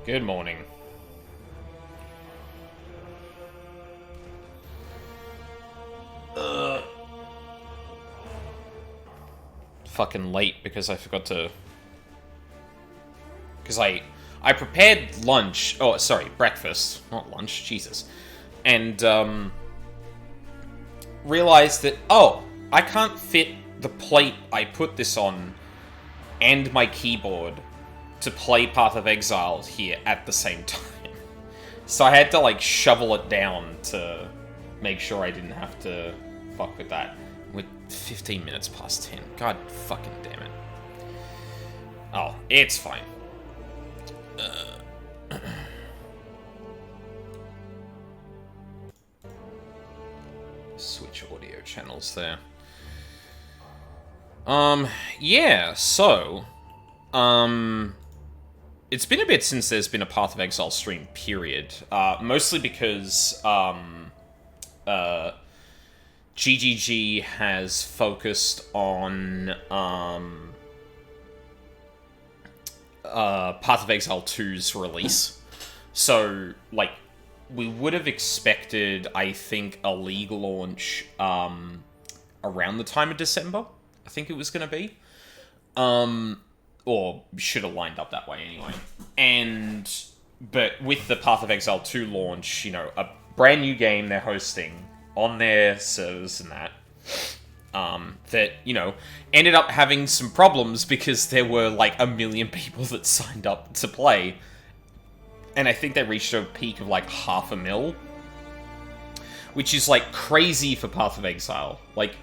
Good morning. Fucking late because I forgot to... Because I prepared lunch... Oh, sorry, breakfast. Not lunch, Jesus. And, realized that, oh, I can't fit the plate I put this on and my keyboard to play Path of Exile here at the same time. So I had to, like, shovel it down to make sure I didn't have to fuck with that. We're 15 minutes past 10. God fucking damn it. Oh, it's fine. Switch audio channels there. Yeah, so... It's been a bit since there's been a Path of Exile stream, period. Mostly because, GGG has focused on, Path of Exile 2's release. So, like, we would have expected, I think, a League launch, around the time of December, I think it was gonna be. Or should have lined up that way anyway. But with the Path of Exile 2 launch, you know, a brand new game they're hosting on their servers and that, you know, ended up having some problems because there were, like, 1 million people that signed up to play. And I think they reached a peak of, like, 500,000. Which is, like, crazy for Path of Exile. Like,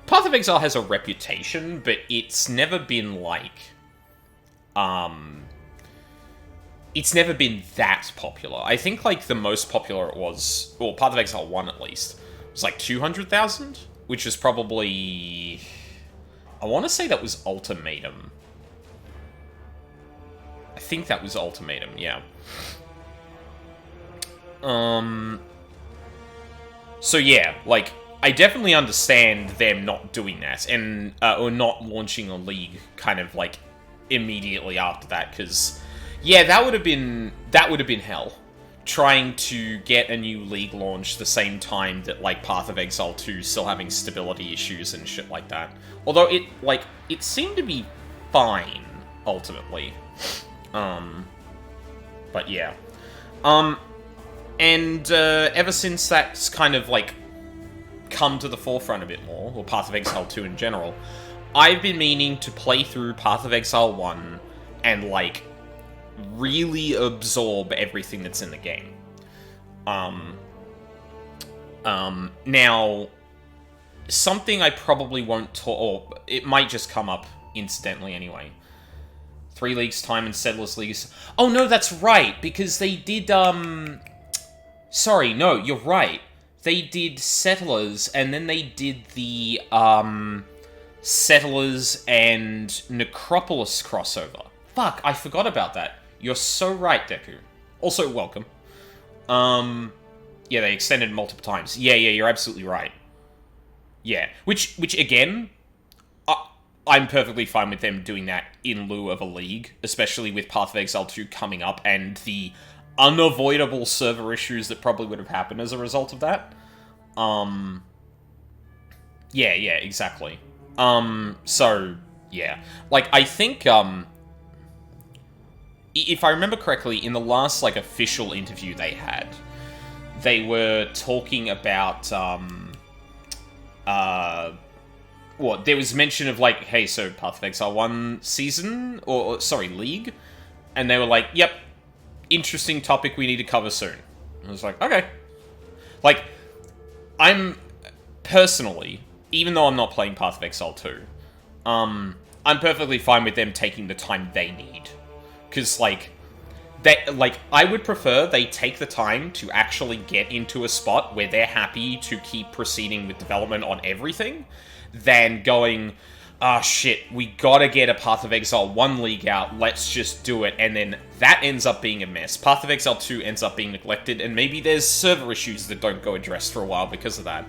Path of Exile has a reputation, but it's never been, like... It's never been that popular. I think, like, the most popular it was... Well, Path of Exile 1, at least. Was, like, 200,000? Which was probably... I want to say that was Ultimatum. I think that was Ultimatum, yeah. So, yeah, like... I definitely understand them not doing that, and, or not launching a League, kind of, like... immediately after that, because that would have been hell, trying to get a new League launch the same time that, like, Path of Exile 2 still having stability issues and shit like that. Although it seemed to be fine ultimately. But yeah. And ever since that's kind of, like, come to the forefront a bit more, or Path of Exile 2 in general, I've been meaning to play through Path of Exile 1 and, like, really absorb everything that's in the game. Now, something I probably won't talk, or it might just come up incidentally anyway. 3 Leagues Time and Settlers Leagues. Oh, no, that's right, because they did, Sorry, no, you're right. They did Settlers, and then they did the, Settlers and Necropolis crossover. Fuck, I forgot about that. You're so right, Deku. Also, welcome. Yeah, they extended multiple times. Yeah, you're absolutely right. Yeah, which again, I'm perfectly fine with them doing that in lieu of a League, especially with Path of Exile 2 coming up and the unavoidable server issues that probably would have happened as a result of that. Yeah, exactly. So, yeah. Like, I think, if I remember correctly, in the last, like, official interview they had, they were talking about, there was mention of, like, hey, so Path of Exile 1 season, sorry, League, and they were like, yep, interesting topic we need to cover soon. I was like, okay. Like, I'm, personally, even though I'm not playing Path of Exile 2, I'm perfectly fine with them taking the time they need. Because, like, I would prefer they take the time to actually get into a spot where they're happy to keep proceeding with development on everything, than going, ah, shit, we gotta get a Path of Exile 1 League out, let's just do it, and then that ends up being a mess. Path of Exile 2 ends up being neglected, and maybe there's server issues that don't go addressed for a while because of that.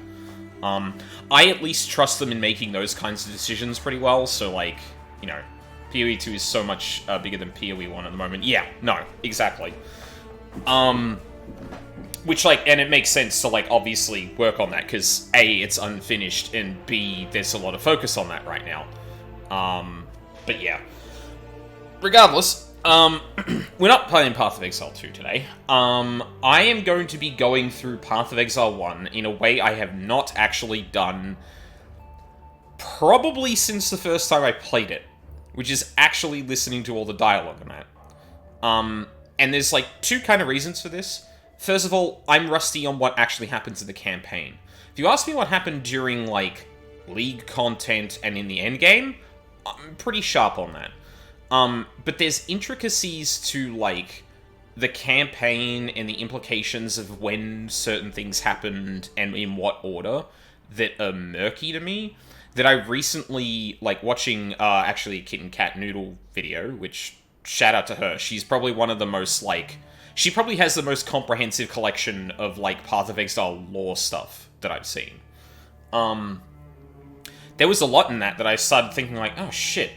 I at least trust them in making those kinds of decisions pretty well, so, like, you know, PoE 2 is so much bigger than PoE 1 at the moment. Yeah, no, exactly. Which, like, and it makes sense to, like, obviously work on that, because A, it's unfinished, and B, there's a lot of focus on that right now. But yeah. Regardless, we're not playing Path of Exile 2 today. I am going to be going through Path of Exile 1 in a way I have not actually done probably since the first time I played it, which is actually listening to all the dialogue on that. And there's, like, two kind of reasons for this. First of all, I'm rusty on what actually happens in the campaign. If you ask me what happened during, like, League content and in the endgame, I'm pretty sharp on that. But there's intricacies to, like, the campaign and the implications of when certain things happened and in what order that are murky to me, that I recently, like, watching, actually, a Kitten Cat Noodle video, which, shout out to her, she's probably one of the most, like, she probably has the most comprehensive collection of, like, Path of Exile lore stuff that I've seen. There was a lot in that I started thinking, like, oh shit,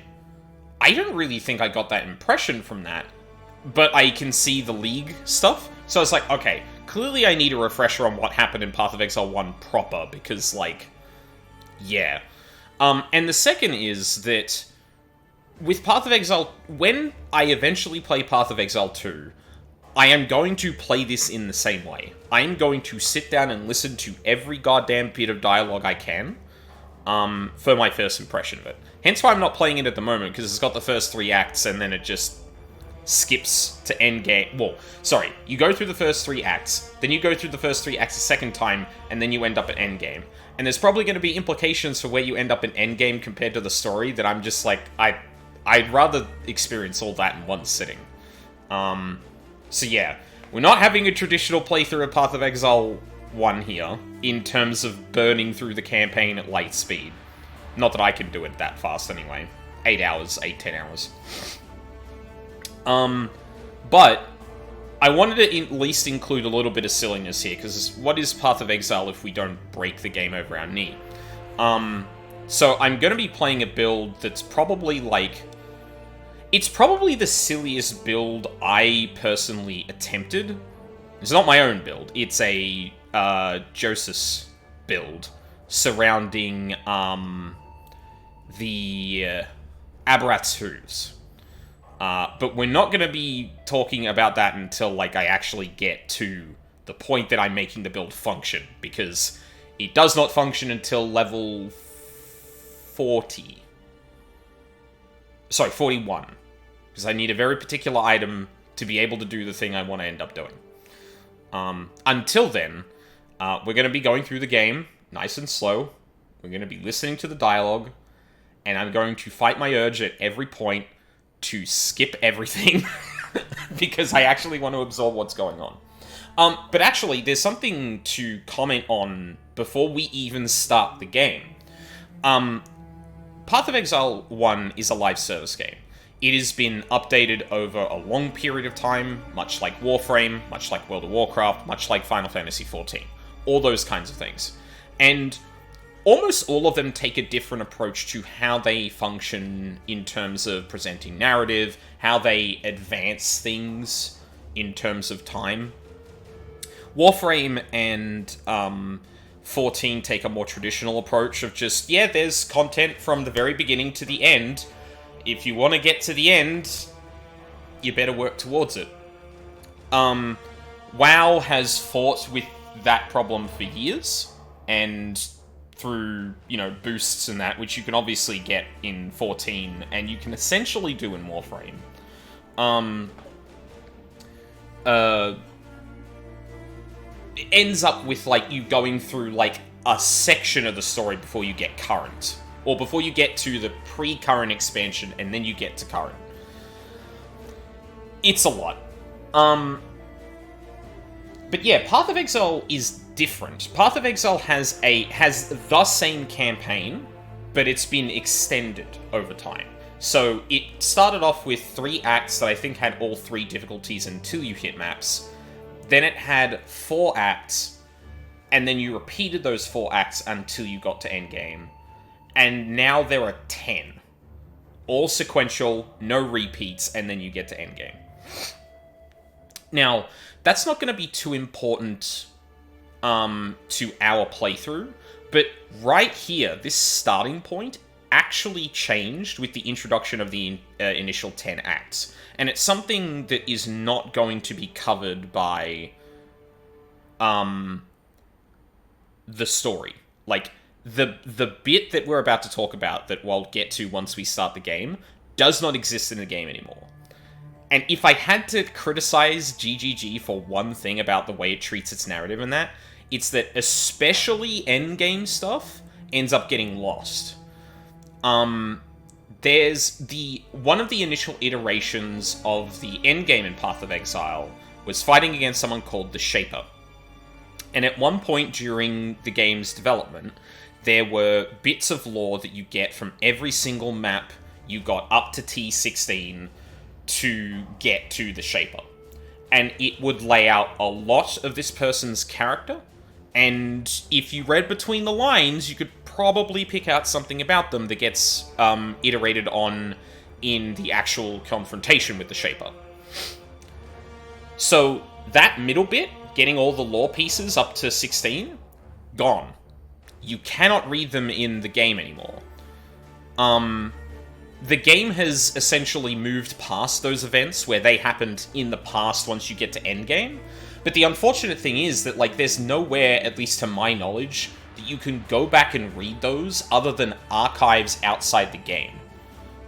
I don't really think I got that impression from that, but I can see the League stuff, so it's like, okay, clearly I need a refresher on what happened in Path of Exile 1 proper, because, like, yeah. And the second is that, with Path of Exile, when I eventually play Path of Exile 2, I am going to play this in the same way. I am going to sit down and listen to every goddamn bit of dialogue I can, for my first impression of it. Hence why I'm not playing it at the moment, because it's got the first 3 acts, and then it just skips to endgame. Well, sorry, you go through the first 3 acts, then you go through the first 3 acts a second time, and then you end up at endgame. And there's probably going to be implications for where you end up in endgame compared to the story that I'm just like, I'd rather experience all that in one sitting. So yeah, we're not having a traditional playthrough of Path of Exile 1 here, in terms of burning through the campaign at light speed. Not that I can do it that fast anyway. 10 hours. But I wanted to at least include a little bit of silliness here, because what is Path of Exile if we don't break the game over our knee? So I'm going to be playing a build that's probably, like, it's probably the silliest build I personally attempted. It's not my own build. It's a Josus build surrounding the Abratus. But we're not going to be talking about that until, like, I actually get to the point that I'm making the build function, because it does not function until level 40. Sorry, 41. Because I need a very particular item to be able to do the thing I want to end up doing. Until then, we're going to be going through the game, nice and slow. We're going to be listening to the dialogue, and I'm going to fight my urge at every point to skip everything, because I actually want to absorb what's going on. But actually, there's something to comment on before we even start the game. Path of Exile 1 is a live service game. It has been updated over a long period of time, much like Warframe, much like World of Warcraft, much like Final Fantasy XIV. All those kinds of things. And almost all of them take a different approach to how they function in terms of presenting narrative, how they advance things in terms of time. Warframe and 14 take a more traditional approach of just, yeah, there's content from the very beginning to the end. If you want to get to the end, you better work towards it. WoW has fought with that problem for years, and through, boosts and that, which you can obviously get in 14, and you can essentially do in Warframe. It ends up with, you going through, a section of the story before you get current. Or before you get to the pre-current expansion, and then you get to current. It's a lot. But yeah, Path of Exile is different. Path of Exile has the same campaign, but it's been extended over time. So it started off with 3 acts that I think had all 3 difficulties until you hit maps. Then it had 4 acts, and then you repeated those 4 acts until you got to endgame. And now there are 10. all sequential, no repeats, and then you get to endgame. Now, that's not going to be too important to our playthrough, but right here, this starting point actually changed with the introduction of the initial 10 acts. And it's something that is not going to be covered by the story. Like, the bit that we're about to talk about, that we'll get to once we start the game, does not exist in the game anymore. And if I had to criticize GGG for one thing about the way it treats its narrative in that, it's that especially endgame stuff ends up getting lost. There's one of the initial iterations of the endgame in Path of Exile was fighting against someone called the Shaper. And at one point during the game's development, there were bits of lore that you get from every single map you got up to T16 to get to the Shaper. And it would lay out a lot of this person's character, and if you read between the lines, you could probably pick out something about them that gets iterated on in the actual confrontation with the Shaper. So that middle bit, getting all the lore pieces up to 16, gone. You cannot read them in the game anymore. The game has essentially moved past those events where they happened in the past once you get to endgame. But the unfortunate thing is that, like, there's nowhere, at least to my knowledge, that you can go back and read those other than archives outside the game.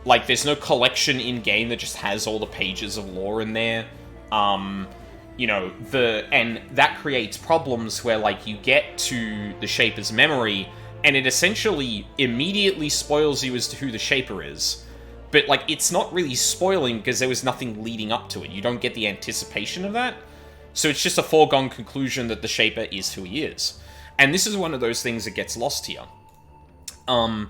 Like, there's no collection in-game that just has all the pages of lore in there. And that creates problems where, like, you get to the Shaper's memory, and it essentially immediately spoils you as to who the Shaper is. But, like, it's not really spoiling because there was nothing leading up to it. You don't get the anticipation of that. So it's just a foregone conclusion that the Shaper is who he is. And this is one of those things that gets lost here. And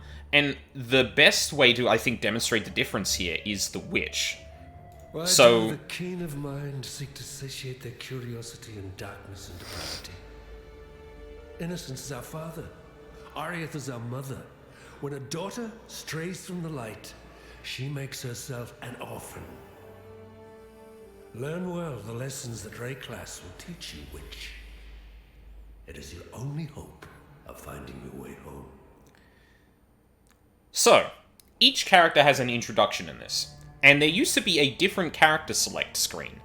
the best way to, I think, demonstrate the difference here is the Witch. Why So do the keen of mind seek to satiate their curiosity in darkness and depravity? Innocence is our father. Arieth is our mother. When a daughter strays from the light, she makes herself an orphan. Learn well the lessons that Wraeclast will teach you, Witch. It is your only hope of finding your way home. So, each character has an introduction in this, and there used to be a different character select screen.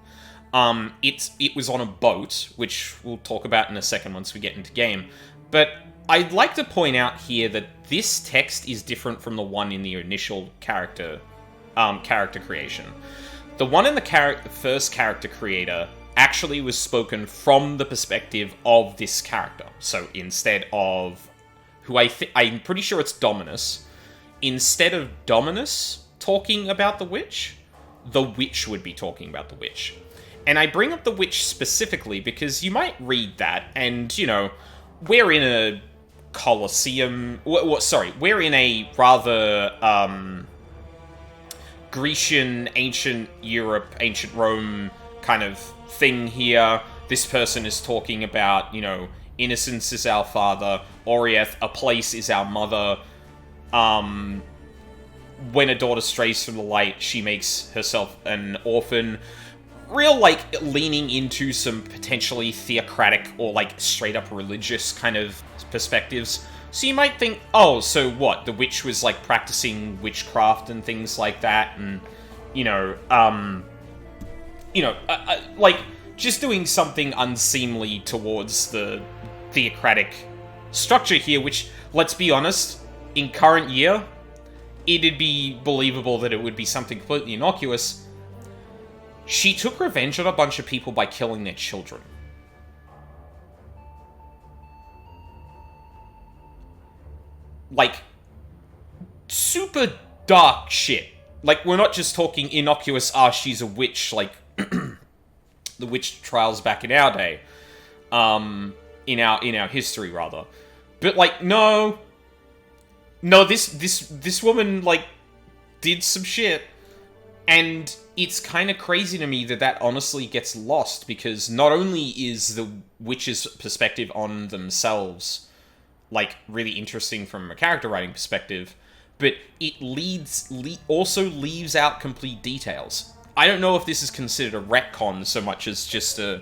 It was on a boat, which we'll talk about in a second once we get into game, but I'd like to point out here that this text is different from the one in the initial character creation. The one in the first character creator actually was spoken from the perspective of this character. So instead of I'm pretty sure it's Dominus. Instead of Dominus talking about the Witch would be talking about the Witch. And I bring up the Witch specifically because you might read that and, we're in a Colosseum. We're in a rather Grecian, ancient Europe, ancient Rome kind of thing here. This person is talking about, innocence is our father, Orieth, a place is our mother. When a daughter strays from the light, she makes herself an orphan. Real, leaning into some potentially theocratic or, straight up religious kind of perspectives. So you might think, oh, so what? The Witch was, practicing witchcraft and things like that, and, just doing something unseemly towards the theocratic structure here, which, let's be honest, in current year, it'd be believable that it would be something completely innocuous. She took revenge on a bunch of people by killing their children. Super dark shit. We're not just talking innocuous, she's a witch, the witch trials back in our day. In our history, rather. But, no, this woman, did some shit. And it's kind of crazy to me that honestly gets lost, because not only is the witch's perspective on themselves, really interesting from a character writing perspective, but it also leaves out complete details. I don't know if this is considered a retcon so much as just a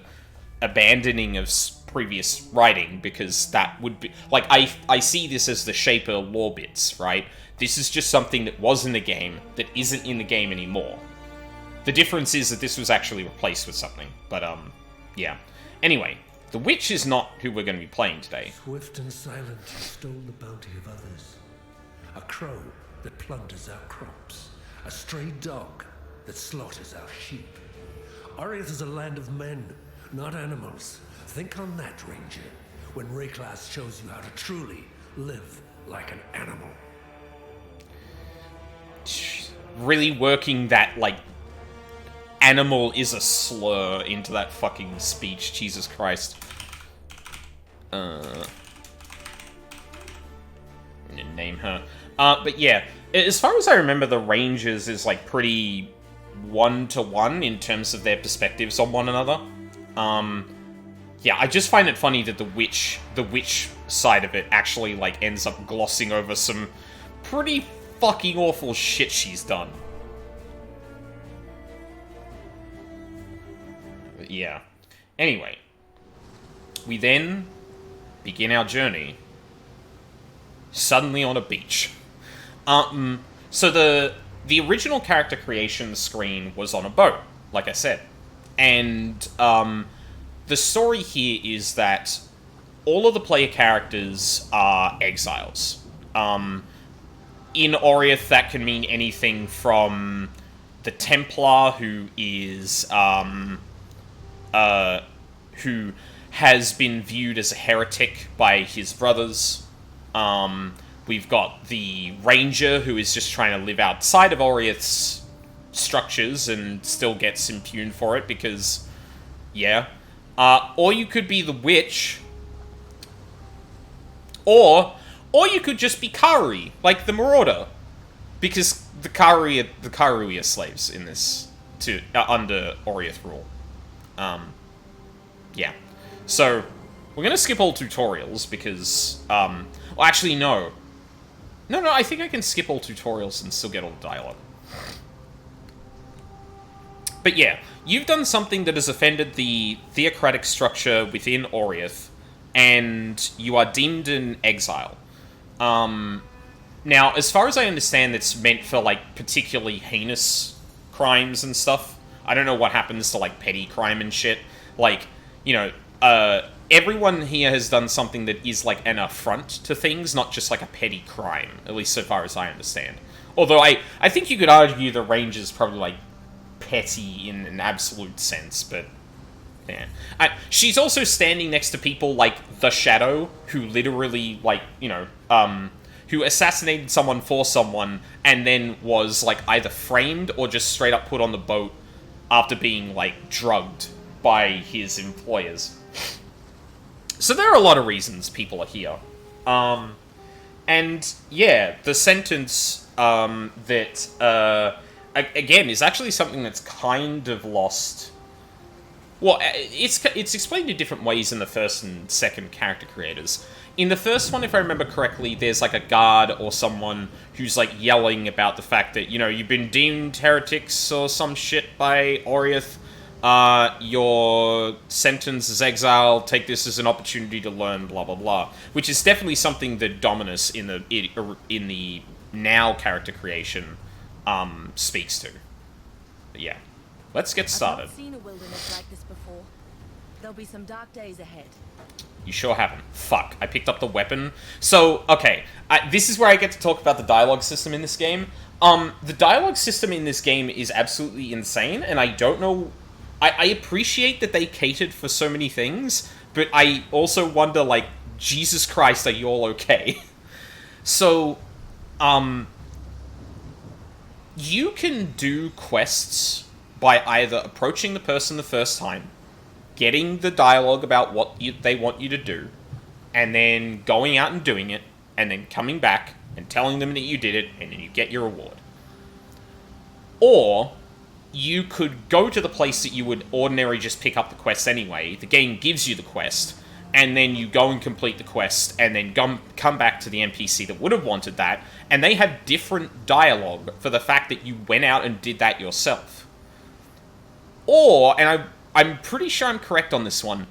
abandoning of previous writing, because that would be... Like, I see this as the Shaper lore bits, right? This is just something that was in the game that isn't in the game anymore. The difference is that this was actually replaced with something. But, yeah. Anyway, the Witch is not who we're going to be playing today. Swift and silent, you stole the bounty of others. A crow that plunders our crops. A stray dog that slaughters our sheep. Ariath is a land of men, not animals. Think on that, Ranger, when Wraeclast shows you how to truly live like an animal. Really working that, like, animal is a slur into that fucking speech. Jesus Christ. Name her. But yeah, as far as I remember, the Rangers is, like, pretty one-to-one in terms of their perspectives on one another. Yeah, I just find it funny that the witch side of it actually, like, ends up glossing over some pretty fucking awful shit she's done. But yeah. Anyway, we then begin our journey suddenly on a beach. So the original character creation screen was on a boat, like I said. And, the story here is that all of the player characters are exiles. In Oriath, that can mean anything from the Templar, who is, who has been viewed as a heretic by his brothers. We've got the Ranger, who is just trying to live outside of Oriath's structures and still gets impugned for it because, yeah. Or you could be the Witch. Or you could just be Karui, like the Marauder. Because the Karui are slaves in this, under Oriath rule. Yeah. So, we're gonna skip all tutorials because, well, actually, no. No, I think I can skip all tutorials and still get all the dialogue. But yeah, you've done something that has offended the theocratic structure within Oriath, and you are deemed an exile. Now, as far as I understand, it's meant for, like, particularly heinous crimes and stuff. I don't know what happens to, like, petty crime and shit. Like, you know, everyone here has done something that is, like, an affront to things, not just, like, a petty crime, at least so far as I understand. Although I think you could argue the Ranger's probably, like, petty in an absolute sense, but yeah. She's also standing next to people like the Shadow, who literally, like, you know, who assassinated someone for someone and then was, like, either framed or just straight up put on the boat after being, like, drugged by his employers. So there are a lot of reasons people are here. And yeah, the sentence that again, is actually something that's kind of lost. Well, it's explained in different ways in the first and second character creators. In the first one, if I remember correctly, there's, like, a guard or someone who's, like, yelling about the fact that, you know, you've been deemed heretics or some shit by Oriath. Your sentence is exile. Take this as an opportunity to learn, blah, blah, blah. Which is definitely something that Dominus in the now character creation speaks to. But yeah, let's get started. I've not seen a wilderness like this before. There'll be some dark days ahead. You sure haven't. Fuck, I picked up the weapon. So, okay, this is where I get to talk about the dialogue system in this game. The dialogue system in this game is absolutely insane, and I don't know... I appreciate that they catered for so many things, but I also wonder, like, Jesus Christ, are you all okay? So, you can do quests by either approaching the person the first time, getting the dialogue about what they want you to do, and then going out and doing it, and then coming back and telling them that you did it, and then you get your reward. Or you could go to the place that you would ordinarily just pick up the quest anyway, the game gives you the quest, and then you go and complete the quest, and then come back to the NPC that would have wanted that, and they have different dialogue for the fact that you went out and did that yourself. Or, and I'm pretty sure I'm correct on this one,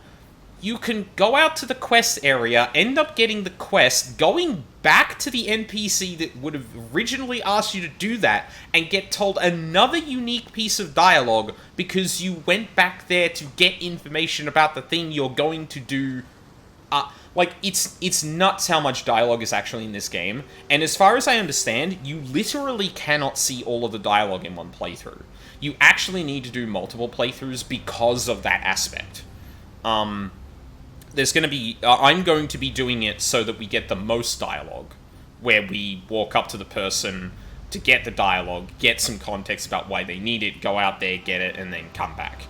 you can go out to the quest area, end up getting the quest, going back to the NPC that would have originally asked you to do that, and get told another unique piece of dialogue because you went back there to get information about the thing you're going to do. Like, it's nuts how much dialogue is actually in this game, and as far as I understand, you literally cannot see all of the dialogue in one playthrough. You actually need to do multiple playthroughs because of that aspect. There's going to be... I'm going to be doing it so that we get the most dialogue, where we walk up to the person to get the dialogue, get some context about why they need it, go out there, get it, and then come back.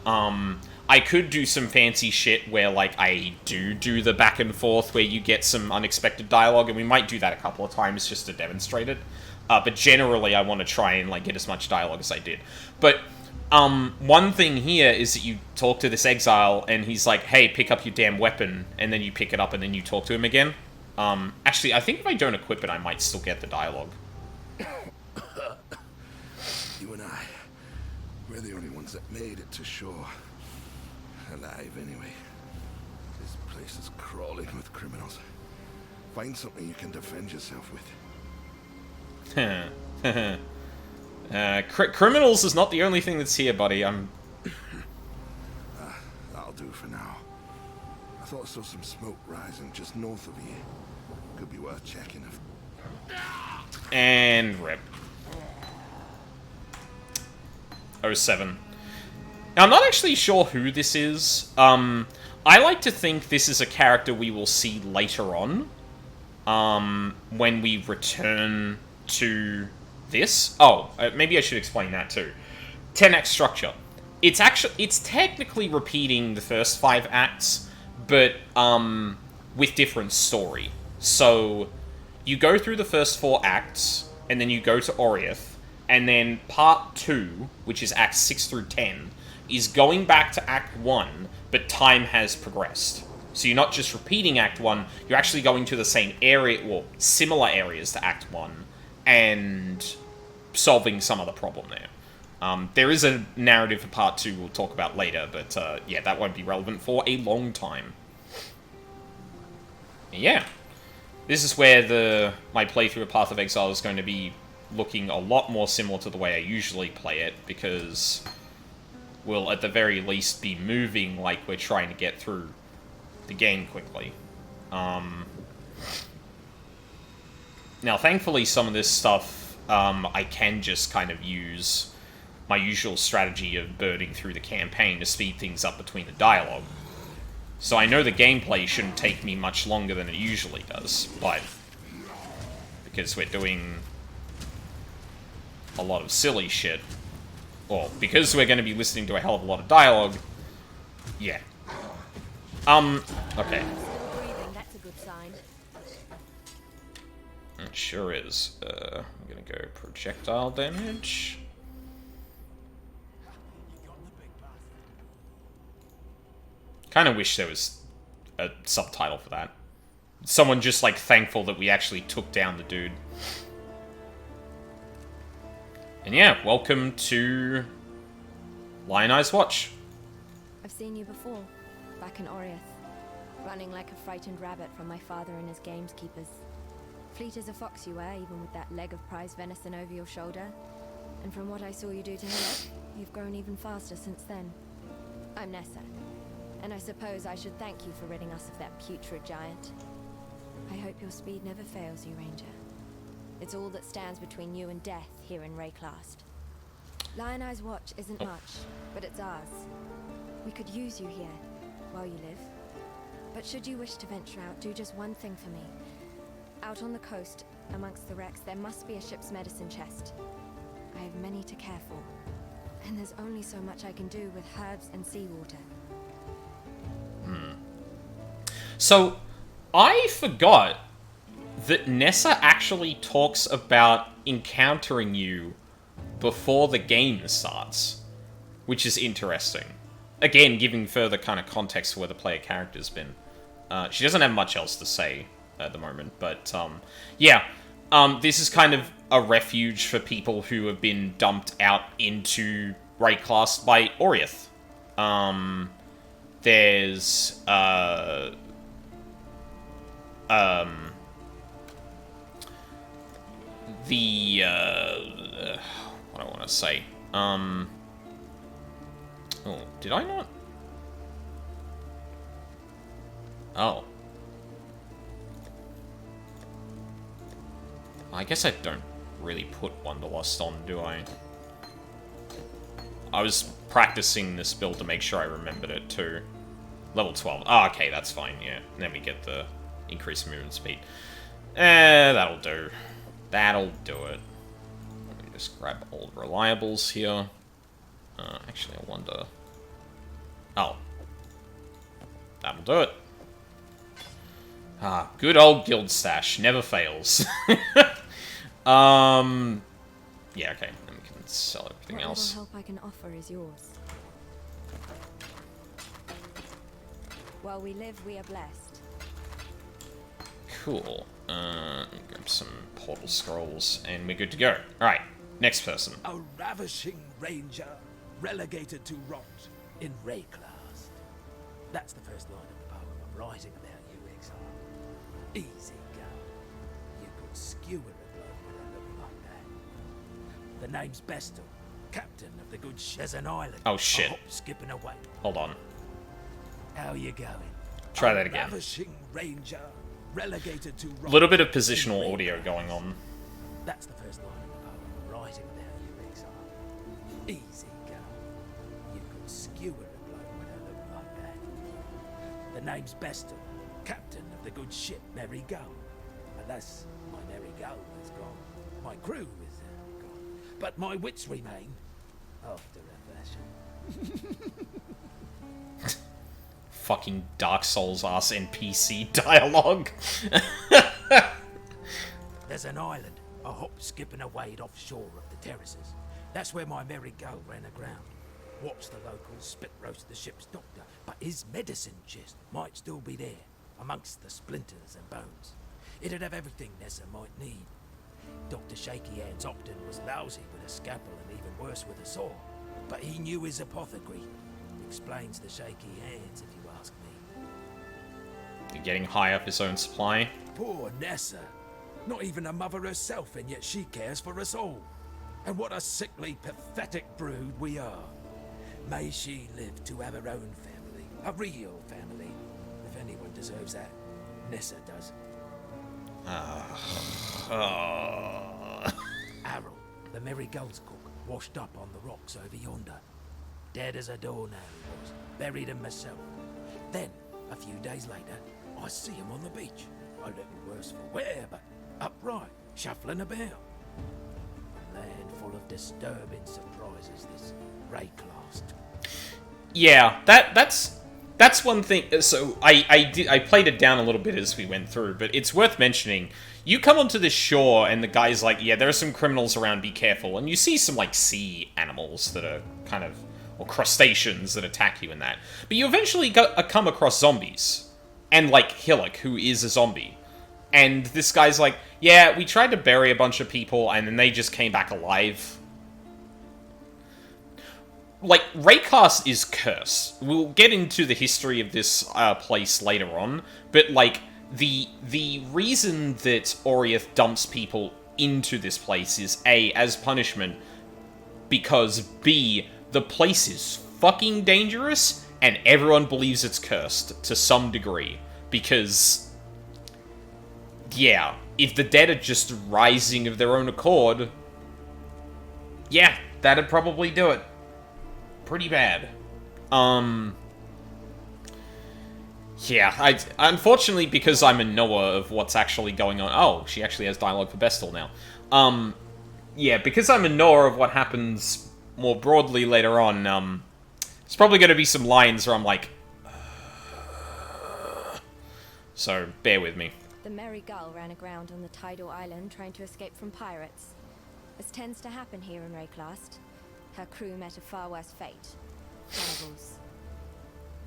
I could do some fancy shit where, like, I do the back and forth where you get some unexpected dialogue, and we might do that a couple of times just to demonstrate it. But generally, I want to try and, like, get as much dialogue as I did. But... one thing here is that you talk to this Exile, and he's like, hey, pick up your damn weapon, and then you pick it up, and then you talk to him again. Actually, I think if I don't equip it, I might still get the dialogue. You and I, we're the only ones that made it to shore. Alive, anyway. This place is crawling with criminals. Find something you can defend yourself with. Criminals is not the only thing that's here, buddy. That'll do for now. I thought I saw some smoke rising just north of here. Could be worth checking if... And rip. 07. Now, I'm not actually sure who this is. I like to think this is a character we will see later on. When we return to... this? Oh, maybe I should explain that too. 10-act structure. It's technically repeating the first 5 acts, but with different story. So you go through the first 4 acts, and then you go to Oriath, and then part 2, which is acts 6 through 10, is going back to act 1, but time has progressed. So you're not just repeating act 1, you're actually going to the same area, or similar areas to act 1, and solving some other problem there. There is a narrative for part 2 we'll talk about later, but yeah, that won't be relevant for a long time. Yeah. This is where my playthrough of Path of Exile is going to be looking a lot more similar to the way I usually play it, because we'll at the very least be moving like we're trying to get through the game quickly. Now, thankfully, some of this stuff, I can just kind of use my usual strategy of birding through the campaign to speed things up between the dialogue. So I know the gameplay shouldn't take me much longer than it usually does, but because we're doing a lot of silly shit, or because we're going to be listening to a hell of a lot of dialogue, yeah. Okay. Still breathing, that's a good sign. It sure is. I'm gonna go projectile damage. Kind of wish there was a subtitle for that. Someone just, like, thankful that we actually took down the dude. And yeah, welcome to Lion Eyes Watch. I've seen you before, back in Oriath, running like a frightened rabbit from my father and his gameskeepers. Fleet as a fox you were, even with that leg of prize venison over your shoulder. And from what I saw you do to him, you've grown even faster since then. I'm Nessa, and I suppose I should thank you for ridding us of that putrid giant. I hope your speed never fails you, Ranger. It's all that stands between you and death here in Wraeclast. Lion Eyes Watch isn't much, but it's ours. We could use you here, while you live. But should you wish to venture out, do just one thing for me. Out on the coast, amongst the wrecks, there must be a ship's medicine chest. I have many to care for, and there's only so much I can do with herbs and seawater. So, I forgot that Nessa actually talks about encountering you before the game starts, which is interesting. Again, giving further kind of context for where the player character's been. She doesn't have much else to say at the moment, but, yeah. This is kind of a refuge for people who have been dumped out into Wraeclast by Oriath. There's, what do I want to say? Oh, did I not? Oh. I guess I don't really put Wanderlust on, do I? I was practicing this build to make sure I remembered it, too. Level 12. Ah, okay, that's fine, yeah. And then we get the increased movement speed. That'll do. That'll do it. Let me just grab all the reliables here. Actually, I wonder... Oh. That'll do it. Ah, good old guild stash. Never fails. Yeah, okay. Then we can sell everything Whatever else. help I can offer is yours. While we live, we are blessed. Cool. Grab some portal scrolls, and we're good to go. Alright, next person. A ravishing ranger, relegated to rot in Wraeclast. That's the first line of the poem I'm writing about you, Exile. Easy go. You could skewer a bloke with a look like that. The name's Bestel, captain of the good There's an island. Oh, shit. A hop skipping away. Hold on. How you going? Try that again. Ravishing ranger, relegated to A rot little bit of in positional audio Wraeclast. going on. That's the first line of the poem I'm writing about you, Exile. Easy go. You could skewer a bloke with a look like that. The name's Bestel, captain of the good ship Merry Gull. Alas, my Merry Gull is gone. My crew is gone. But my wits remain, after a fashion. Fucking Dark Souls ass NPC dialogue. There's an island, a hop, skip and a wade offshore of the terraces. That's where my Merry Gull ran aground. Watched the locals spit roast the ship's doctor, but his medicine chest might still be there, amongst the splinters and bones. It'd have everything Nessa might need. Dr. Shaky Hands Ogden was lousy with a scalpel and even worse with a saw, but he knew his apothecary. Explains the shaky hands, if you ask me. You're getting high off his own supply. Poor Nessa. Not even a mother herself, and yet she cares for us all. And what a sickly, pathetic brood we are. May she live to have her own family. A real family. If anyone deserves that, Nessa does. Errol, the Merry Gull's cook, washed up on the rocks over yonder. Dead as a doornail he was, buried him myself. Then, a few days later, I see him on the beach. A little worse for wear, but upright, shuffling about. A land full of disturbing surprises, this Wraeclast. Yeah, that's one thing. So I played it down a little bit as we went through, but it's worth mentioning. You come onto this shore, and the guy's like, "Yeah, there are some criminals around. Be careful." And you see some like sea animals that are kind of, or crustaceans that attack you in that. But you eventually come across zombies, and like Hillock, who is a zombie. And this guy's like, "Yeah, we tried to bury a bunch of people, and then they just came back alive." Like, Wraeclast is cursed. We'll get into the history of this place later on, but, like, the reason that Oriath dumps people into this place is, A, as punishment, because, B, the place is fucking dangerous, and everyone believes it's cursed, to some degree. Because, yeah, if the dead are just rising of their own accord, yeah, that'd probably do it. Pretty bad. Yeah, unfortunately, because I'm in Noah of what's actually going on... Oh, she actually has dialogue for Bestel now. Yeah, because I'm in Noah of what happens more broadly later on, there's probably going to be some lines where I'm like... So, bear with me. The Merry Gull ran aground on the tidal island trying to escape from pirates. As tends to happen here in Wraeclast, her crew met a far worse fate. Cannibals.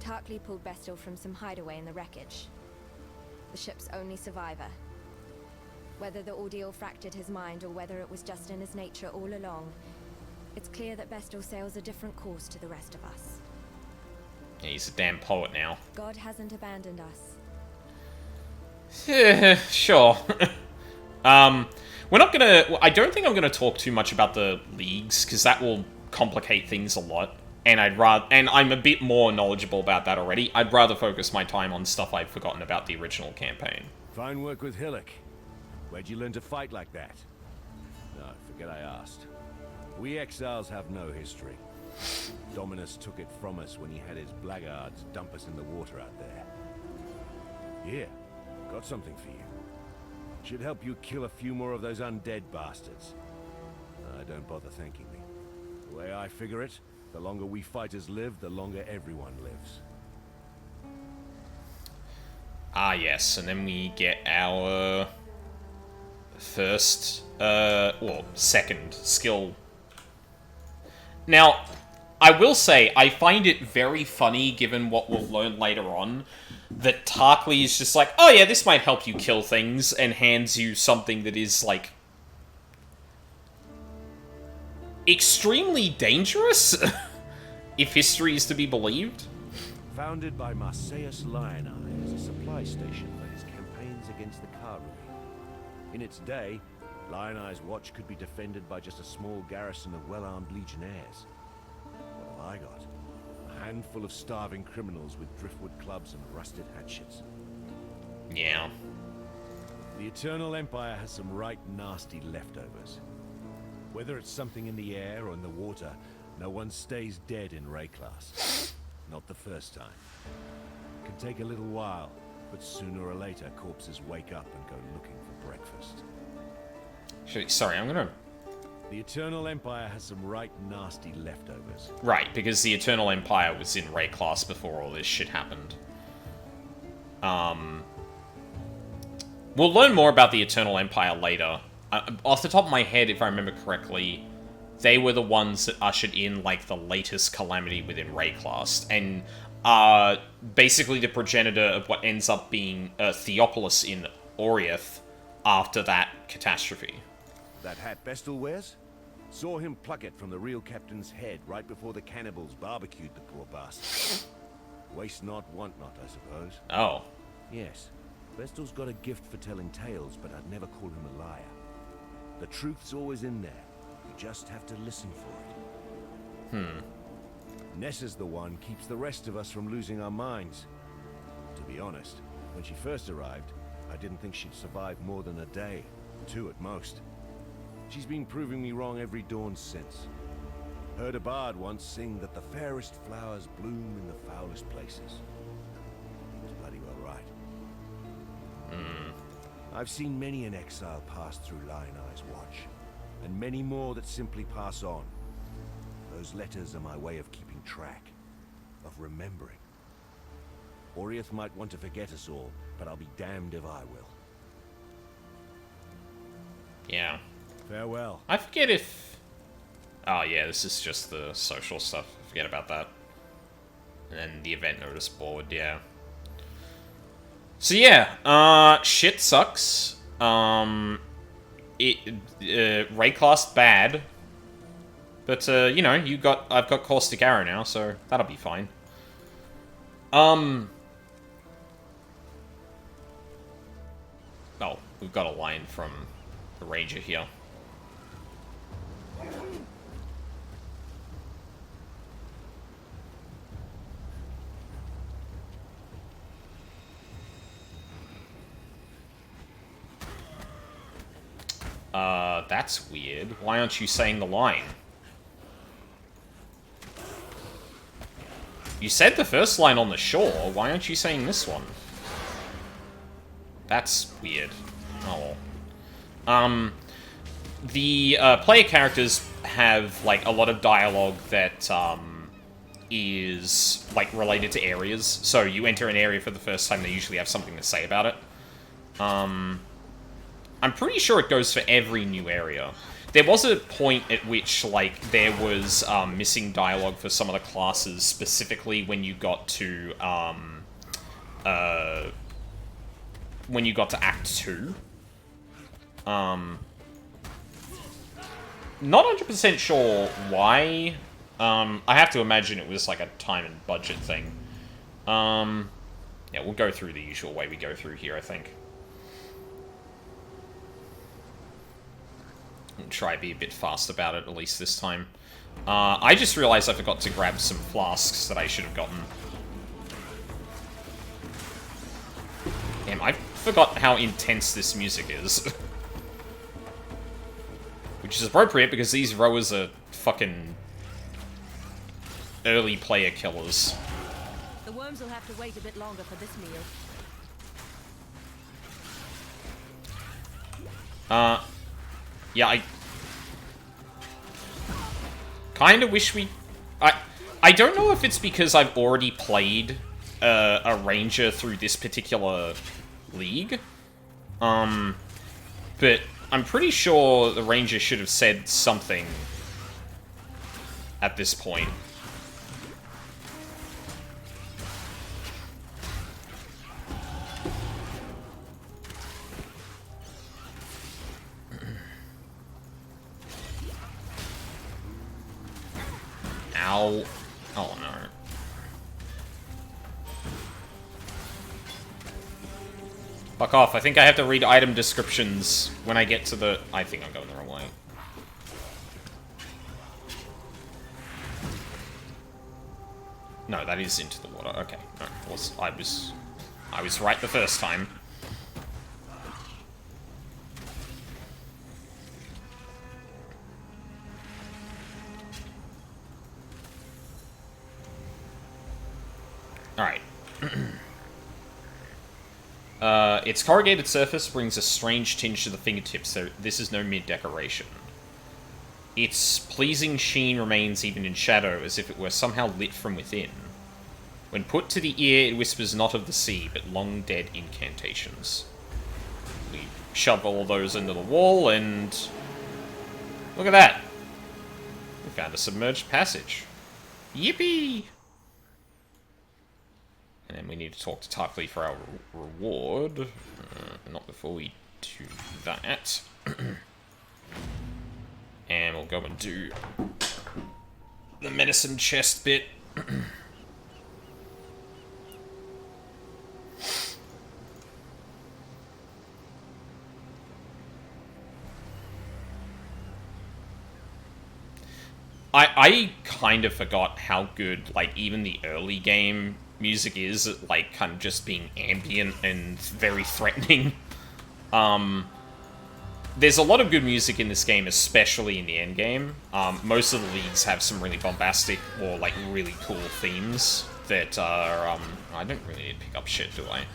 Tarkley pulled Bestel from some hideaway in the wreckage. the ship's only survivor. Whether the ordeal fractured his mind or whether it was just in his nature all along, it's clear that Bestel sails a different course to the rest of us. Yeah, he's a damn poet now. God hasn't abandoned us. Sure. We're not gonna... I don't think I'm gonna talk too much about the leagues, because that will complicate things a lot. And and I'm a bit more knowledgeable about that already. I'd rather focus my time on stuff I've forgotten about the original campaign. Fine work with Hillock. Where'd you learn to fight like that? No, forget I asked. We Exiles have no history. Dominus took it from us when he had his blackguards dump us in the water out there. Here, got something for you. Should help you kill a few more of those undead bastards. Don't bother thanking me. The way I figure it, the longer we fighters live, the longer everyone lives. Ah, yes, and then we get our first, well, second skill. Now, I will say, I find it very funny, given what we'll learn later on, that Tarkley is just like, oh yeah, this might help you kill things, and hands you something that is, like, extremely dangerous, if history is to be believed. Founded by Marseilles Lioneye as a supply station for his campaigns against the Karui. In its day, Lioneye's watch could be defended by just a small garrison of well-armed legionnaires. What have I got? A handful of starving criminals with driftwood clubs and rusted hatchets. Yeah. The Eternal Empire has some right nasty leftovers. Whether it's something in the air or in the water, no one stays dead in Wraeclast. Not the first time. It can take a little while, but sooner or later corpses wake up and go looking for breakfast. Sorry, I'm gonna... The Eternal Empire has some right nasty leftovers. Right, because the Eternal Empire was in Wraeclast before all this shit happened. We'll learn more about the Eternal Empire later. Off the top of my head, if I remember correctly, they were the ones that ushered in, like, the latest calamity within Wraeclast, and are basically the progenitor of what ends up being Theopolis in Oriath after that catastrophe. That hat Bestel wears? Saw him pluck it from the real captain's head right before the cannibals barbecued the poor bastard. Waste not, want not, I suppose. Oh. Yes, Bestel's got a gift for telling tales, but I'd never call him a liar. The truth's always in there. You just have to listen for it. Nessa's the one keeps the rest of us from losing our minds. To be honest, when she first arrived, I didn't think she'd survive more than a day, 2 at most. She's been proving me wrong every dawn since. Heard a bard once sing that the fairest flowers bloom in the foulest places. He's bloody well right. I've seen many an exile pass through Lioneye's watch, and many more that simply pass on. Those letters are my way of keeping track, of remembering. Oriath might want to forget us all, but I'll be damned if I will. Yeah. Farewell. I forget if... Oh, yeah, this is just the social stuff. Forget about that. And then the event notice board, yeah. So, yeah, shit sucks. Wraeclast bad. But, you know, I've got Caustic Arrow now, so that'll be fine. Oh, we've got a line from the Ranger here. That's weird. Why aren't you saying the line? You said the first line on the shore. Why aren't you saying this one? That's weird. Oh well. The player characters have, like, a lot of dialogue that, is, like, related to areas. So you enter an area for the first time, they usually have something to say about it. I'm pretty sure it goes for every new area. There was a point at which, like, there was missing dialogue for some of the classes, specifically when you got to, when you got to Act 2. Not 100% sure why. I have to imagine it was like a time and budget thing. Yeah, we'll go through the usual way we go through here, I think. We'll try to be a bit fast about it, at least this time. I just realized I forgot to grab some flasks that I should have gotten. Damn, I forgot how intense this music is. Which is appropriate, because these rowers are fucking early player killers. The worms will have to wait a bit longer for this meal. Yeah, I kind of wish we... I don't know if it's because I've already played a ranger through this particular league. But I'm pretty sure the ranger should have said something at this point. Ow. Oh no. Fuck off. I think I have to read item descriptions when I get to the... I think I'm going the wrong way. No, that is into the water. Okay. No, I was right the first time. Alright. Its corrugated surface brings a strange tinge to the fingertips, so this is no mere decoration. Its pleasing sheen remains even in shadow, as if it were somehow lit from within. When put to the ear, it whispers not of the sea, but long-dead incantations. We shove all those into the wall, and... look at that! We found a submerged passage. Yippee! And then we need to talk to Tarkley for our reward. Not before we do that. And we'll go and do the medicine chest bit. I kind of forgot how good, like, even the early game music is, like, kind of just being ambient and very threatening. There's a lot of good music in this game, especially in the end game. Most of the leagues have some really bombastic or, like, really cool themes that are, I don't really need to pick up shit, do I?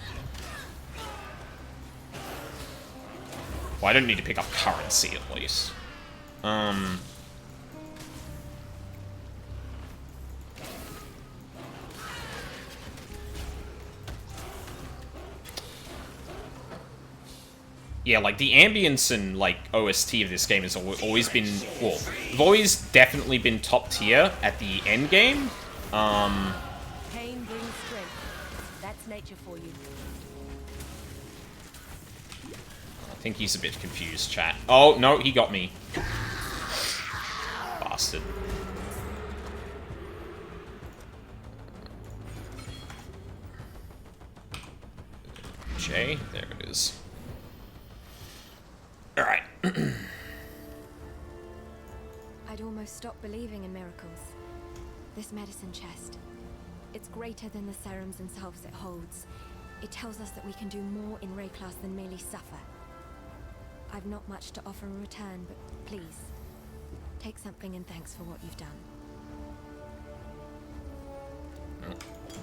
Well, I don't need to pick up currency, at least. Yeah, like, the ambience and, like, OST of this game has always been, well, they've always definitely been top tier at the end game. Pain brings strength. That's nature for you. I think he's a bit confused, chat. Oh, no, he got me. Bastard. J, there it is. Alright. I'd almost stopped believing in miracles. This medicine chest, it's greater than the serums themselves it holds. It tells us that we can do more in Wraeclast than merely suffer. I've not much to offer in return, but please, take something in thanks for what you've done. Oh,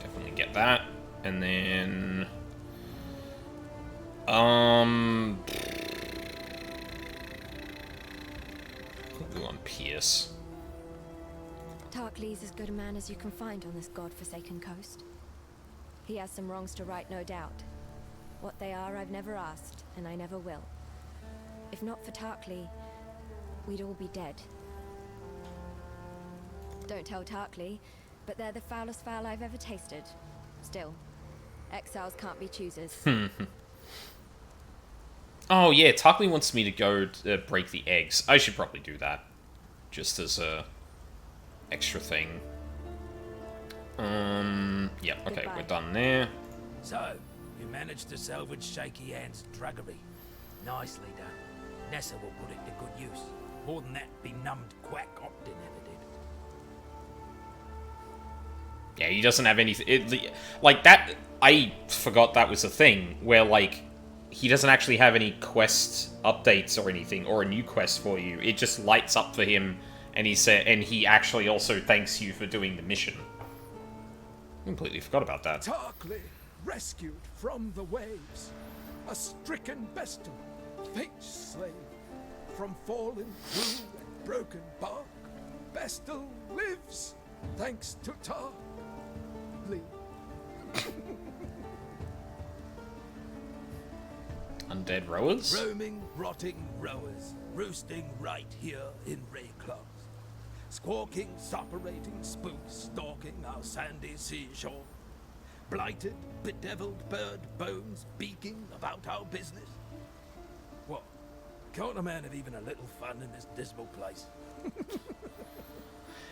definitely get that. And then... we'll go on Pierce. Tarkley's as good a man as you can find on this god-forsaken coast. He has some wrongs to right, no doubt. What they are, I've never asked, and I never will. If not for Tarkley, we'd all be dead. Don't tell Tarkley, but they're the foulest fowl I've ever tasted. Still, exiles can't be choosers. Oh yeah, Tarkly wants me to go break the eggs. I should probably do that. Just as a extra thing. Yeah, okay, Goodbye. we're done there. So, you managed to salvage Shaky Hand's druggery. Nicely done. Nessa will put it to good use. More than that benumbed quack Optin ever did. Yeah, he doesn't have anything. Like that, I forgot that was a thing where like he doesn't actually have any quest updates or anything, or a new quest for you. It just lights up for him, and he actually also thanks you for doing the mission. Completely forgot about that. Tarkly, rescued from the waves. A stricken Bestel, fate's slave. From fallen crew and broken bark, Bestel lives, thanks to Tarkly. Undead rowers? Roaming, rotting rowers, roosting right here in Wraeclast. Squawking, suppurating spooks stalking our sandy seashore. Blighted, bedeviled bird bones beaking about our business. What? Can't a man have even a little fun in this dismal place?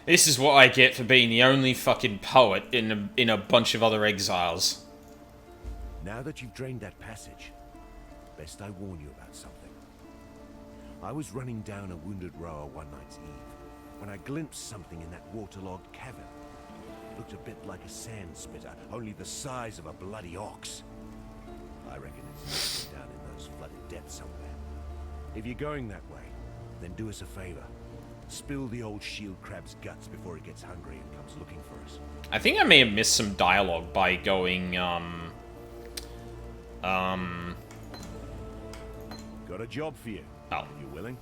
This is what I get for being the only fucking poet in a bunch of other exiles. Now that you've drained that passage, best I warn you about something. I was running down a wounded rower one night's eve when I glimpsed something in that waterlogged cavern. It looked a bit like a sand spitter, only the size of a bloody ox. I reckon it's down in those flooded depths somewhere. If you're going that way, then do us a favor. Spill the old shield crab's guts before it gets hungry and comes looking for us. I think I may have missed some dialogue by going, Got a job for you. Oh. You willing?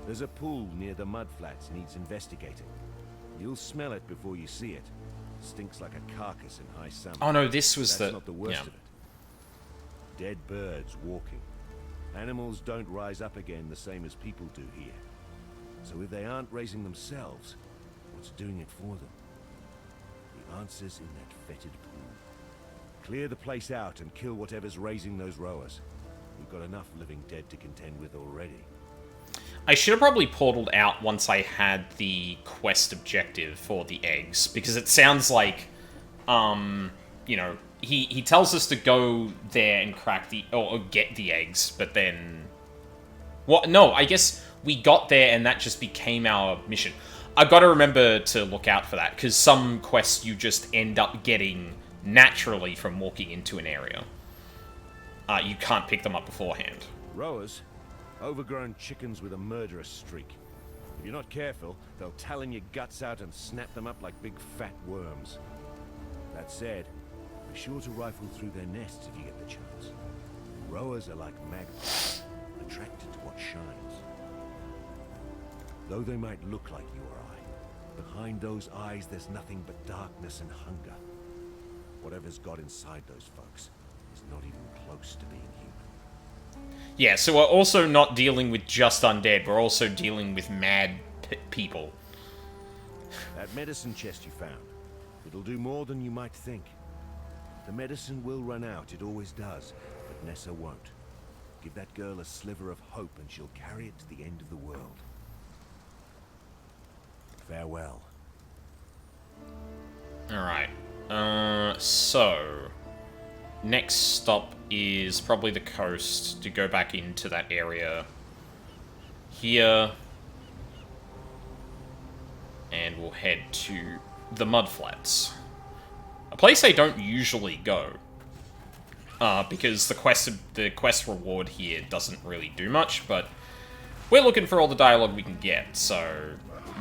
There's a pool near the mudflats needs investigating. You'll smell it before you see it. Stinks like a carcass in high summer. Oh no, this was That's the... not the worst yeah. of it. Dead birds walking. Animals don't rise up again the same as people do here. So if they aren't raising themselves, what's doing it for them? The answer's in that fetid pool. Clear the place out and kill whatever's raising those rowers. We've got enough living dead to contend with already. I should have probably portaled out once I had the quest objective for the eggs, because it sounds like, you know, he tells us to go there and crack the, or get the eggs, but then... What? No, I guess we got there and that just became our mission. I've got to remember to look out for that, because some quests you just end up getting naturally from walking into an area. You can't pick them up beforehand. Rowers? Overgrown chickens with a murderous streak. If you're not careful, they'll talon your guts out and snap them up like big fat worms. That said, be sure to rifle through their nests if you get the chance. Rowers are like magpies, attracted to what shines. Though they might look like you or I, behind those eyes there's nothing but darkness and hunger. Whatever's got inside those folks is not even close to being human. Yeah, so we're also not dealing with just undead, we're also dealing with mad people. That medicine chest you found, it'll do more than you might think. The medicine will run out, it always does, but Nessa won't. Give that girl a sliver of hope and she'll carry it to the end of the world. Farewell. Alright. So... Next stop is probably the coast to go back into that area here. And we'll head to the Mudflats. A place I don't usually go. Because the quest reward here doesn't really do much, but we're looking for all the dialogue we can get, so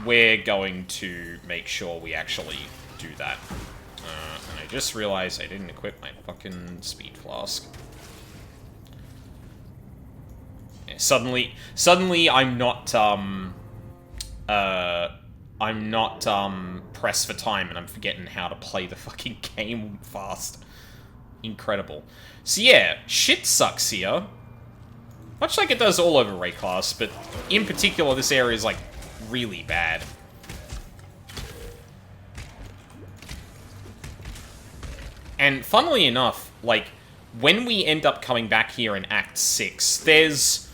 we're going to make sure we actually do that. And I just realized I didn't equip my fucking speed flask. Yeah, suddenly I'm not pressed for time and I'm forgetting how to play the fucking game fast. Incredible. So yeah, shit sucks here. Much like it does all over Wraeclast, but in particular this area is like really bad. And funnily enough, like, when we end up coming back here in Act 6, there's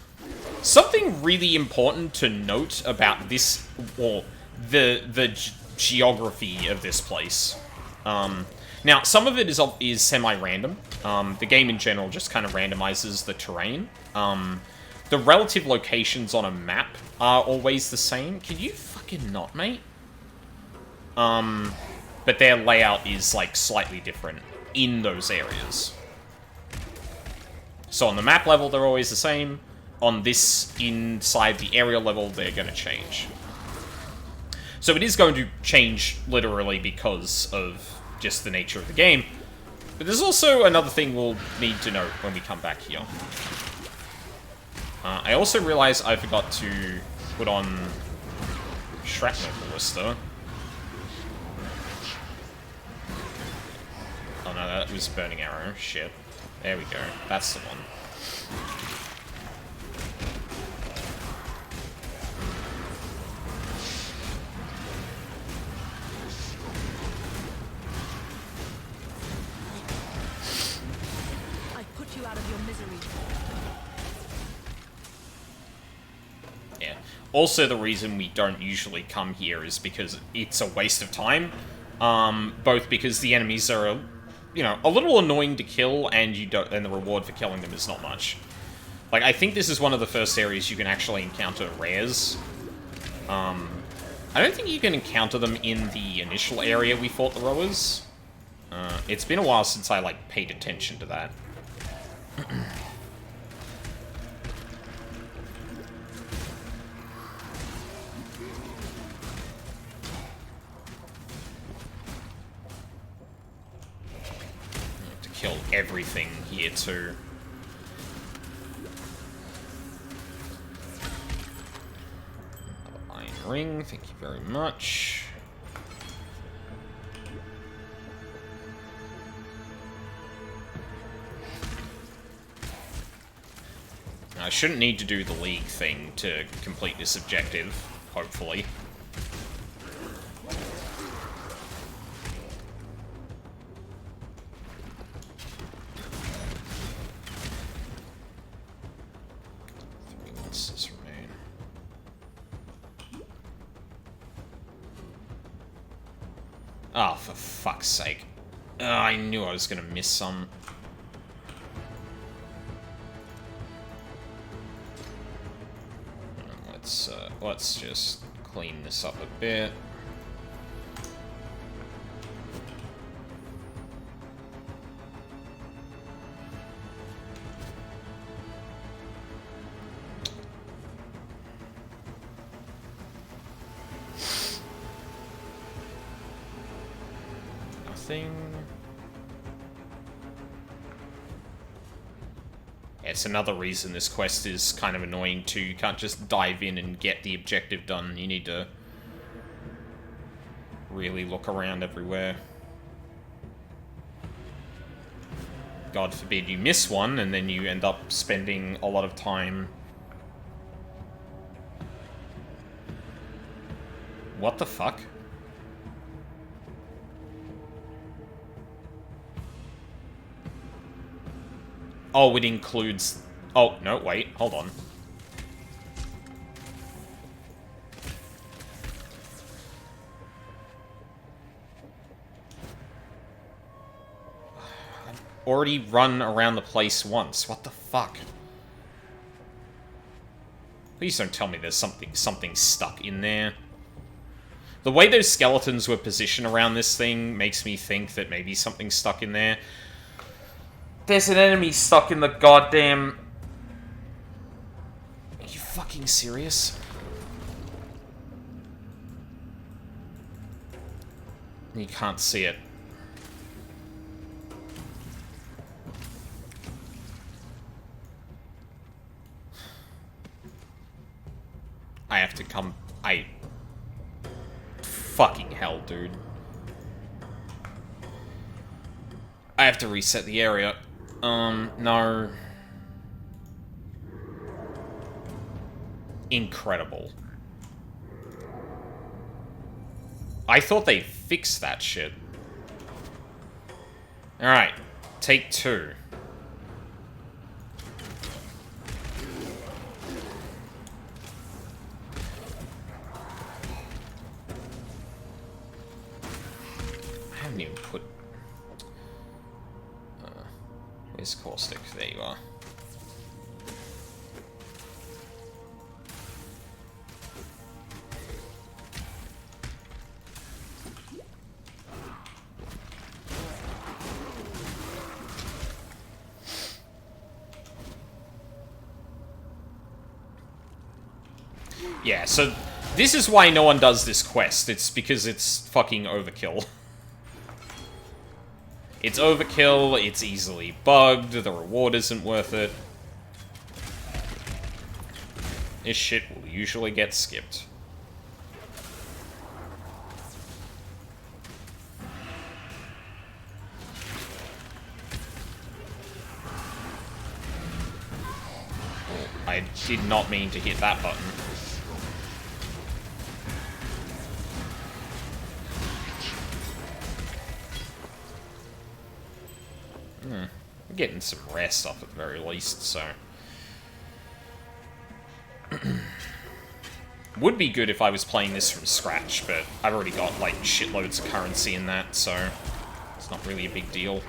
something really important to note about this, or the geography of this place. Now, some of it is semi-random. The game in general just kind of randomizes the terrain. The relative locations on a map are always the same. Can you fucking not, mate? But their layout is, like, slightly different in those areas. So on the map level, they're always the same. On this, inside the area level, they're going to change. So it is going to change literally because of just the nature of the game. But there's also another thing we'll need to note when we come back here. I also realized I forgot to put on Shrapnel Ballista. Oh no, that was Burning Arrow. Shit. There we go. That's the one. I put you out of your misery. Yeah. Also, the reason we don't usually come here is because it's a waste of time. Both because the enemies are, you know, a little annoying to kill, and and the reward for killing them is not much. Like, I think this is one of the first areas you can actually encounter rares. I don't think you can encounter them in the initial area we fought the rowers. It's been a while since I, like, paid attention to that. Kill everything here too. Another iron ring, thank you very much. Now, I shouldn't need to do the League thing to complete this objective, hopefully. Oh, for fuck's sake. I knew I was gonna miss some. Let's just clean this up a bit. It's another reason this quest is kind of annoying too. You can't just dive in and get the objective done. You need to really look around everywhere. God forbid you miss one and then you end up spending a lot of time. What the fuck? Oh, it includes... Oh, no, wait, hold on. I've already run around the place once. What the fuck? Please don't tell me there's something stuck in there. The way those skeletons were positioned around this thing makes me think that maybe something's stuck in there. There's an enemy stuck in the goddamn... Are you fucking serious? You can't see it. I have to come... Fucking hell, dude. I have to reset the area. No. Incredible. I thought they fixed that shit. Alright, take two. I haven't even put... where's Caustic? There you are. Yeah, so this is why no one does this quest. It's because it's fucking overkill. It's overkill, it's easily bugged, the reward isn't worth it. This shit will usually get skipped. I did not mean to hit that button. I'm getting some rest off at the very least, so... Would be good if I was playing this from scratch, but I've already got, like, shitloads of currency in that, so... It's not really a big deal.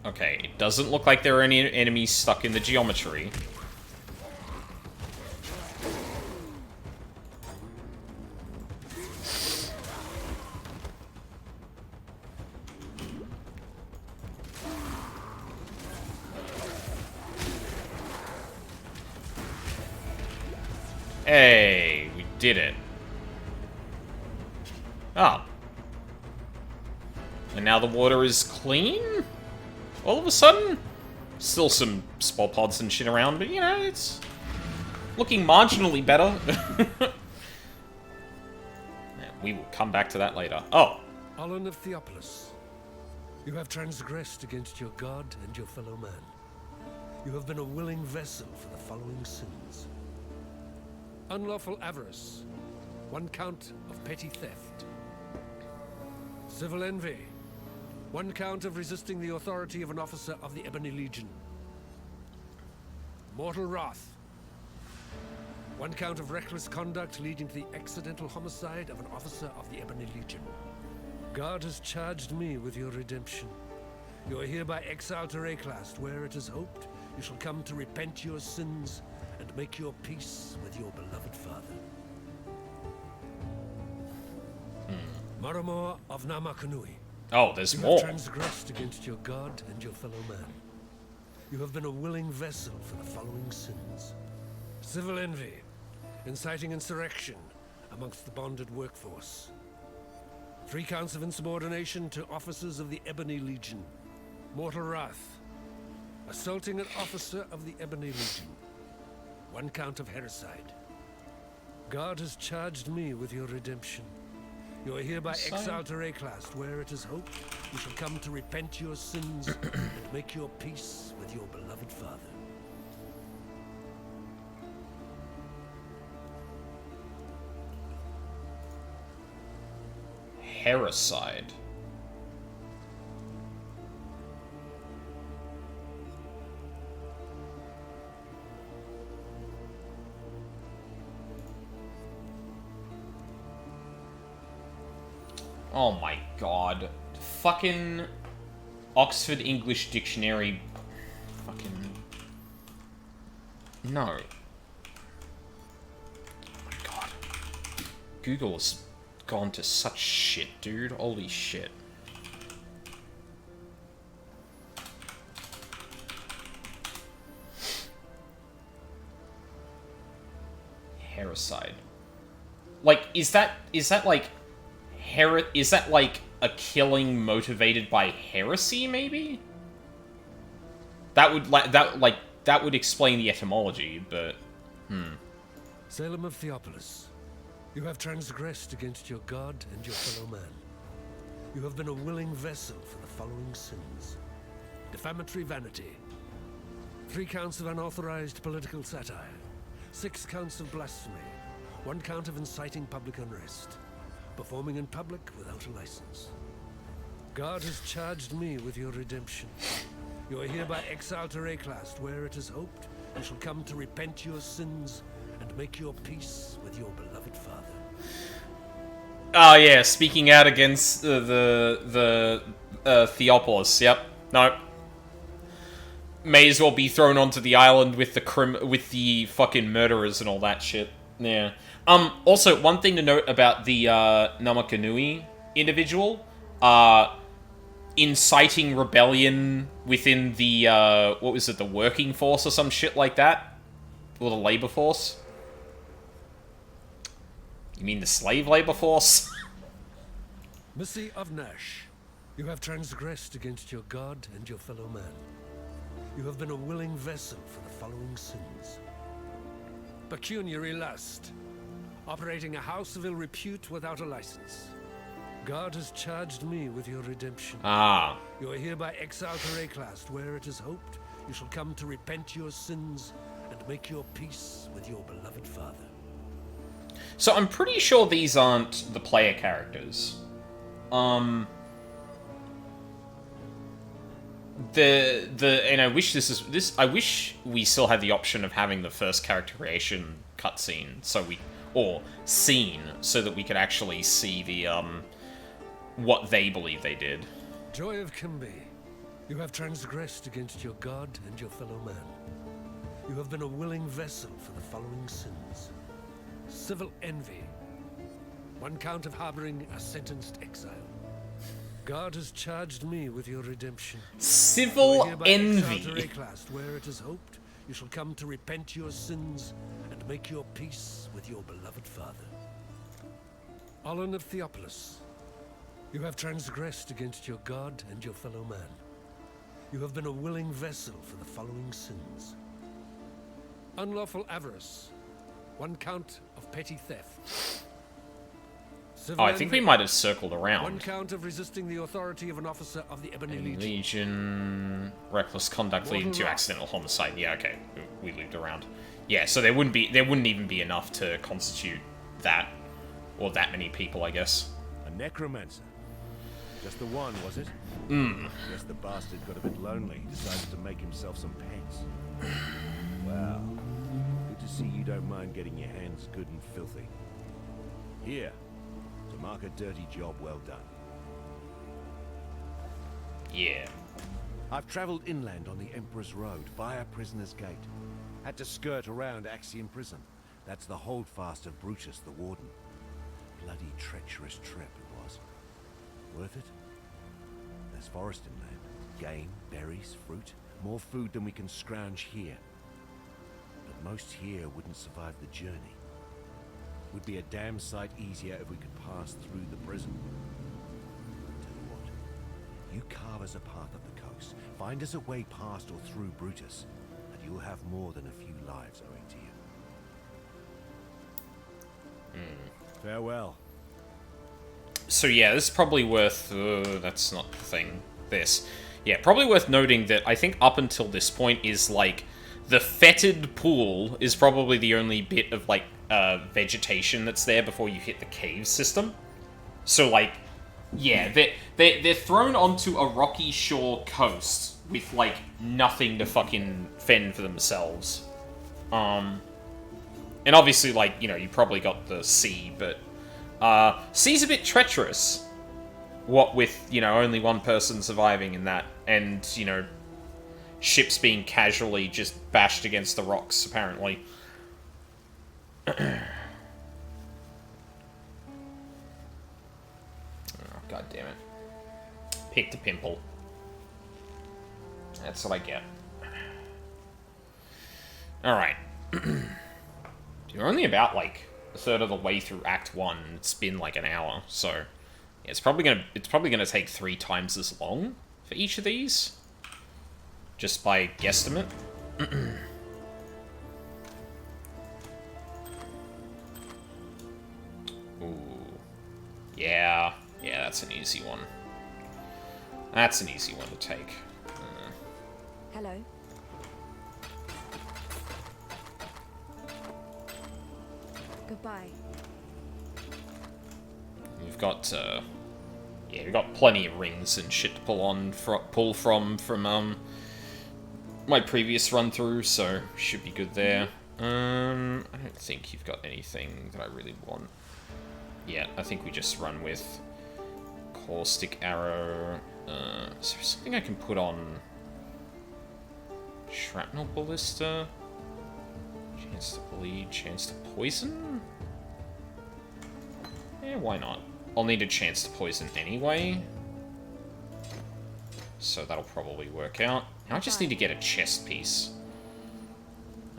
Okay, it doesn't look like there are any enemies stuck in the geometry. Hey, we did it. Oh. And now the water is clean? All of a sudden? Still some spore pods and shit around, but you know, it's looking marginally better. Yeah, we will come back to that later. Oh. Alan of Theopolis, you have transgressed against your god and your fellow man. You have been a willing vessel for the following sins. Unlawful avarice, 1 count of petty theft. Civil envy, 1 count of resisting the authority of an officer of the Ebony Legion. Mortal wrath, 1 count of reckless conduct leading to the accidental homicide of an officer of the Ebony Legion. God has charged me with your redemption. You are hereby exiled to Wraeclast, where it is hoped you shall come to repent your sins and make your peace with your beloved father. Maramor of Namakanui. Oh, there's You more. have transgressed against your god and your fellow man. You have been a willing vessel for the following sins. Civil envy, inciting insurrection amongst the bonded workforce. 3 counts of insubordination to officers of the Ebony Legion. Mortal wrath, assaulting an officer of the Ebony Legion. 1 count of hericide. God has charged me with your redemption. You are hereby exiled to Wraeclast, where it is hoped you shall come to repent your sins and make your peace with your beloved father. Hericide. Oh my god. Fucking Oxford English Dictionary. Fucking... No. Oh my god. Google has gone to such shit, dude. Holy shit. Hericide. Like, is that like... Is that like a killing motivated by heresy, maybe? That would explain the etymology, but Salem of Theopolis, you have transgressed against your god and your fellow man. You have been a willing vessel for the following sins. Defamatory vanity, 3 counts of unauthorized political satire, 6 counts of blasphemy, 1 count of inciting public unrest. Performing in public without a license. God has charged me with your redemption. You are hereby exiled to Wraeclast, where it is hoped you shall come to repent your sins and make your peace with your beloved father. Oh yeah, speaking out against the Theopolis. Yep. No. May as well be thrown onto the island with the fucking murderers and all that shit. Yeah. Also, one thing to note about the Namakanui individual, inciting rebellion within the what was it, the working force or some shit like that, or the labor force. You mean the slave labor force? Missy of Nash, you have transgressed against your god and your fellow man. You have been a willing vessel for the following sins. Pecuniary lust, operating a house of ill repute without a license. God has charged me with your redemption. Ah. You are hereby exiled to Wraeclast, where it is hoped you shall come to repent your sins and make your peace with your beloved father. So I'm pretty sure these aren't the player characters. And I wish I wish we still had the option of having the first character creation cutscene, or scene, so that we could actually see the what they believe they did. Joy of Kimby, you have transgressed against your god and your fellow man. You have been a willing vessel for the following sins. Civil envy, one count of harboring a sentenced exile. God has charged me with your redemption. Civil envy. To Wraeclast, where it is hoped you shall come to repent your sins and make your peace with your beloved father. Olin of Theopolis, you have transgressed against your god and your fellow man. You have been a willing vessel for the following sins. Unlawful avarice, one count of petty theft. Oh, I think we might have circled around. One count of resisting the authority of an officer of the Ebony Legion. Reckless conduct leading to accidental homicide. Yeah, okay. We looped around. Yeah, so there wouldn't even be enough to constitute that. Or that many people, I guess. A necromancer. Just the one, was it? Guess the bastard got a bit lonely, decided to make himself some pets. Well, good to see you don't mind getting your hands good and filthy. Here, to mark a dirty job well done. Yeah. I've traveled inland on the Emperor's Road via Prisoner's Gate. Had to skirt around Axiom Prison. That's the holdfast of Brutus the Warden. Bloody treacherous trip it was. Worth it? There's forest inland. Game, berries, fruit. More food than we can scrounge here. But most here wouldn't survive the journey. Would be a damn sight easier if we could pass through the prison. Tell you what, you carve us a path up the coast, find us a way past or through Brutus, and you'll have more than a few lives owing to you. Farewell. So yeah, this is probably worth... that's not the thing. This. Yeah, probably worth noting that I think up until this point is, like, the fetid pool is probably the only bit of, like, vegetation that's there before you hit the cave system. So, like, yeah, they're thrown onto a rocky shore coast with, like, nothing to fucking fend for themselves. And obviously, like, you know, you probably got the sea, but sea's a bit treacherous. What with, you know, only one person surviving in that, and, you know, ships being casually just bashed against the rocks, apparently. Oh, God damn it. Picked a pimple. That's what I get. Alright. You're only about, like, a third of the way through Act 1. It's been, like, an hour, so... Yeah, it's probably gonna take 3 times as long for each of these. Just by guesstimate. Ooh. Yeah. Yeah, that's an easy one. That's an easy one to take. Hello. Goodbye. We've got, yeah, we've got plenty of rings and shit to pull from my previous run through, so should be good there. I don't think you've got anything that I really want. Yeah, I think we just run with Caustic Arrow. Is there something I can put on Shrapnel Ballista? Chance to bleed, chance to poison? Eh, why not? I'll need a chance to poison anyway. So that'll probably work out. Now I just need to get a chest piece.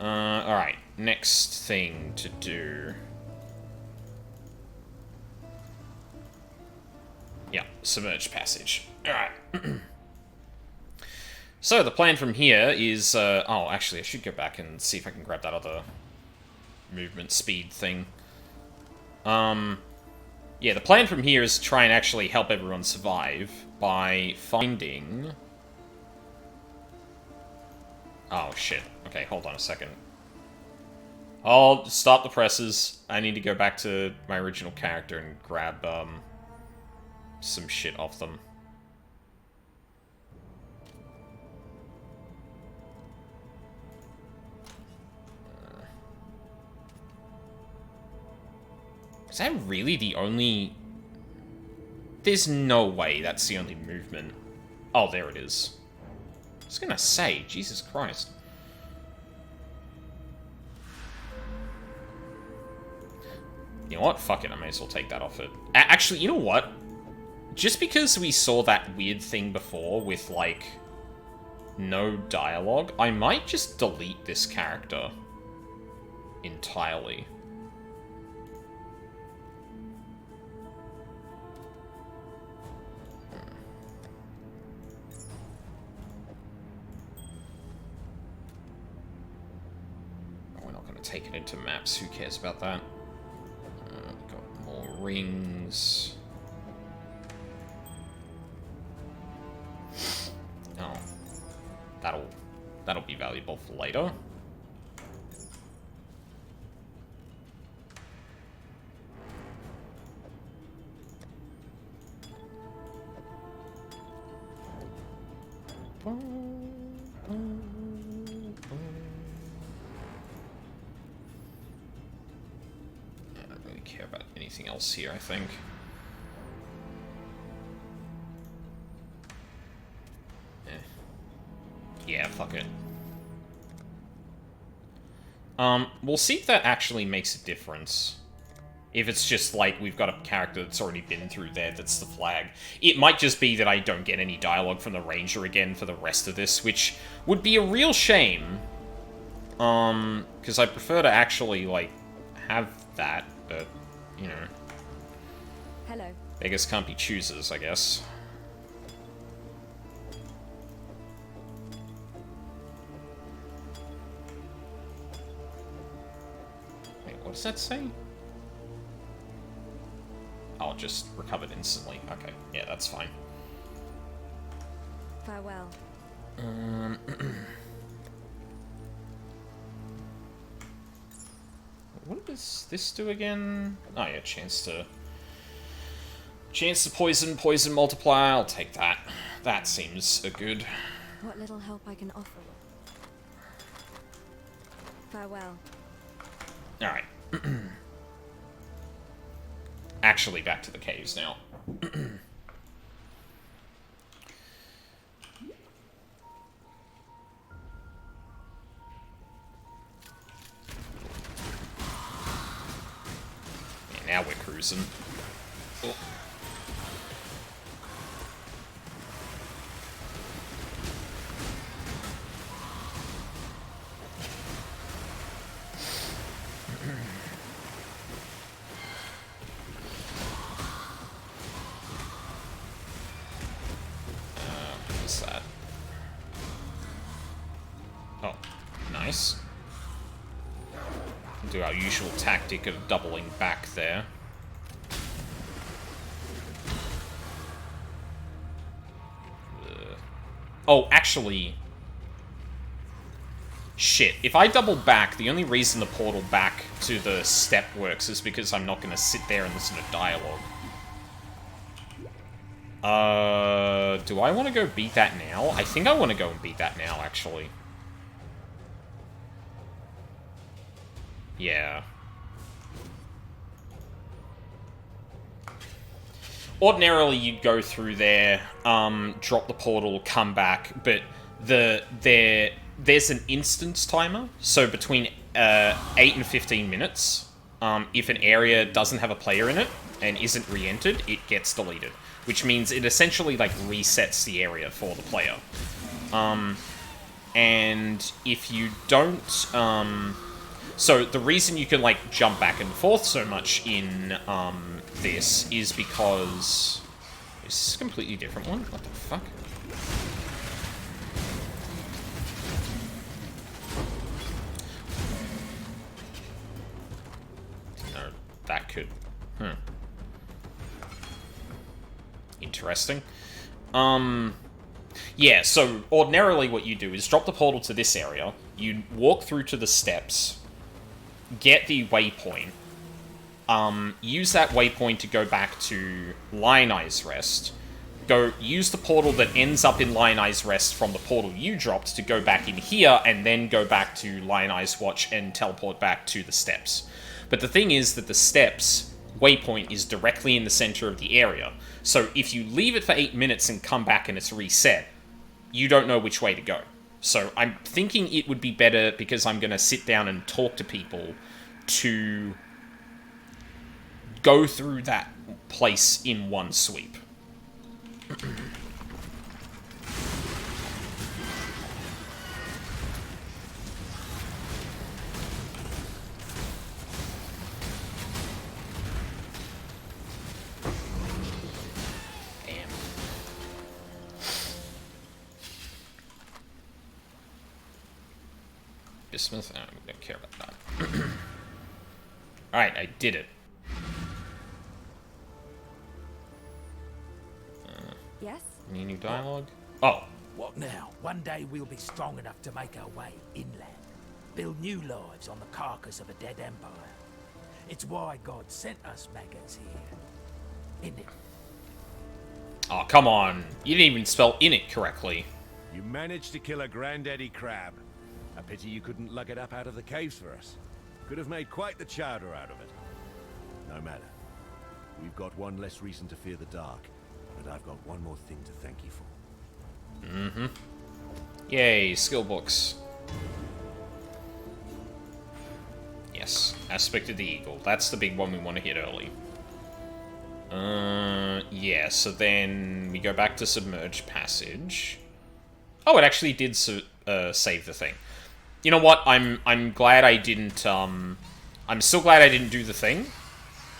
Alright, next thing to do. Yeah, Submerged Passage. Alright. So, the plan from here is... oh, actually, I should go back and see if I can grab that other movement speed thing. Yeah, the plan from here is to try and actually help everyone survive by finding... Oh, shit. Okay, hold on a second. I'll stop the presses. I need to go back to my original character and grab, some shit off them. Is that really the only... There's no way that's the only movement. Oh, there it is. I was gonna say, Jesus Christ. You know what? Fuck it, I may as well take that off it. Actually, you know what? Just because we saw that weird thing before with, like, no dialogue, I might just delete this character entirely. We're not going to take it into maps, who cares about that? Got more rings. Oh. That'll be valuable for later. I don't really care about anything else here, I think. Yeah, fuck it. We'll see if that actually makes a difference. If it's just like, we've got a character that's already been through there, that's the flag. It might just be that I don't get any dialogue from the Ranger again for the rest of this, which would be a real shame. Because I prefer to actually, like, have that, but, you know. Hello. Beggars can't be choosers, I guess. What does that say? I'll just recover it instantly. Okay, yeah, that's fine. Farewell. What does this do again? Oh yeah, chance to poison multiply. I'll take that. That seems a good. What little help I can offer. Farewell. All right. Actually, back to the caves now. Yeah, now we're cruising. Oh. What's that? Oh, nice. Do our usual tactic of doubling back there. Oh, actually... Shit, if I double back, the only reason the portal back to the step works is because I'm not going to sit there and listen to dialogue. Do I want to go beat that now? I think I want to go and beat that now, actually. Yeah. Ordinarily, you'd go through there, drop the portal, come back, but there's an instance timer, so between 8 and 15 minutes, if an area doesn't have a player in it and isn't re-entered, it gets deleted, which means it essentially, like, resets the area for the player. And if you don't, so the reason you can, like, jump back and forth so much in, this is because... Is this a completely different one? What the fuck? No, that could... Interesting. Yeah, so ordinarily what you do is drop the portal to this area, you walk through to the steps, get the waypoint, use that waypoint to go back to Lion Eye's Rest, go use the portal that ends up in Lion Eye's Rest from the portal you dropped to go back in here, and then go back to Lion Eye's Watch and teleport back to the steps. But the thing is that the steps waypoint is directly in the center of the area, so if you leave it for 8 minutes and come back and it's reset, you don't know which way to go. So I'm thinking it would be better, because I'm going to sit down and talk to people, to go through that place in one sweep. Damn. Bismuth? I don't care about that. Alright, I did it. Yes? Any new dialogue? Oh. What now? One day we'll be strong enough to make our way inland. Build new lives on the carcass of a dead empire. It's why God sent us maggots here. Isn't it? Oh, come on. You didn't even spell "in it" correctly. You managed to kill a granddaddy crab. A pity you couldn't lug it up out of the caves for us. Could have made quite the chowder out of it. No matter. We've got one less reason to fear the dark, and I've got one more thing to thank you for. Mm-hmm. Yay, skill books. Yes, Aspect of the Eagle. That's the big one we want to hit early. Yeah, so then we go back to Submerged Passage. Oh, it actually did save the thing. You know what? I'm glad I didn't, I'm still glad I didn't do the thing,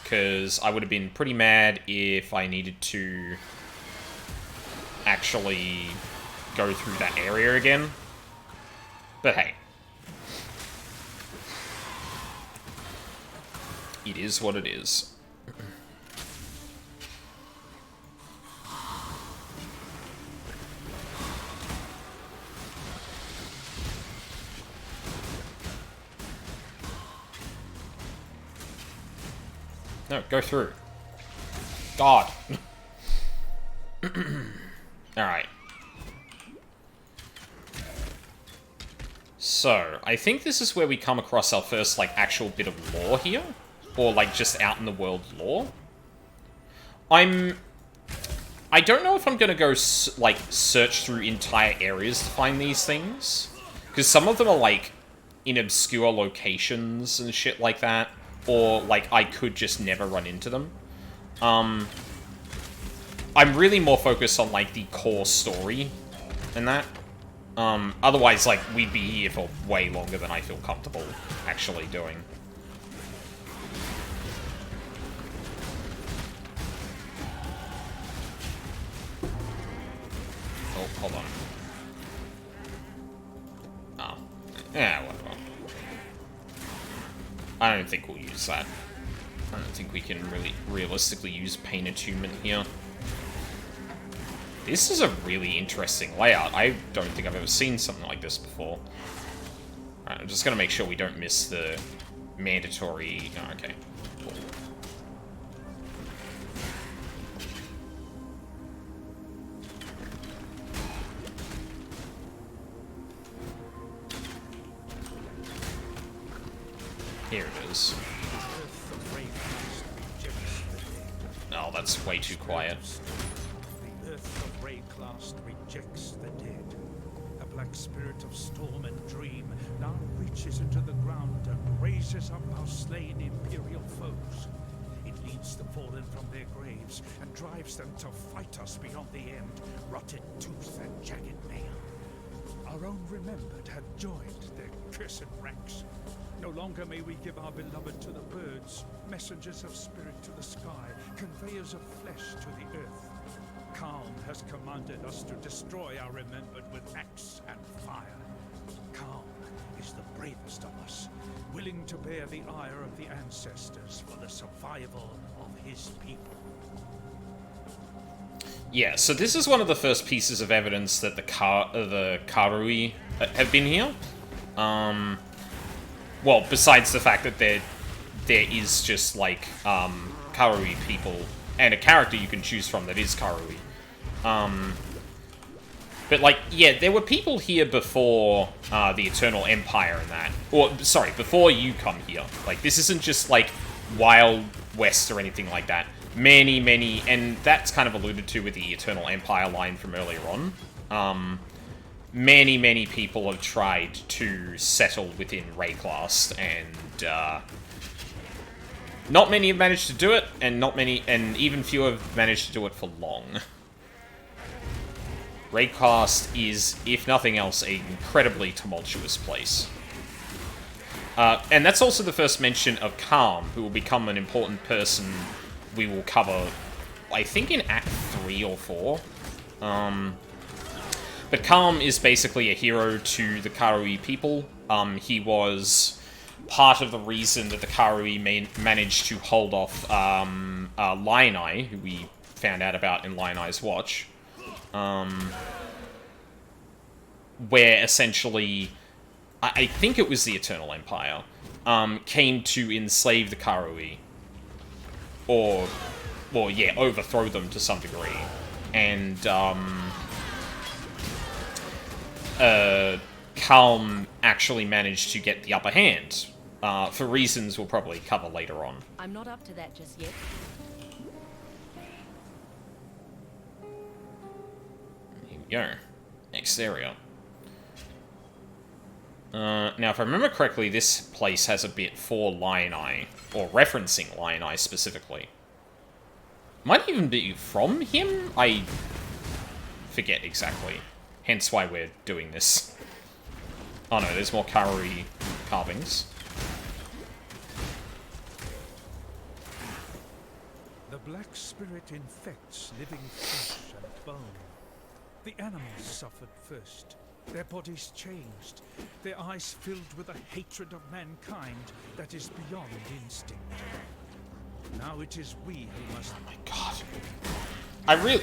because I would have been pretty mad if I needed to actually go through that area again. But hey. It is what it is. No, go through. God. Alright. So, I think this is where we come across our first, like, actual bit of lore here. Or, like, just out in the world lore. I don't know if I'm gonna go, like, search through entire areas to find these things. Because some of them are, like, in obscure locations and shit like that. Or, like, I could just never run into them. I'm really more focused on, like, the core story and that. Otherwise, like, we'd be here for way longer than I feel comfortable actually doing. Oh, hold on. Oh. Yeah, whatever. I don't think we'll use that. I don't think we can really realistically use Pain Attunement here. This is a really interesting layout. I don't think I've ever seen something like this before. Alright, I'm just gonna make sure we don't miss the mandatory... Oh, okay. Cool. Here it is. Earth of Wraeclast rejects the dead. Oh, that's way too quiet. The earth of Wraeclast rejects the dead. A black spirit of storm and dream now reaches into the ground and raises up our slain imperial foes. It leads the fallen from their graves and drives them to fight us beyond the end, rotted tooth and jagged nail. Our own remembered have joined their cursed ranks. No longer may we give our beloved to the birds, messengers of spirit to the sky, conveyors of flesh to the earth. Calm has commanded us to destroy our remembered with axe and fire. Calm is the bravest of us, willing to bear the ire of the ancestors for the survival of his people. Yeah, so this is one of the first pieces of evidence that the Karui have been here. Well, besides the fact that there is just, like, Karui people, and a character you can choose from that is Karui. But, like, yeah, there were people here before the Eternal Empire and that. Or, sorry, before you come here. Like, this isn't just, like, Wild West or anything like that. Many, and that's kind of alluded to with the Eternal Empire line from earlier on. Many people have tried to settle within Wraeclast, and not many have managed to do it, and even fewer have managed to do it for long. Wraeclast is, if nothing else, an incredibly tumultuous place. And that's also the first mention of Calm, who will become an important person we will cover, I think, in Act 3 or 4. But Calm is basically a hero to the Karui people. He was part of the reason that the Karui managed to hold off Lioneye, who we found out about in Lioneye's Watch. Where essentially, I think it was the Eternal Empire, came to enslave the Karui. Or, well, yeah, overthrow them to some degree. And, Calm actually managed to get the upper hand, for reasons we'll probably cover later on. I'm not up to that just yet. Here we go. Next area. Now, if I remember correctly, this place has a bit for Lioneye, or referencing Lioneye specifically. Might even be from him? I forget exactly. Hence why we're doing this. Oh no, there's more Karui carvings. The black spirit infects living flesh and bone. The animals suffered first. Their bodies changed, their eyes filled with a hatred of mankind that is beyond instinct. Now it is we who must... Oh my god.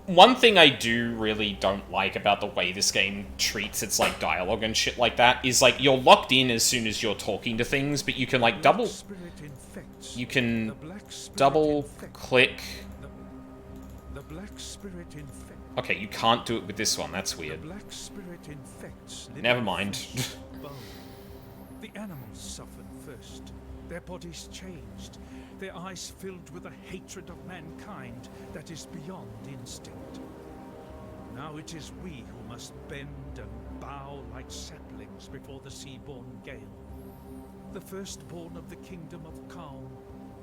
One thing I do really don't like about the way this game treats its, like, dialogue and shit like that is, like, you're locked in as soon as you're talking to things, but you can, like, double click... The black spirit infects. Okay, you can't do it with this one. That's weird. The black spirit infects. Never mind. The animals suffered first. Their bodies changed. Their eyes filled with a hatred of mankind that is beyond instinct. Now it is we who must bend and bow like saplings before the sea-born gale. The firstborn of the kingdom of Calm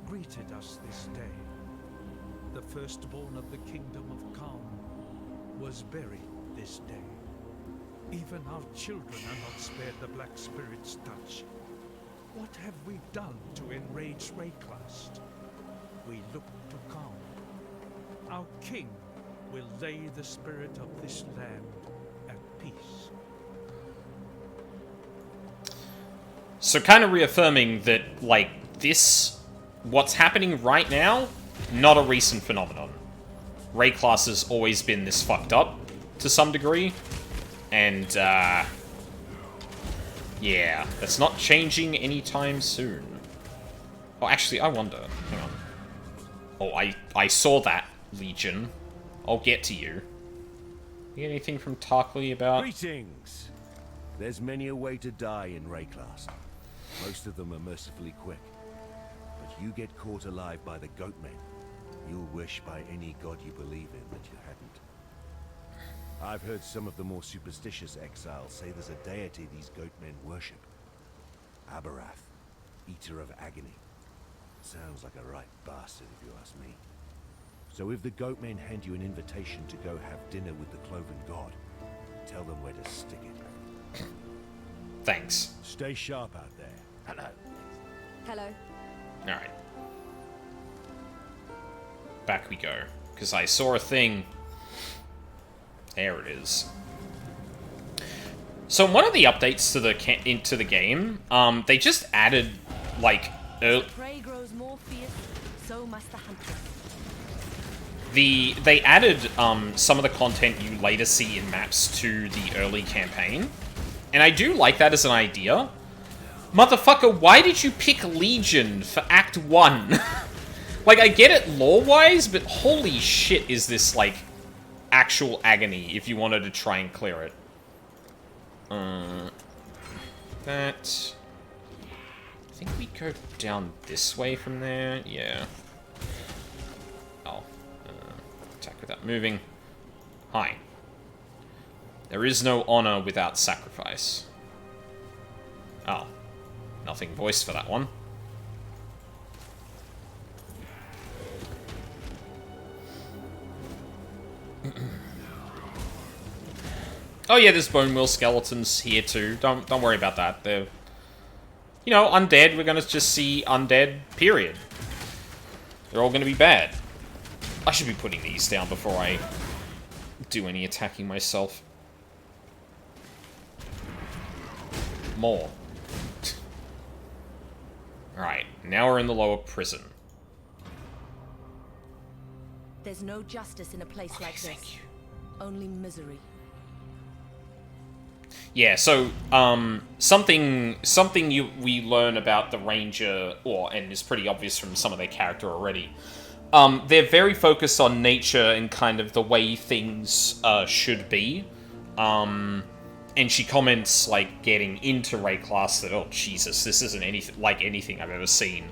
greeted us this day. The firstborn of the kingdom of Calm was buried this day. Even our children are not spared the Black Spirit's touch. What have we done to enrage Wraeclast? We look to Calm. Our king will lay the spirit of this land at peace. So kind of reaffirming that, like, this, what's happening right now, not a recent phenomenon. Wraeclast has always been this fucked up, to some degree, and, yeah, that's not changing anytime soon. Oh, actually, I wonder. Hang on. Oh, I saw that, Legion. I'll get to you. You get anything from Tarkley about... Greetings! There's many a way to die in Wraeclast. Most of them are mercifully quick. But you get caught alive by the Goatmen, you'll wish by any god you believe in that you hadn't. I've heard some of the more superstitious exiles say there's a deity these Goatmen worship. Abarath, Eater of Agony. Sounds like a right bastard if you ask me. So if the Goatmen hand you an invitation to go have dinner with the Cloven God, tell them where to stick it. Thanks. Stay sharp out there. Hello. Hello. Alright. Back we go. Because I saw a thing. There it is. So in one of the updates to the into the game, they just added, like, Prey grows more fierce, so must the hunter. they added some of the content you later see in maps to the early campaign. And I do like that as an idea. Motherfucker, why did you pick Legion for Act 1? Like, I get it lore-wise, but holy shit is this, like, actual agony if you wanted to try and clear it. That... I think we go down this way from there. Yeah. Oh. Attack without moving. Hi. There is no honor without sacrifice. Oh. Nothing voiced for that one. Oh yeah, there's bone wheel skeletons here too. Don't worry about that. They're, you know, undead. We're gonna just see undead. Period. They're all gonna be bad. I should be putting these down before I do any attacking myself. More. Alright, now we're in the lower prison. There's no justice in a place like this. Thank you. Only misery. Yeah, so, something we learn about the Ranger, and is pretty obvious from some of their character already, they're very focused on nature and kind of the way things, should be. And she comments, like, getting into Wraeclast that, oh, Jesus, this isn't anything like anything I've ever seen.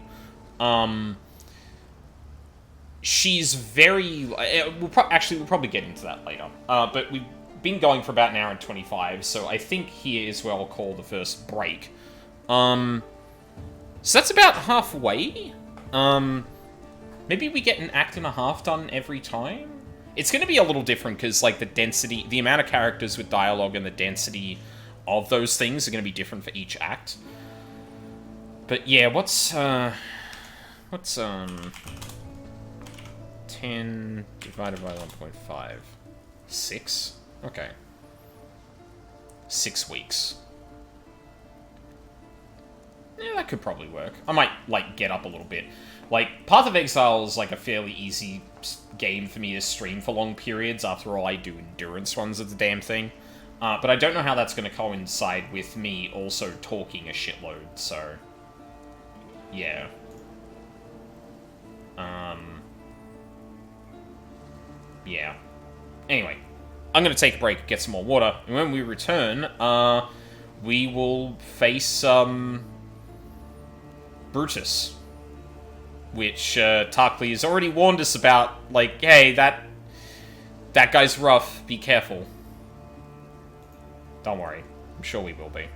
She's very... we'll probably get into that later. But we've been going for about an hour and 25, so I think here is where I'll call the first break. So that's about halfway. Maybe we get an act and a half done every time? It's going to be a little different, because, like, the density... The amount of characters with dialogue and the density of those things are going to be different for each act. But, yeah, what's 10 divided by 1.5? 6? Okay. 6 weeks. Yeah, that could probably work. I might, like, get up a little bit. Like, Path of Exile is, like, a fairly easy game for me to stream for long periods. After all, I do endurance runs of the damn thing. But I don't know how that's going to coincide with me also talking a shitload, so... Yeah. Yeah. Anyway. I'm going to take a break, get some more water, and when we return, we will face, Brutus. Which, Tarkley has already warned us about, like, hey, that guy's rough, be careful. Don't worry, I'm sure we will be.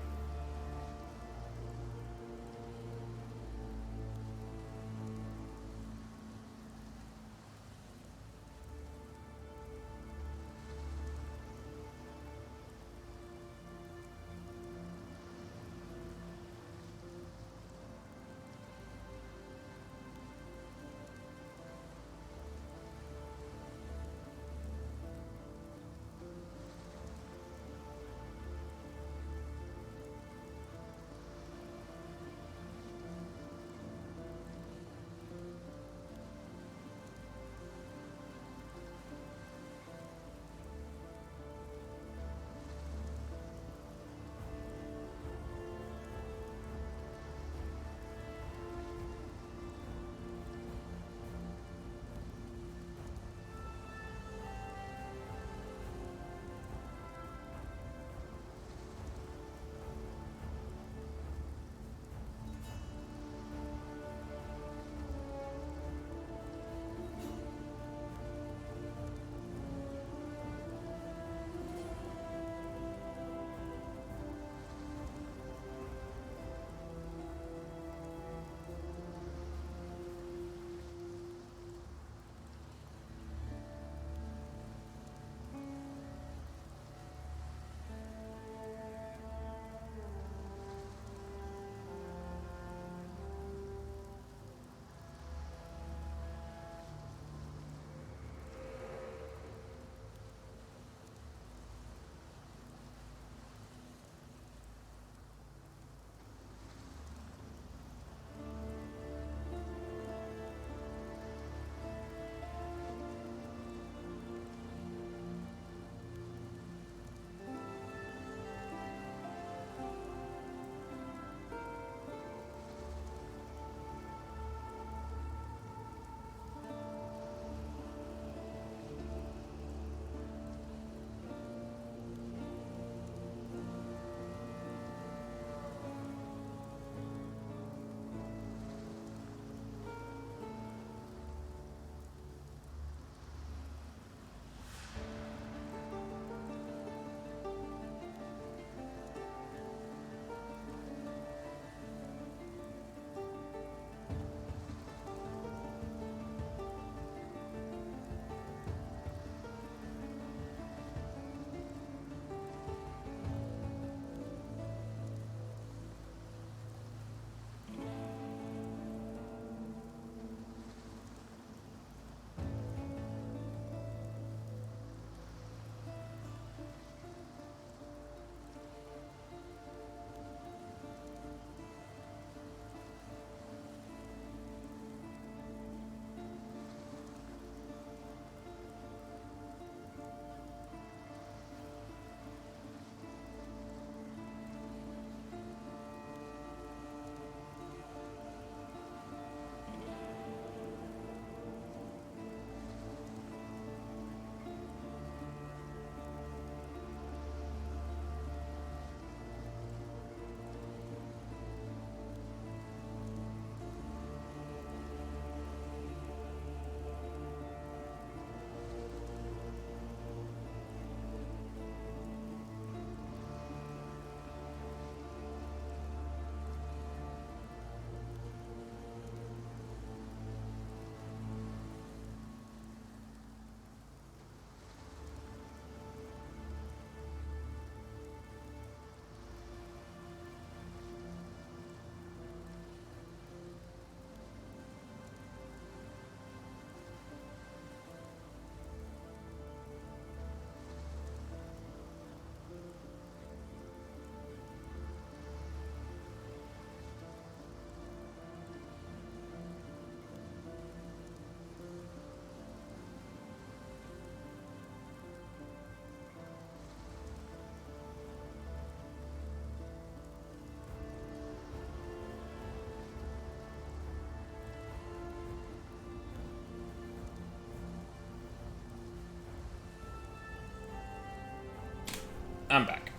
I'm back.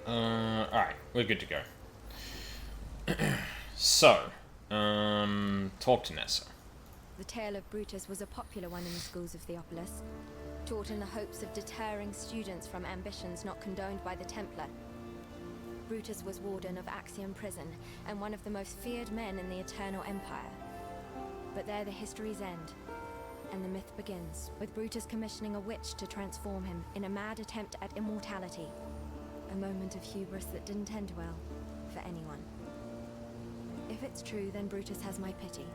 Alright, we're good to go. So, talk to Nessa. The tale of Brutus was a popular one in the schools of Theopolis, taught in the hopes of deterring students from ambitions not condoned by the Templar. Brutus was warden of Axiom Prison, and one of the most feared men in the Eternal Empire. But there the histories end, and the myth begins, with Brutus commissioning a witch to transform him in a mad attempt at immortality. A moment of hubris that didn't end well for anyone. If it's true, then Brutus has my pity.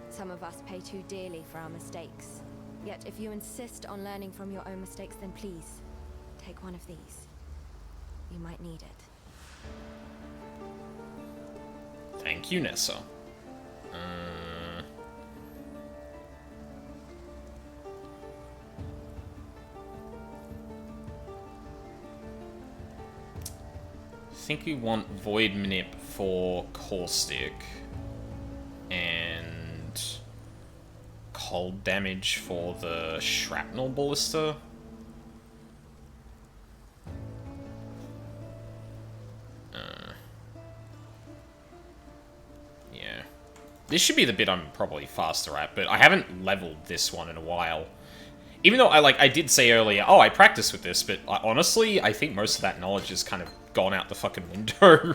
Some of us pay too dearly for our mistakes. Yet if you insist on learning from your own mistakes, then please, take one of these. You might need it. Thank you, Nessa. I think we want Void Manip for Caustic and cold damage for the Shrapnel Ballista. Yeah. This should be the bit I'm probably faster at, but I haven't leveled this one in a while. Even though I did say earlier, oh, I practice with this, but honestly, I think most of that knowledge has kind of gone out the fucking window.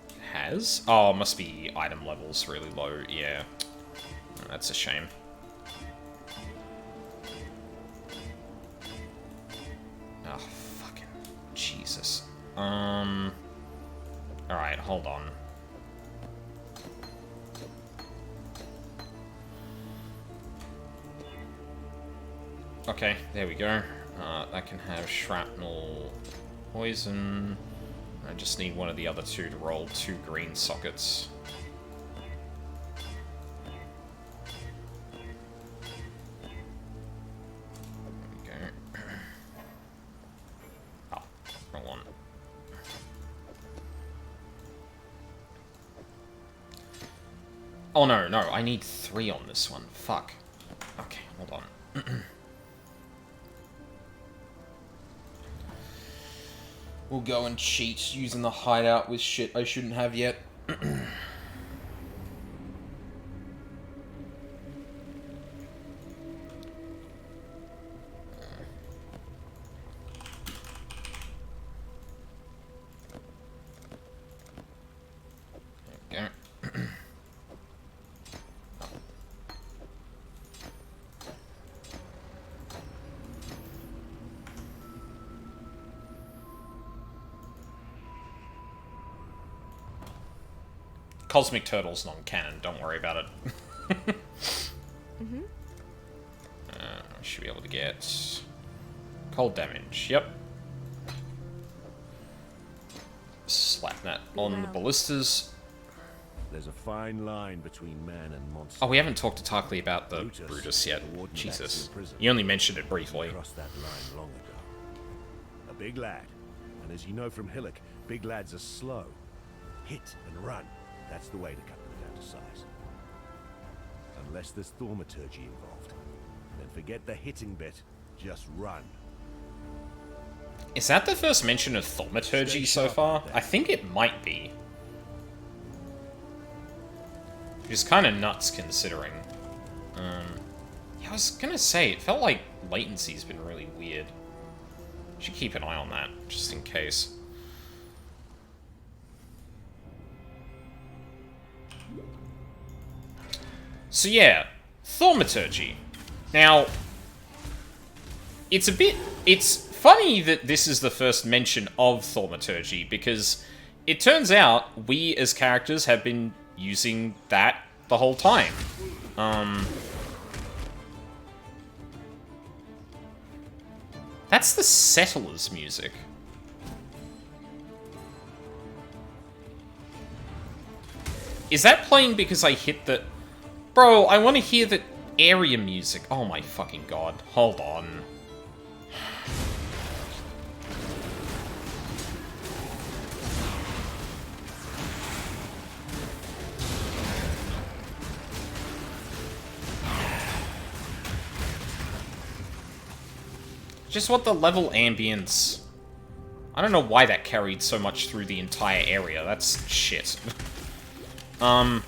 It has? Oh, must be item levels really low, yeah. Oh, that's a shame. Oh, fucking Jesus. Alright, hold on. Okay, there we go. That can have shrapnel, poison. I just need one of the other two to roll 2 green sockets. There we go. Oh, wrong one. Oh no, no, I need 3 on this one. Fuck. Okay, hold on. We'll go and cheat using the hideout with shit I shouldn't have yet. There we go. Cosmic Turtle's non-canon, don't worry about it. Should be able to get cold damage, yep. Slap that on the ballistas. There's a fine line between man and monster. Oh, we haven't talked to Tarkley about the Brutus yet. Jesus. You only mentioned it briefly. Crossed that line long ago. A big lad. And as you know from Hillock, big lads are slow. Hit and run. That's the way to cut them down to size. Unless there's thaumaturgy involved. Then forget the hitting bit. Just run. Is that the first mention of thaumaturgy so far? I think it might be. Which is kind of nuts considering. Yeah, I was gonna say, it felt like latency's been really weird. Should keep an eye on that, just in case. So yeah, thaumaturgy. Now, it's funny that this is the first mention of thaumaturgy, because it turns out we as characters have been using that the whole time. That's the Settlers music. Is that playing because I hit the... Bro, I want to hear the area music. Oh my fucking god. Hold on. Just want the level ambience. I don't know why that carried so much through the entire area. That's shit. But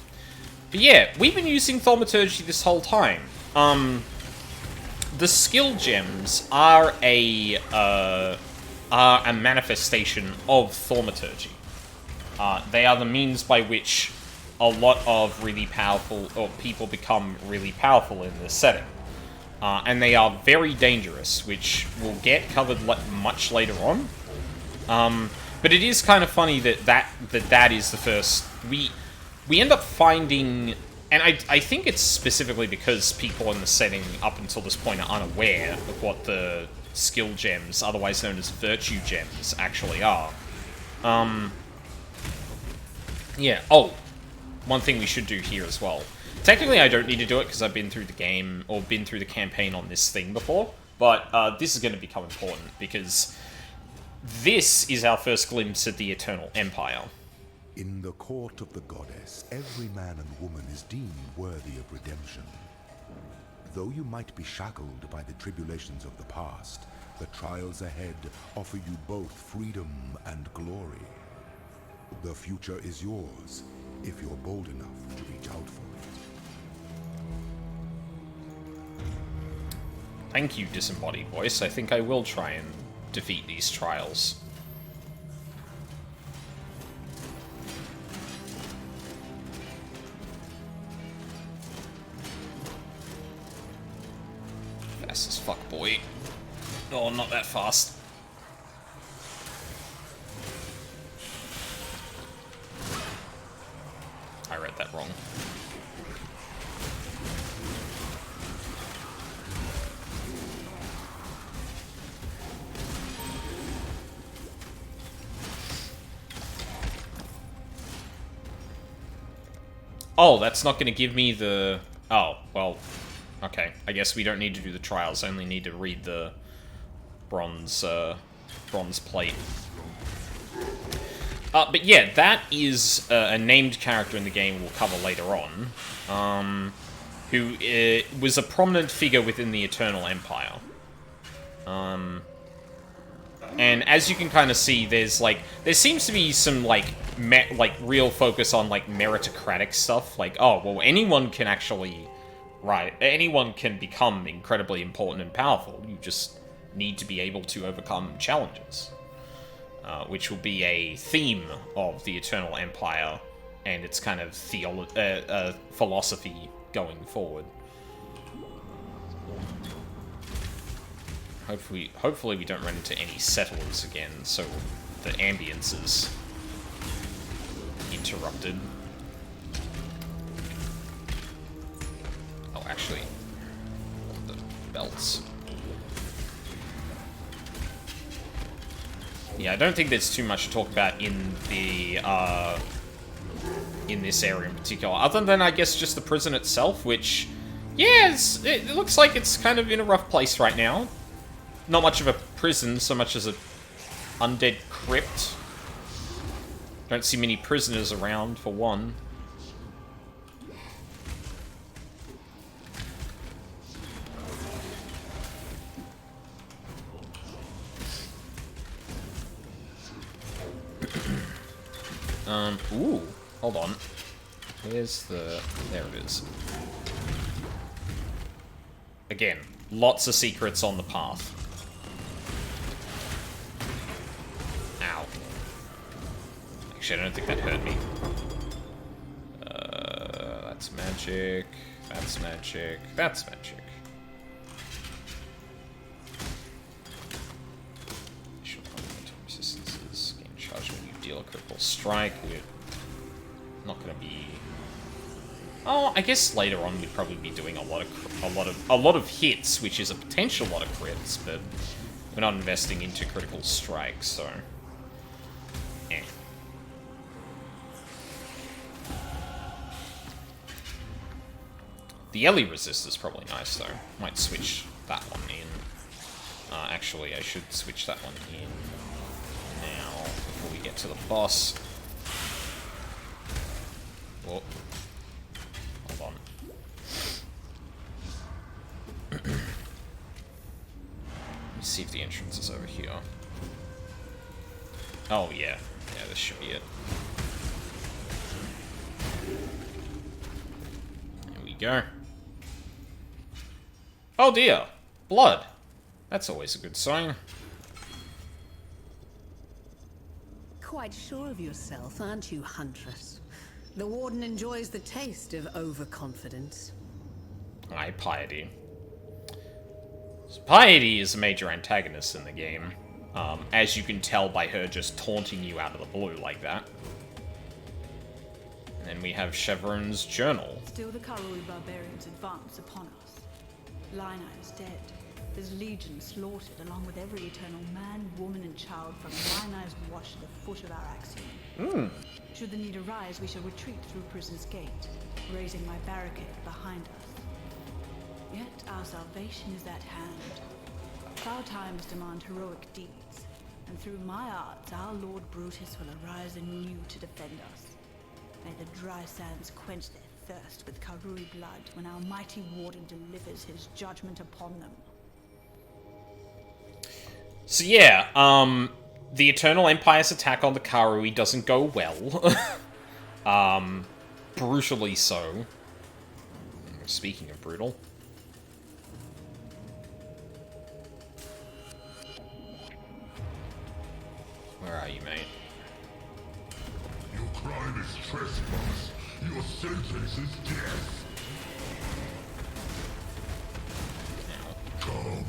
yeah, we've been using thaumaturgy this whole time. The skill gems are a manifestation of thaumaturgy. They are the means by which a lot of really powerful, or people become really powerful in this setting. And they are very dangerous, which will get covered much later on. But it is kind of funny that is the first... We end up finding... And I think it's specifically because people in the setting up until this point are unaware of what the skill gems, otherwise known as virtue gems, actually are. Yeah, oh, one thing we should do here as well. Technically, I don't need to do it because I've been through the game, or been through the campaign on this thing before, but this is going to become important because this is our first glimpse at the Eternal Empire. In the court of the goddess, every man and woman is deemed worthy of redemption. Though you might be shackled by the tribulations of the past, the trials ahead offer you both freedom and glory. The future is yours, if you're bold enough to reach out for it. Thank you, Disembodied Voice. I think I will try and defeat these trials. Fast as fuck, boy. Oh, not that fast. I read that wrong. Oh, that's not going to give me the... Oh, well, okay. I guess we don't need to do the trials. I only need to read the bronze plate. But yeah, that is a named character in the game we'll cover later on, who was a prominent figure within the Eternal Empire. And as you can kind of see, there seems to be some, real focus on, meritocratic stuff. Like, oh, well, anyone can actually, anyone can become incredibly important and powerful. You just need to be able to overcome challenges. Which will be a theme of the Eternal Empire and its kind of philosophy going forward. Hopefully we don't run into any settlers again, so the ambience is interrupted. Oh, actually, the belts. Yeah, I don't think there's too much to talk about in the in this area in particular, other than I guess just the prison itself, which, yeah, it looks like it's kind of in a rough place right now. Not much of a prison, so much as a undead crypt. Don't see many prisoners around, for one. Ooh, hold on. Where's the... There it is. Again, lots of secrets on the path. Ow. Actually, I don't think that hurt me. That's magic. That's magic. That's magic. strike. We're not going to be. Oh, I guess later on we'd probably be doing a lot of hits, which is a potential lot of crits, but we're not investing into critical strikes, so. Eh. The Ellie resist is probably nice, though. Might switch that one in. Actually, I should switch that one in now before we get to the boss. Whoa. Hold on. Let me see if the entrance is over here. Oh, yeah. Yeah, this should be it. There we go. Oh dear! Blood! That's always a good sign. Quite sure of yourself, aren't you, Huntress? The Warden enjoys the taste of overconfidence. Aye, Piety. So Piety is a major antagonist in the game, as you can tell by her just taunting you out of the blue like that. And then we have Chevron's journal. Still the Karui barbarians advance upon us. Lina is dead. His legion slaughtered along with every eternal man, woman, and child from Lina's watch to the foot of our axiom. Should the need arise, we shall retreat through Prisoner's Gate, raising my barricade behind us. Yet our salvation is at hand. Our times demand heroic deeds, and through my arts, our Lord Brutus will arise anew to defend us. May the dry sands quench their thirst with Karui blood when our mighty Warden delivers his judgment upon them. So yeah, the Eternal Empire's attack on the Karui doesn't go well. Brutally so. Speaking of brutal. Where are you, mate? Your crime is trespass. Your sentence is death. Come.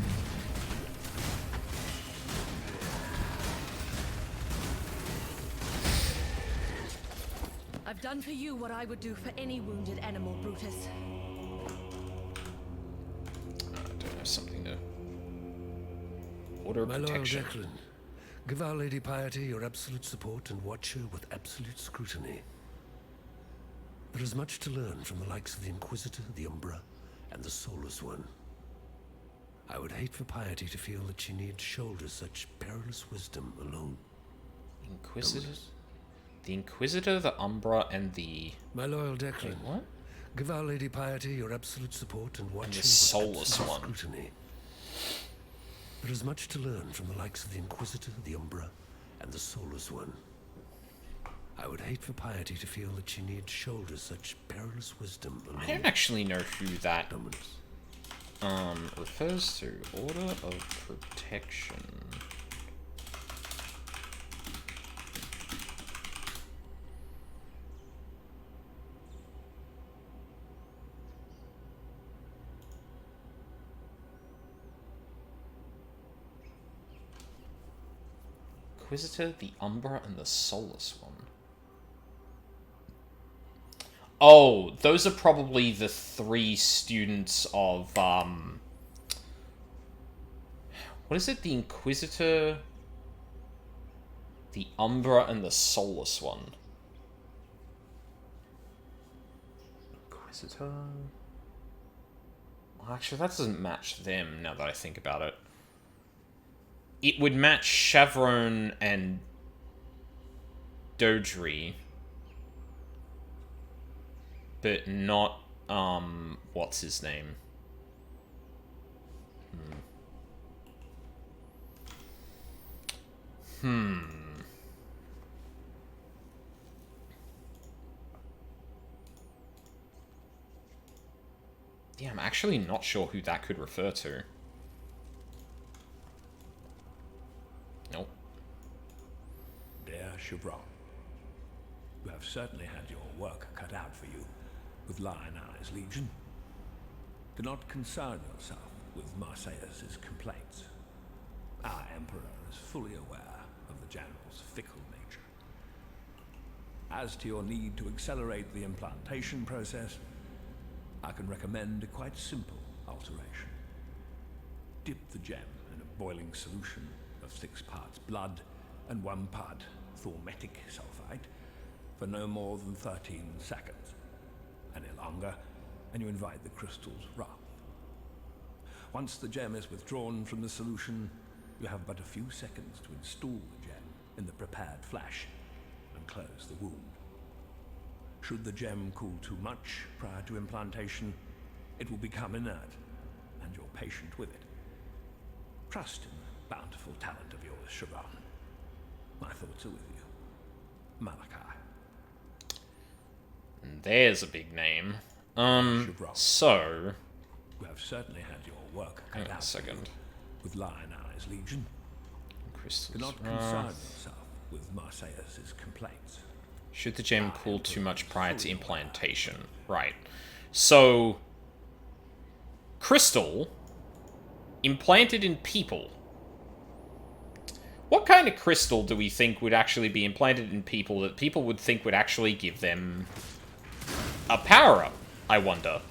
I've done for you what I would do for any wounded animal, Brutus. I don't have something to... Order of My loyal protection. Declan, give Our Lady Piety your absolute support and watch her with absolute scrutiny. There is much to learn from the likes of the Inquisitor, the Umbra, and the Soulless One. I would hate for Piety to feel that she needs shoulder such perilous wisdom alone. Inquisitors? The Inquisitor, the Umbra, and the... My loyal Declan, Wait, what? give Our Lady Piety your absolute support and watch And her the with Soulless absolute One. scrutiny. There is much to learn from the likes of the Inquisitor, the Umbra, and the Soulless One. I would hate for Piety to feel that she needs shoulder such perilous wisdom alone. I don't actually know who that Moments. refers to. Order of Protection. Inquisitor, the Umbra, and the Soulless One. Oh, those are probably the three students of, what is it? The Inquisitor, the Umbra, and the Soulless One. Inquisitor... Well, actually, that doesn't match them, now that I think about it. It would match Chevron and Dodri, but not, what's his name? Yeah, I'm actually not sure who that could refer to. Nope. Dear Chevron, you have certainly had your work cut out for you with Lionel's Legion. Do not concern yourself with Marseilles' complaints. Our Emperor is fully aware of the General's fickle nature. As to your need to accelerate the implantation process, I can recommend a quite simple alteration. Dip the gem in a boiling solution of 6 parts blood and 1 part thormetic sulfite for no more than 13 seconds. Any longer, and you invite the crystal's wrath. Once the gem is withdrawn from the solution, you have but a few seconds to install the gem in the prepared flash and close the wound. Should the gem cool too much prior to implantation, it will become inert, and your patient with it. Trust in the bountiful talent of yours, Sharon. My thoughts are with you. Malachi. There's a big name. So... You have certainly had your work hang cut on out a second. with Lion Eyes Legion. Crystals. Do not concern yourself with Marseilles' complaints. Should the gem cool too much prior to implantation? Right. So... Crystal... implanted in people. What kind of crystal do we think would actually be implanted in people that people would think would actually give them a power-up, I wonder?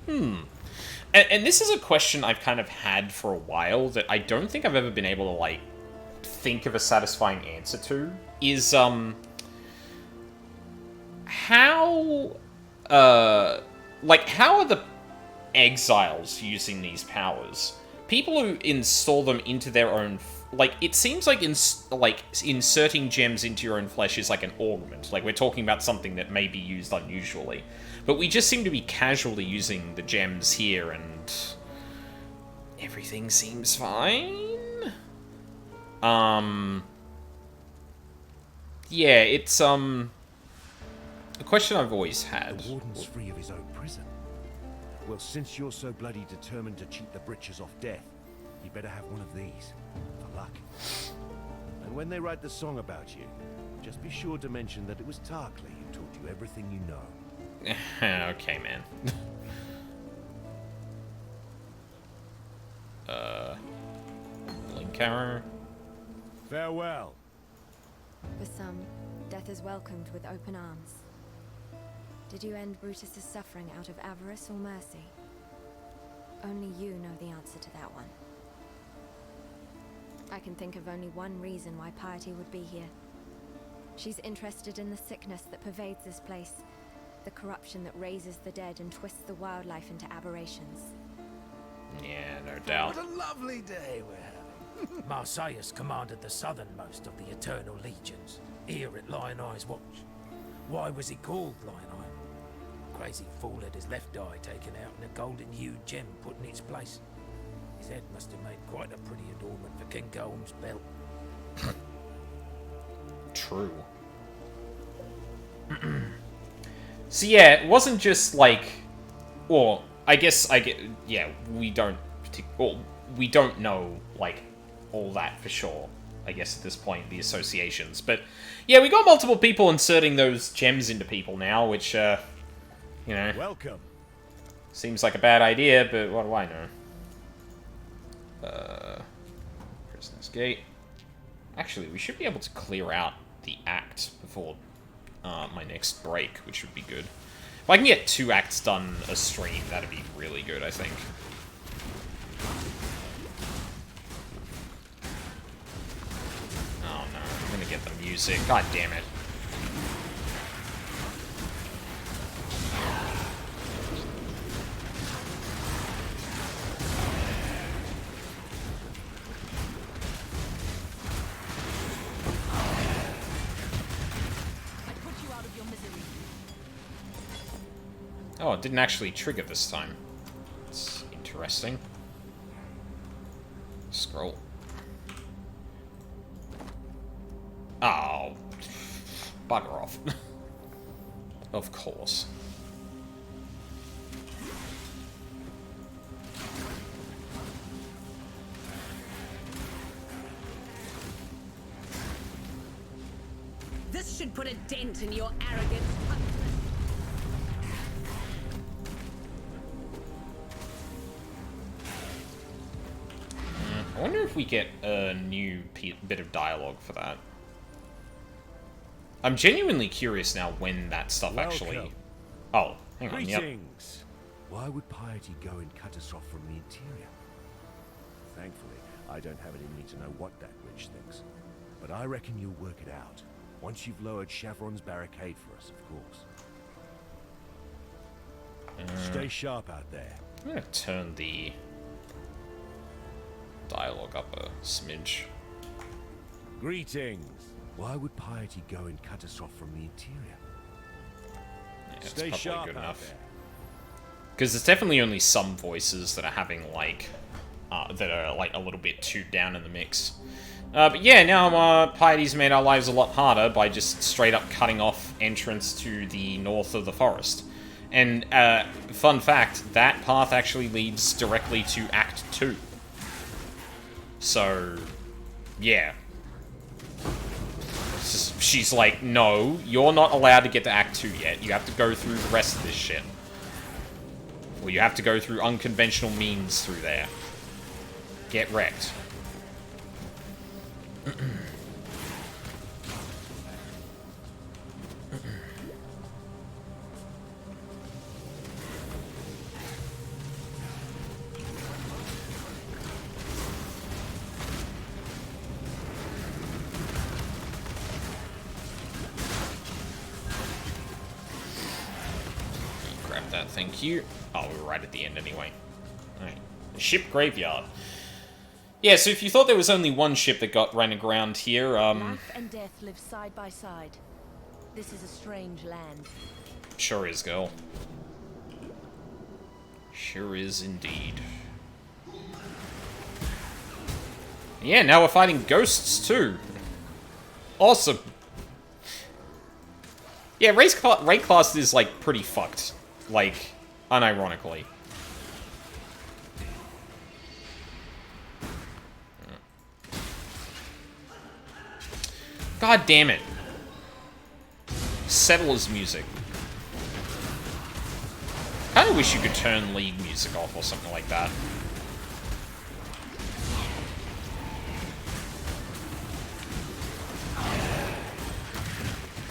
And this is a question I've kind of had for a while that I don't think I've ever been able to, like, think of a satisfying answer to. Is, how are the exiles using these powers? People who install them into their own... Like, it seems like inserting gems into your own flesh is like an augment. Like, we're talking about something that may be used unusually. But we just seem to be casually using the gems here, and... everything seems fine? Yeah, it's, a question I've always had. The warden's free of his own prison. Well, since you're so bloody determined to cheat the britches off death, you better have one of these, for luck. And when they write the song about you, just be sure to mention that it was Tarkley who taught you everything you know. Okay, man. Blink arrow. Farewell. For some, death is welcomed with open arms. Did you end Brutus's suffering out of avarice or mercy? Only you know the answer to that one. I can think of only one reason why Piety would be here. She's interested in the sickness that pervades this place, the corruption that raises the dead and twists the wildlife into aberrations. Yeah, no doubt. What a lovely day we're having. Marseilles commanded the southernmost of the Eternal Legions, here at Lion Eye's watch. Why was he called Lion Eye? Crazy fool had his left eye taken out and a golden-hued gem put in its place. His head must have made quite a pretty adornment for King Golem's belt. True. So yeah, it wasn't just like... Well, I guess yeah, we don't know, like, all that for sure, I guess, at this point, the associations. But, yeah, we got multiple people inserting those gems into people now, which, you know... Welcome. Seems like a bad idea, but what do I know? Prisoner's Gate. Actually, we should be able to clear out the act before my next break, which would be good. If I can get 2 acts done a stream, that'd be really good, I think. Oh no, I'm gonna get the music. God damn it. Oh, it didn't actually trigger this time. It's interesting. Scroll. Oh. Bugger off. Of course. This should put a dent in your arrogance. I wonder if we get a new bit of dialogue for that. I'm genuinely curious now when that stuff actually... Oh, hang on, yep. Greetings! Why would piety go and cut us off from the interior? Thankfully, I don't have it in me to know what that witch thinks. But I reckon you'll work it out. Once you've lowered Chevron's barricade for us, of course. Stay sharp out there. I'm gonna turn the dialogue up a smidge. Greetings! Why would piety go and cut us off from the interior? Yeah, Stay it's sharp probably good out enough. there. Because there's definitely only some voices that are having, like, that are, like, a little bit too down in the mix. But yeah, now Piety's made our lives a lot harder by just straight up cutting off entrance to the north of the forest. And, fun fact, that path actually leads directly to Act 2. So, yeah. She's like, no, you're not allowed to get to Act 2 yet. You have to go through the rest of this shit. Or you have to go through unconventional means through there. Get wrecked. Grab that, thank you. Oh, we were right at the end anyway. Alright. The ship graveyard. Yeah, so if you thought there was only one ship that ran aground here, Life and death live side by side. This is a strange land. Sure is, girl. Sure is indeed. Yeah, now we're fighting ghosts too. Awesome. Yeah, Wraeclast is, like, pretty fucked. Like, unironically. God damn it. Settlers music. Kinda wish you could turn League music off or something like that.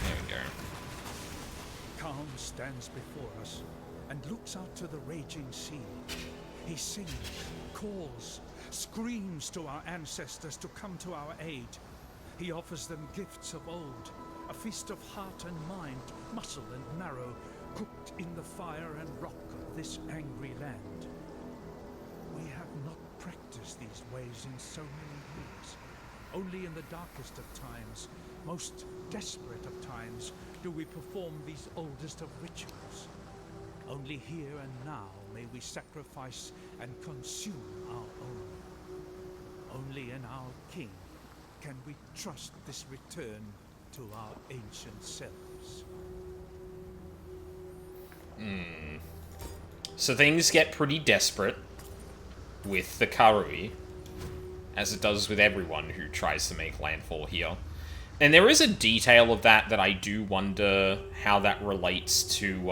There we go. Calm stands before us and looks out to the raging sea. He sings, calls, screams to our ancestors to come to our aid. He offers them gifts of old, a feast of heart and mind, muscle and marrow, cooked in the fire and rock of this angry land. We have not practiced these ways in so many years. Only in the darkest of times, most desperate of times, do we perform these oldest of rituals. Only here and now may we sacrifice and consume our own. Only in our king can we trust this return to our ancient selves. So things get pretty desperate with the Karui, as it does with everyone who tries to make landfall here. And there is a detail of that I do wonder how that relates to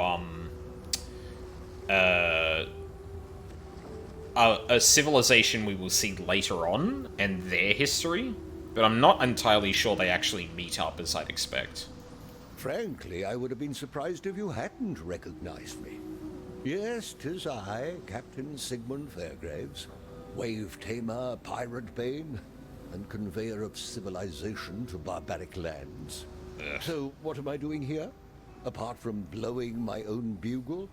a civilization we will see later on and their history. But I'm not entirely sure they actually meet up as I'd expect. Frankly, I would have been surprised if you hadn't recognized me. Yes, 'tis I, Captain Sigmund Fairgraves, wave tamer, pirate bane, and conveyor of civilization to barbaric lands. Ugh. So, what am I doing here? Apart from blowing my own bugle?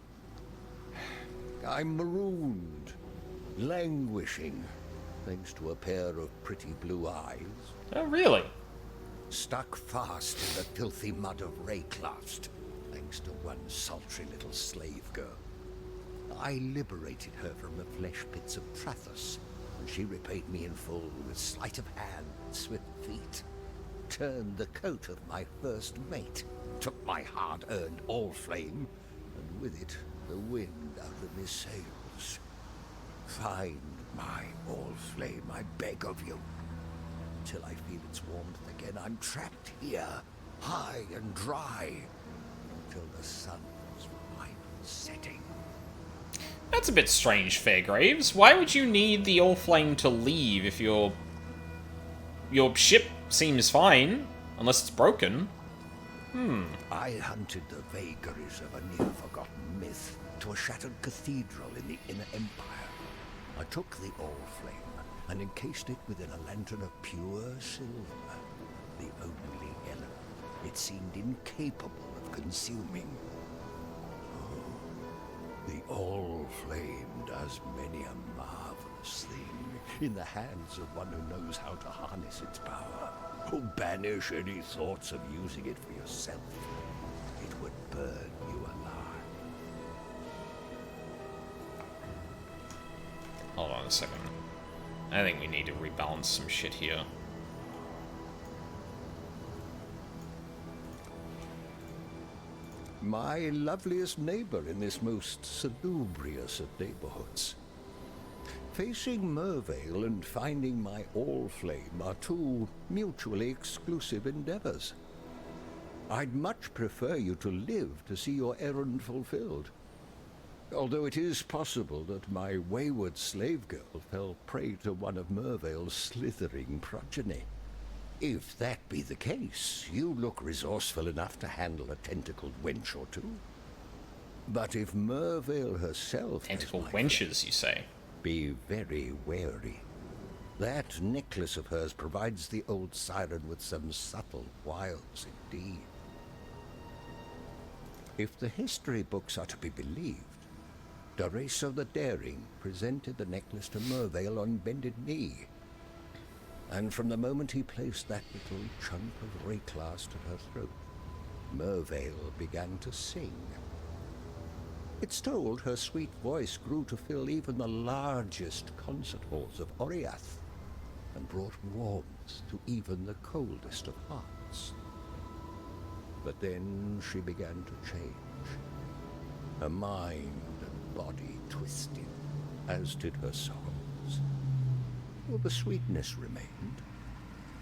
I'm marooned, languishing, thanks to a pair of pretty blue eyes. Oh, really? Stuck fast in the filthy mud of Wraeclast, thanks to one sultry little slave girl. I liberated her from the flesh pits of Trathus, and she repaid me in full with sleight of hand and swift feet. Turned the coat of my first mate, took my hard-earned all-flame, and with it the wind out of my sails. Find my all-flame, I beg of you. Till I feel its warmth again, I'm trapped here, high and dry, until the sun's final setting. That's a bit strange, Fairgraves. Why would you need the All-Flame to leave if your ship seems fine, unless it's broken? I hunted the vagaries of a near-forgotten myth to a shattered cathedral in the Inner Empire. I took the All-Flame and encased it within a lantern of pure silver, the only element it seemed incapable of consuming. Oh, the All-Flame does many a marvelous thing in the hands of one who knows how to harness its power. Oh, banish any thoughts of using it for yourself. It would burn you alive. Hold on a second. I think we need to rebalance some shit here. My loveliest neighbor in this most salubrious of neighborhoods. Facing Mervale and finding my All-Flame are two mutually exclusive endeavors. I'd much prefer you to live to see your errand fulfilled. Although it is possible that my wayward slave girl fell prey to one of Mervale's slithering progeny. If that be the case, you look resourceful enough to handle a tentacled wench or two. But if Mervale herself... Tentacled wenches, you say? Be very wary. That necklace of hers provides the old siren with some subtle wiles indeed. If the history books are to be believed, Doreso the Daring presented the necklace to Mervale on bended knee. And from the moment he placed that little chunk of Wraeclast at her throat, Mervale began to sing. It's told her sweet voice grew to fill even the largest concert halls of Oriath, and brought warmth to even the coldest of hearts. But then she began to change. Her mind and body twisted, as did her sorrows. Well, the sweetness remained,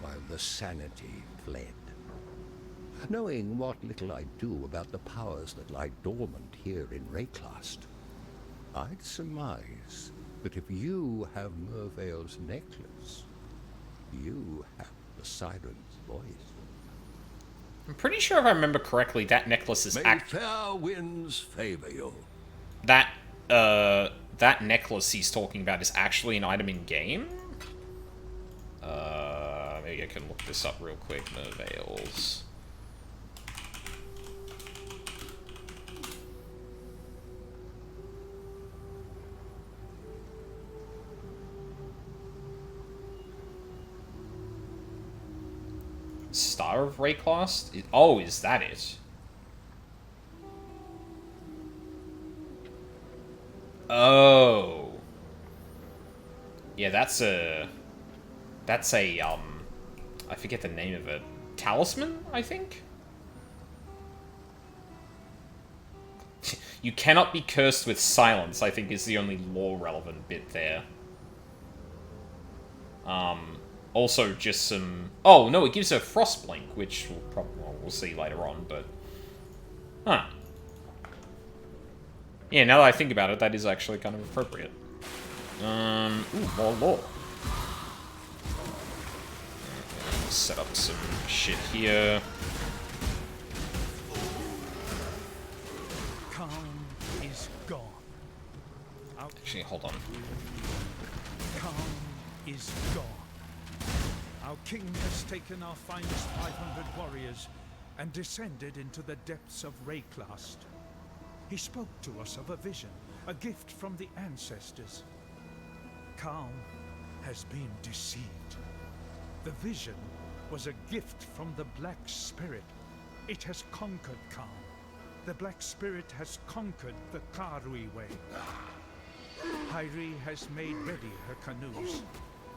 while the sanity fled. Knowing what little I do about the powers that lie dormant here in Wraeclast, I'd surmise that if you have Mervale's necklace, you have the siren's voice. I'm pretty sure if I remember correctly, that necklace is May fair winds favor you. That necklace he's talking about is actually an item in game? Maybe I can look this up real quick. Mervale's. Star of Wraeclast? Oh, is that it? Oh. Yeah, that's a, I forget the name of it. Talisman, I think? You cannot be cursed with silence, I think is the only lore-relevant bit there. Also just some... Oh, no, it gives her Frostblink, which we'll see later on, but... Huh. Yeah, now that I think about it, that is actually kind of appropriate. Ooh, more lore. Set up some shit here. Calm is gone. Actually, hold on. Calm is gone. Our king has taken our finest 500 warriors and descended into the depths of Wraeclast. He spoke to us of a vision, a gift from the ancestors. Calm has been deceived. The vision was a gift from the Black Spirit. It has conquered Calm. The Black Spirit has conquered the Karui way. Hyri has made ready her canoes.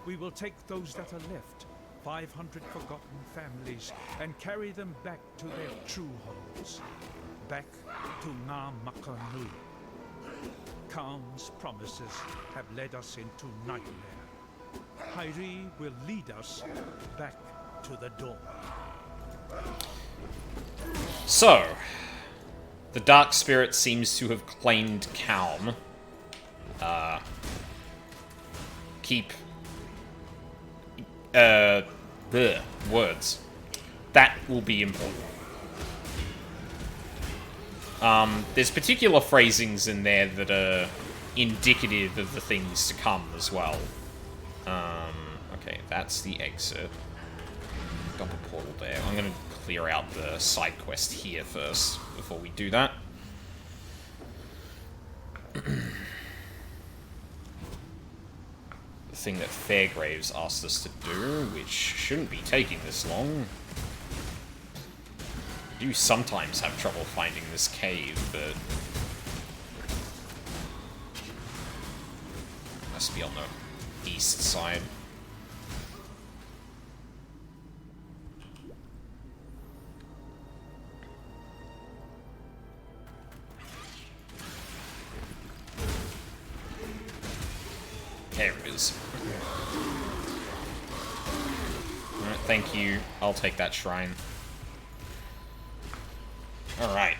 We will take those that are left, 500 forgotten families, and carry them back to their true homes. Back to Ngā-Makanui. Calm's promises have led us into nightmare. Hyri will lead us back to the dawn. So, the Dark Spirit seems to have claimed Calm. Keep... words. That will be important. There's particular phrasings in there that are indicative of the things to come as well. Okay, that's the exit. Double portal there. I'm gonna clear out the side quest here first, before we do that. The thing that Fairgraves asked us to do, which shouldn't be taking this long. I do sometimes have trouble finding this cave, but... must be on the east side. There it is. Alright, thank you. I'll take that shrine. Alright.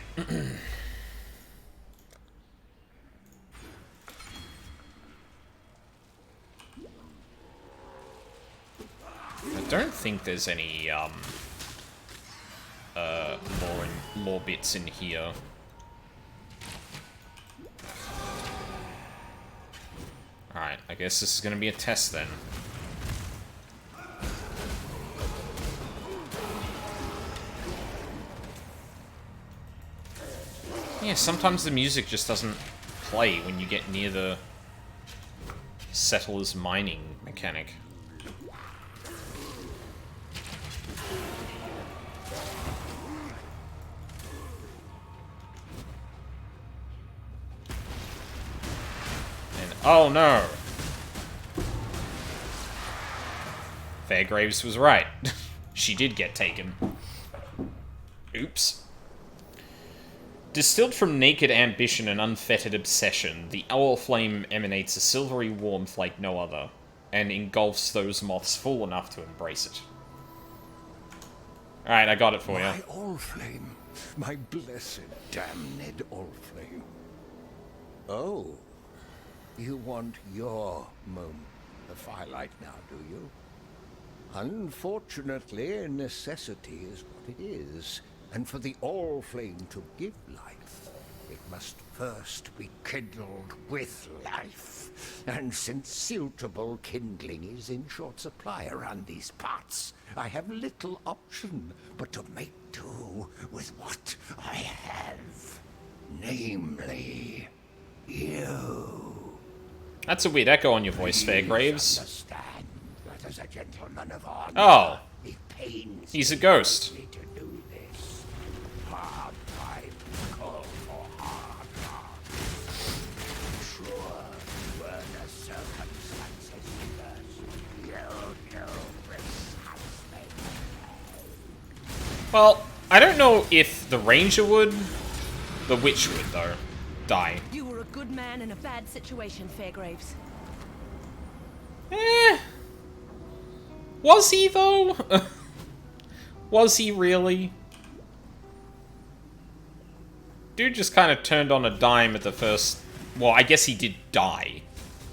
I don't think there's any, lore bits in here. Alright, I guess this is gonna be a test then. Yeah, sometimes the music just doesn't play when you get near the settlers mining mechanic. Oh no! Fairgraves was right. She did get taken. Oops. Distilled from naked ambition and unfettered obsession, the owl flame emanates a silvery warmth like no other, and engulfs those moths full enough to embrace it. Alright, I got it for you. My Allflame. My blessed, damned Allflame. Oh. You want your moment of firelight now, do you? Unfortunately, necessity is what it is. And for the Allflame to give life, it must first be kindled with life. And since suitable kindling is in short supply around these parts, I have little option but to make do with what I have. Namely, you. That's a weird echo on your voice, Fairgraves. Understand that as a gentleman of honor, Oh. it pains He's a ghost. me to do this. Hard times call for hard times. Sure, were the circumstances reversed, you know precisely. Well, I don't know if the ranger would. The witch would, though. Die. You were a good man in a bad situation, Fairgraves. Was he, though? Was he really? Dude just kind of turned on a dime at the first... Well, I guess he did die.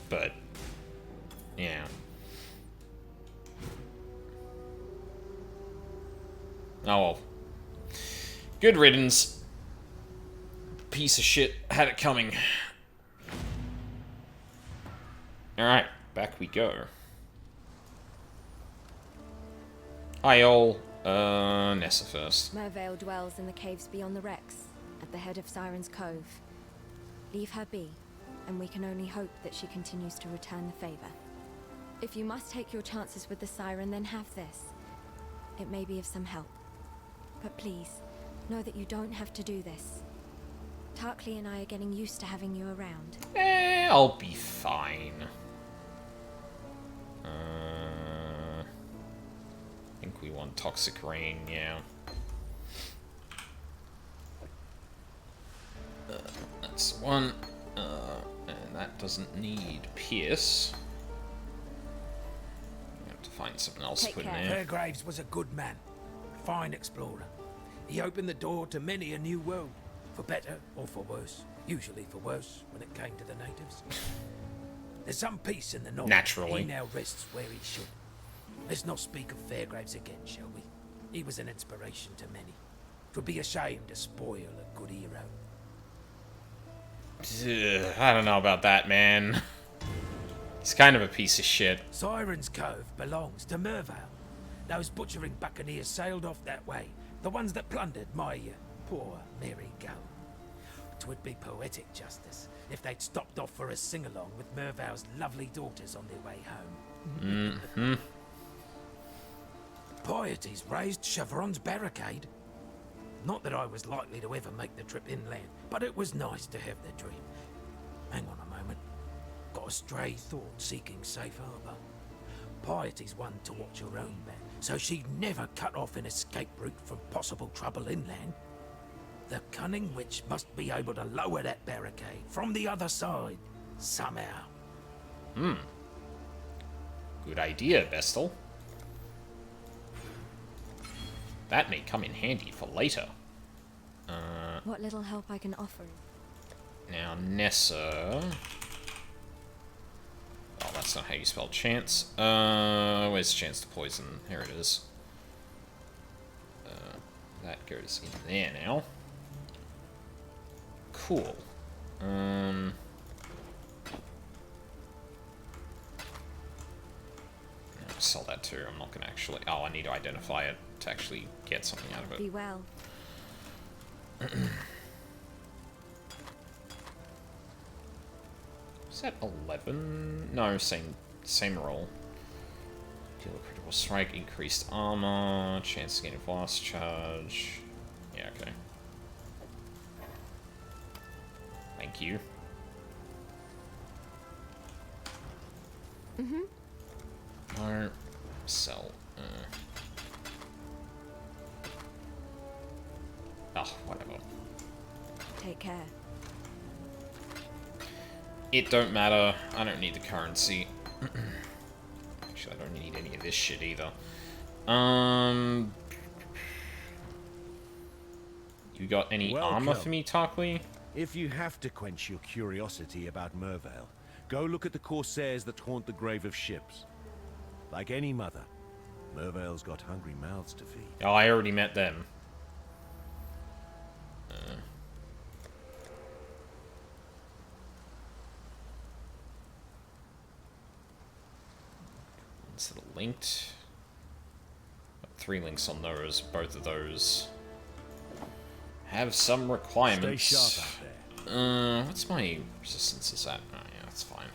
But... yeah. Oh well. Good riddance. Piece of shit had it coming. Alright, back we go. Iol, Nessa first. Merveil dwells in the caves beyond the wrecks, at the head of Siren's Cove. Leave her be, and we can only hope that she continues to return the favor. If you must take your chances with the Siren, then have this. It may be of some help. But please, know that you don't have to do this. Tarkley and I are getting used to having you around. I'll be fine. I think we want Toxic Rain, yeah. That's one. And that doesn't need Pierce. We have to find something else to put in there. Fairgraves was a good man, a fine explorer. He opened the door to many a new world, for better or for worse. Usually for worse when it came to the natives. There's some peace in the north. Naturally. He now rests where he should. Let's not speak of Fairgraves again, shall we? He was an inspiration to many. 'Twould be a shame to spoil a good hero. I don't know about that, man. He's kind of a piece of shit. Siren's Cove belongs to Mervale. Those butchering buccaneers sailed off that way. The ones that plundered my poor Mary Go. 'Twould be poetic justice if they'd stopped off for a sing-along with Mervale's lovely daughters on their way home. Piety's raised Chevron's barricade. Not that I was likely to ever make the trip inland, but it was nice to have the dream. Hang on a moment. Got a stray thought seeking safe harbour. Piety's one to watch her own back, so she'd never cut off an escape route from possible trouble inland. The cunning witch must be able to lower that barricade from the other side, somehow. Good idea, Vestal. That may come in handy for later. What little help I can offer. Now, Nessa... Oh, that's not how you spell chance. Where's chance to poison? Here it is. That goes in there now. Cool. I'll sell that too. I'm not gonna actually... Oh, I need to identify it to actually get something out of it. Be well. Is that 11? No, same roll. Deal a critical strike, increased armor, chance to gain a blast charge. Yeah, okay. Thank you. No. Sell. Oh, whatever. Take care. It don't matter. I don't need the currency. Actually, I don't need any of this shit either. You got any armor for me, Tarkly? If you have to quench your curiosity about Mervale, go look at the corsairs that haunt the grave of ships. Like any mother, Mervale's got hungry mouths to feed. Oh, I already met them. Is it linked? Got 3 links on those. Both of those have some requirements. Stay sharp out there. What's my resistances at? Oh, yeah, that's fine.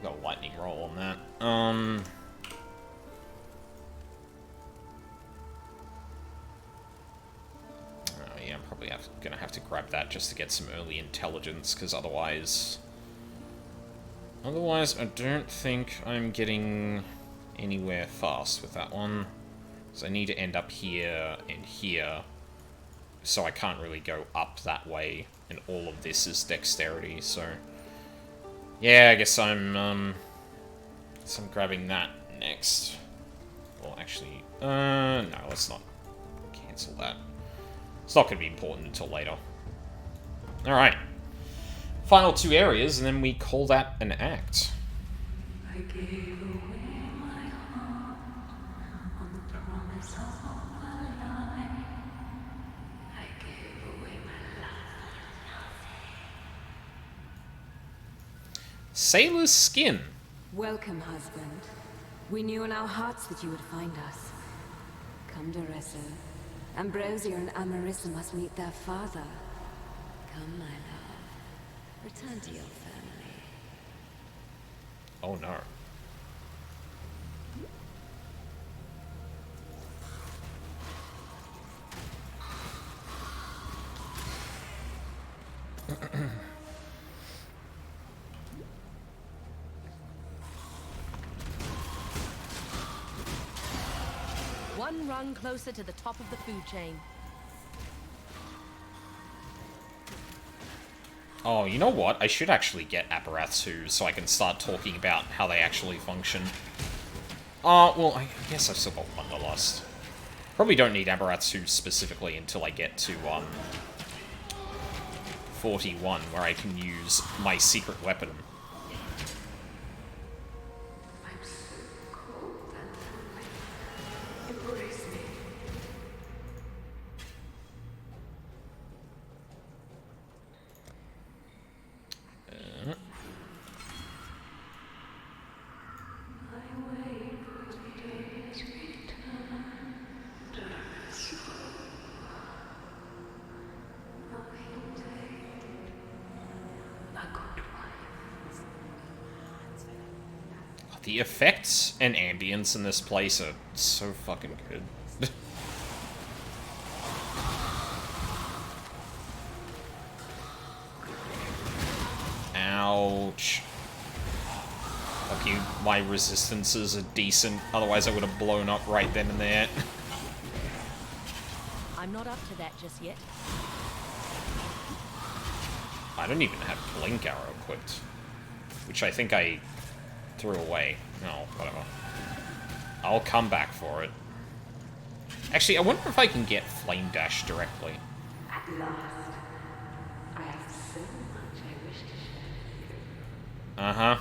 Got a lightning roll on that. Oh, yeah, I'm probably gonna have to grab that just to get some early intelligence, because otherwise, I don't think I'm getting anywhere fast with that one. So I need to end up here and here, so I can't really go up that way, and all of this is dexterity, so... Yeah, I guess I'm grabbing that next. Well, actually, no, let's not cancel that. It's not going to be important until later. Alright. Final 2 areas, and then we call that an act. I gave away my heart on the promise of a lie. I gave away my love. Sailor's skin. Welcome, husband. We knew in our hearts that you would find us. Come, Doressa. Ambrosia and Amarissa must meet their father. Come, my love. Return to your family. Oh no. One rung closer to the top of the food chain. Oh, you know what? I should actually get Apparatsu so I can start talking about how they actually function. Well, I guess I've still got Wanderlust. Probably don't need Apparatsu specifically until I get to, 41, where I can use my secret weapon. I'm so cold and embrace me. The effects and ambience in this place are so fucking good. Ouch. Lucky my resistances are decent, otherwise I would have blown up right then and there. I'm not up to that just yet. I don't even have Blink Arrow equipped, which I think I threw away. No, whatever. I'll come back for it. Actually, I wonder if I can get Flame Dash directly. At last, I have so much I wish to share with you. Uh-huh.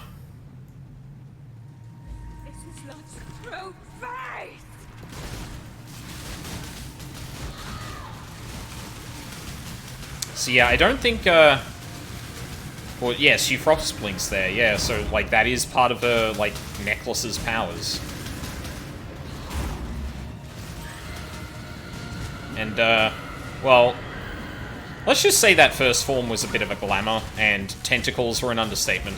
This is love's true face! So yeah, I don't think, well, yeah, she Frost Blinks there, yeah, so, like, that is part of her, like, necklace's powers. And, well, let's just say that first form was a bit of a glamour, and tentacles were an understatement.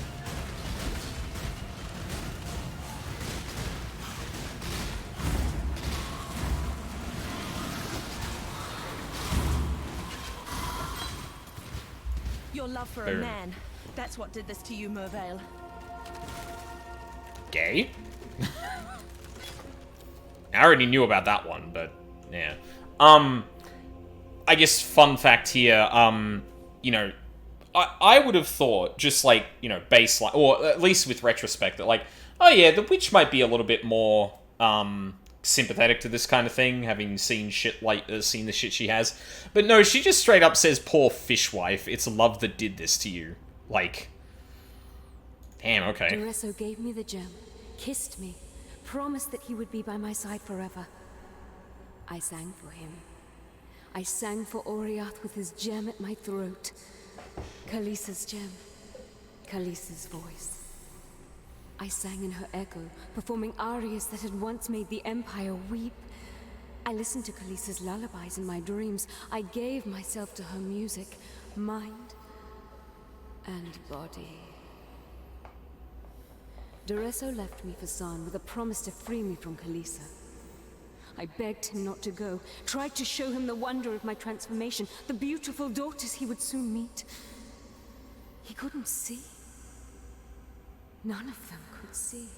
Your love for Boom. a man. That's what did this to you, Mervale. Gay? I already knew about that one, but, yeah. I guess fun fact here, you know, I would have thought, just like, you know, baseline, or at least with retrospect, that like, oh yeah, the witch might be a little bit more, sympathetic to this kind of thing, having seen shit like, seen the shit she has. But no, she just straight up says, poor fishwife, it's love that did this to you. Like, damn, okay. Duresso gave me the gem, kissed me, promised that he would be by my side forever. I sang for him. I sang for Oriath with his gem at my throat. Khaleesi's gem. Khaleesi's voice. I sang in her echo, performing arias that had once made the Empire weep. I listened to Khaleesi's lullabies in my dreams. I gave myself to her music, mind and body. Duresso left me for San with a promise to free me from Khaleesi. I begged him not to go, tried to show him the wonder of my transformation, the beautiful daughters he would soon meet. He couldn't see. None of them could see.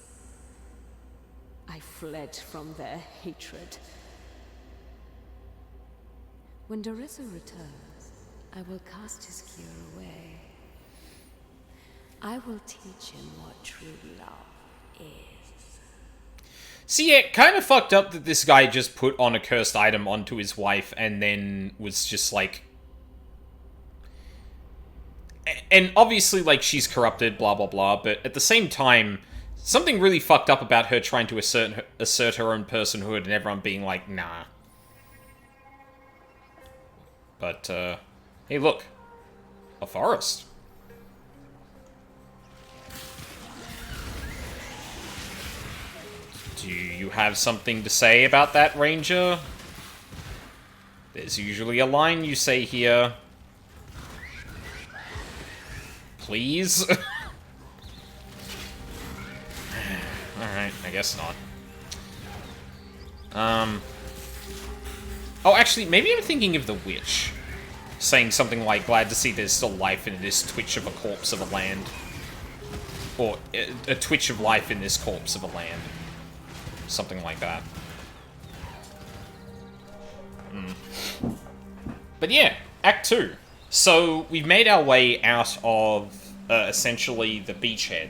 I fled from their hatred. When Duresso returns, I will cast his cure away. I will teach him what true love is. See, yeah, kind of fucked up that this guy just put on a cursed item onto his wife and then was just like... And obviously, like, she's corrupted, blah, blah, blah, but at the same time, something really fucked up about her trying to assert her own personhood and everyone being like, nah. But, hey, look. A forest. Do you have something to say about that, Ranger? There's usually a line you say here. Please? Alright, I guess not. Oh, actually, maybe I'm thinking of the witch. Saying something like, glad to see there's still life in this twitch of a corpse of a land. Or, a twitch of life in this corpse of a land. Something like that. But yeah, Act 2. So, we've made our way out of, essentially, the beachhead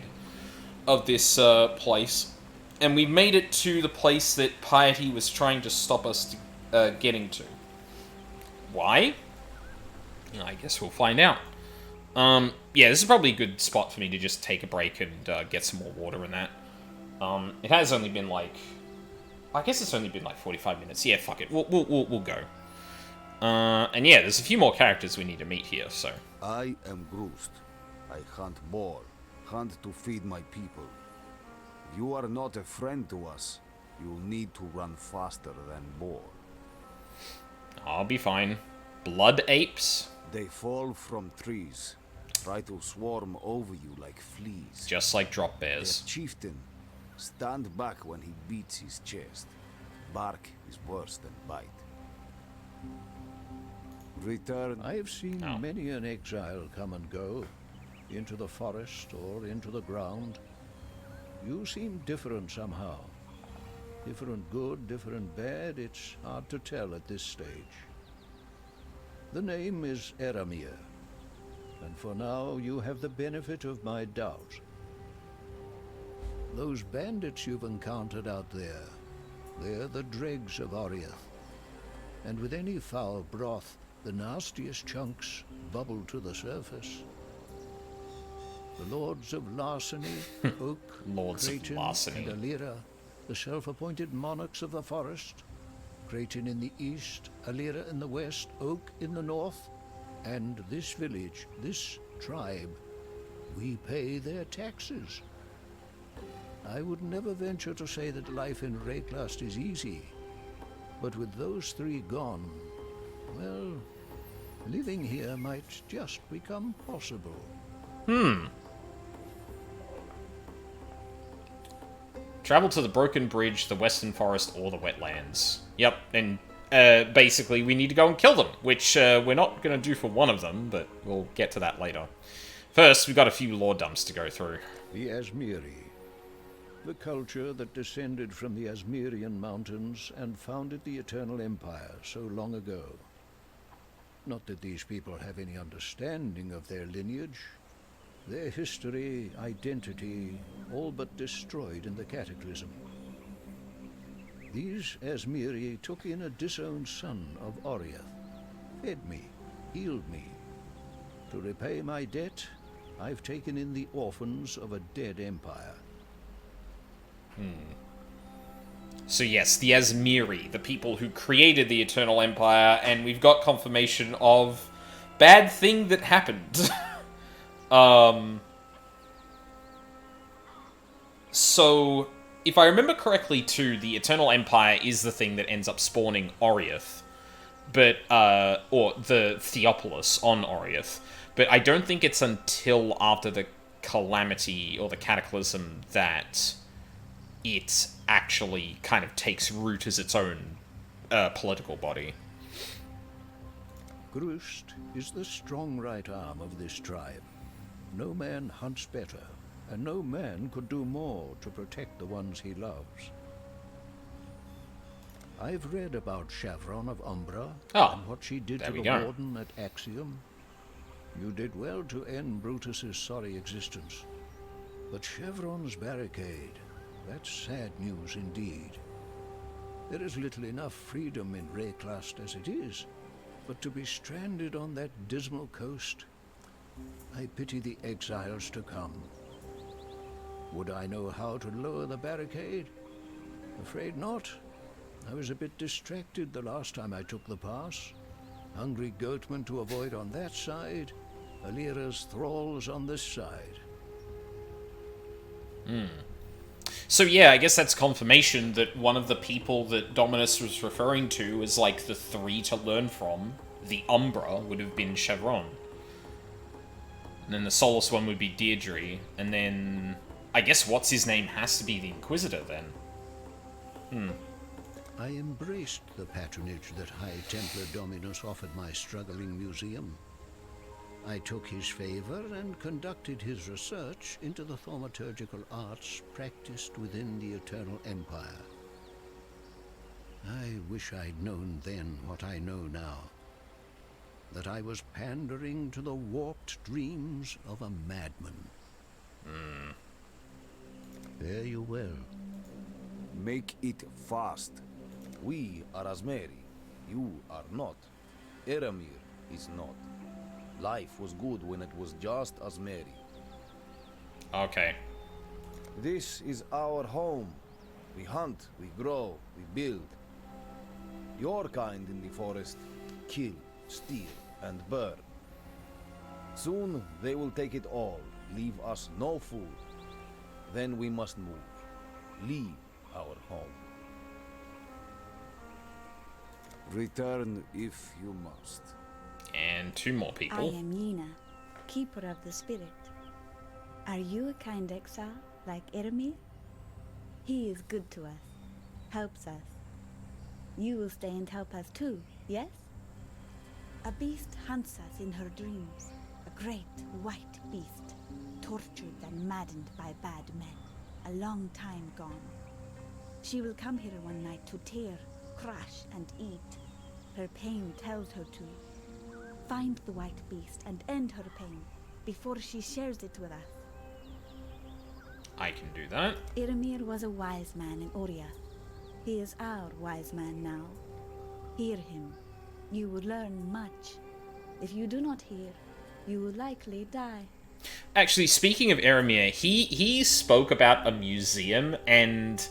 of this, place. And we've made it to the place that Piety was trying to stop us getting to. Why? I guess we'll find out. Yeah, this is probably a good spot for me to just take a break and get some more water in that. It has only been like... I guess it's only been like 45 minutes. Yeah, fuck it. We'll go. And yeah, there's a few more characters we need to meet here, so... I am Groost. I hunt boar. Hunt to feed my people. If you are not a friend to us, you'll need to run faster than boar. I'll be fine. Blood apes? They fall from trees. Try to swarm over you like fleas. Just like drop bears. Their chieftain Stand back when he beats his chest. Bark is worse than bite. Return. I've seen many an exile come and go, into the forest or into the ground. You seem different somehow. Different good, different bad, it's hard to tell at this stage. The name is Eramir, and for now you have the benefit of my doubt. Those bandits you've encountered out there, they're the dregs of Oriath. And with any foul broth, the nastiest chunks bubble to the surface. The Lords of Larceny, Oak, Creighton, and Alira, the self-appointed monarchs of the forest. Creighton in the east, Alira in the west, Oak in the north. And this village, this tribe, we pay their taxes. I would never venture to say that life in Wraeclast is easy. But with those three gone, well, living here might just become possible. Travel to the Broken Bridge, the Western Forest, or the Wetlands. Yep, and basically we need to go and kill them, which we're not going to do for one of them, but we'll get to that later. First, we've got a few lore dumps to go through. The Asmiri, the culture that descended from the Asmirian mountains and founded the Eternal Empire so long ago. Not that these people have any understanding of their lineage. Their history, identity, all but destroyed in the Cataclysm. These Asmiri took in a disowned son of Oriath, fed me, healed me. To repay my debt, I've taken in the orphans of a dead empire. So yes, the Asmiri, the people who created the Eternal Empire, and we've got confirmation of bad thing that happened. So, if I remember correctly too, the Eternal Empire is the thing that ends up spawning Oriath, but, or the Theopolis on Oriath, but I don't think it's until after the Calamity, or the Cataclysm, that it actually kind of takes root as its own political body. Grust is the strong right arm of this tribe. No man hunts better, and no man could do more to protect the ones he loves. I've read about Chevron of Umbra and what she did to the Warden at Axiom. You did well to end Brutus's sorry existence. But Chevron's barricade, that's sad news indeed. There is little enough freedom in Wraeclast as it is, but to be stranded on that dismal coast, I pity the exiles to come. Would I know how to lower the barricade? Afraid not. I was a bit distracted the last time I took the pass. Hungry goatmen to avoid on that side, Alira's thralls on this side. So yeah, I guess that's confirmation that one of the people that Dominus was referring to as like the three to learn from, the Umbra, would have been Chevron. And then the Solus one would be Deirdre, and then I guess what's his name has to be the Inquisitor then. I embraced the patronage that High Templar Dominus offered my struggling museum. I took his favor and conducted his research into the thaumaturgical arts practiced within the Eternal Empire. I wish I'd known then what I know now. That I was pandering to the warped dreams of a madman. Fare you well. Make it fast. We are Asmeri. You are not. Eramir is not. Life was good when it was just Asmeri. Okay. This is our home. We hunt, we grow, we build. Your kind in the forest kill, steal, and burn. Soon they will take it all, leave us no food. Then we must move. Leave our home. Return if you must. And two more people. I am Yena, keeper of the spirit. Are you a kind exile like Eramir? He is good to us, helps us. You will stay and help us too, yes? A beast hunts us in her dreams. A great white beast, tortured and maddened by bad men. A long time gone. She will come here one night to tear, crush, and eat. Her pain tells her to. Find the white beast and end her pain before she shares it with us. I can do that. Iramir was a wise man in Oria. He is our wise man now. Hear him. You will learn much. If you do not hear, you will likely die. Actually, speaking of Eramir, he spoke about a museum, and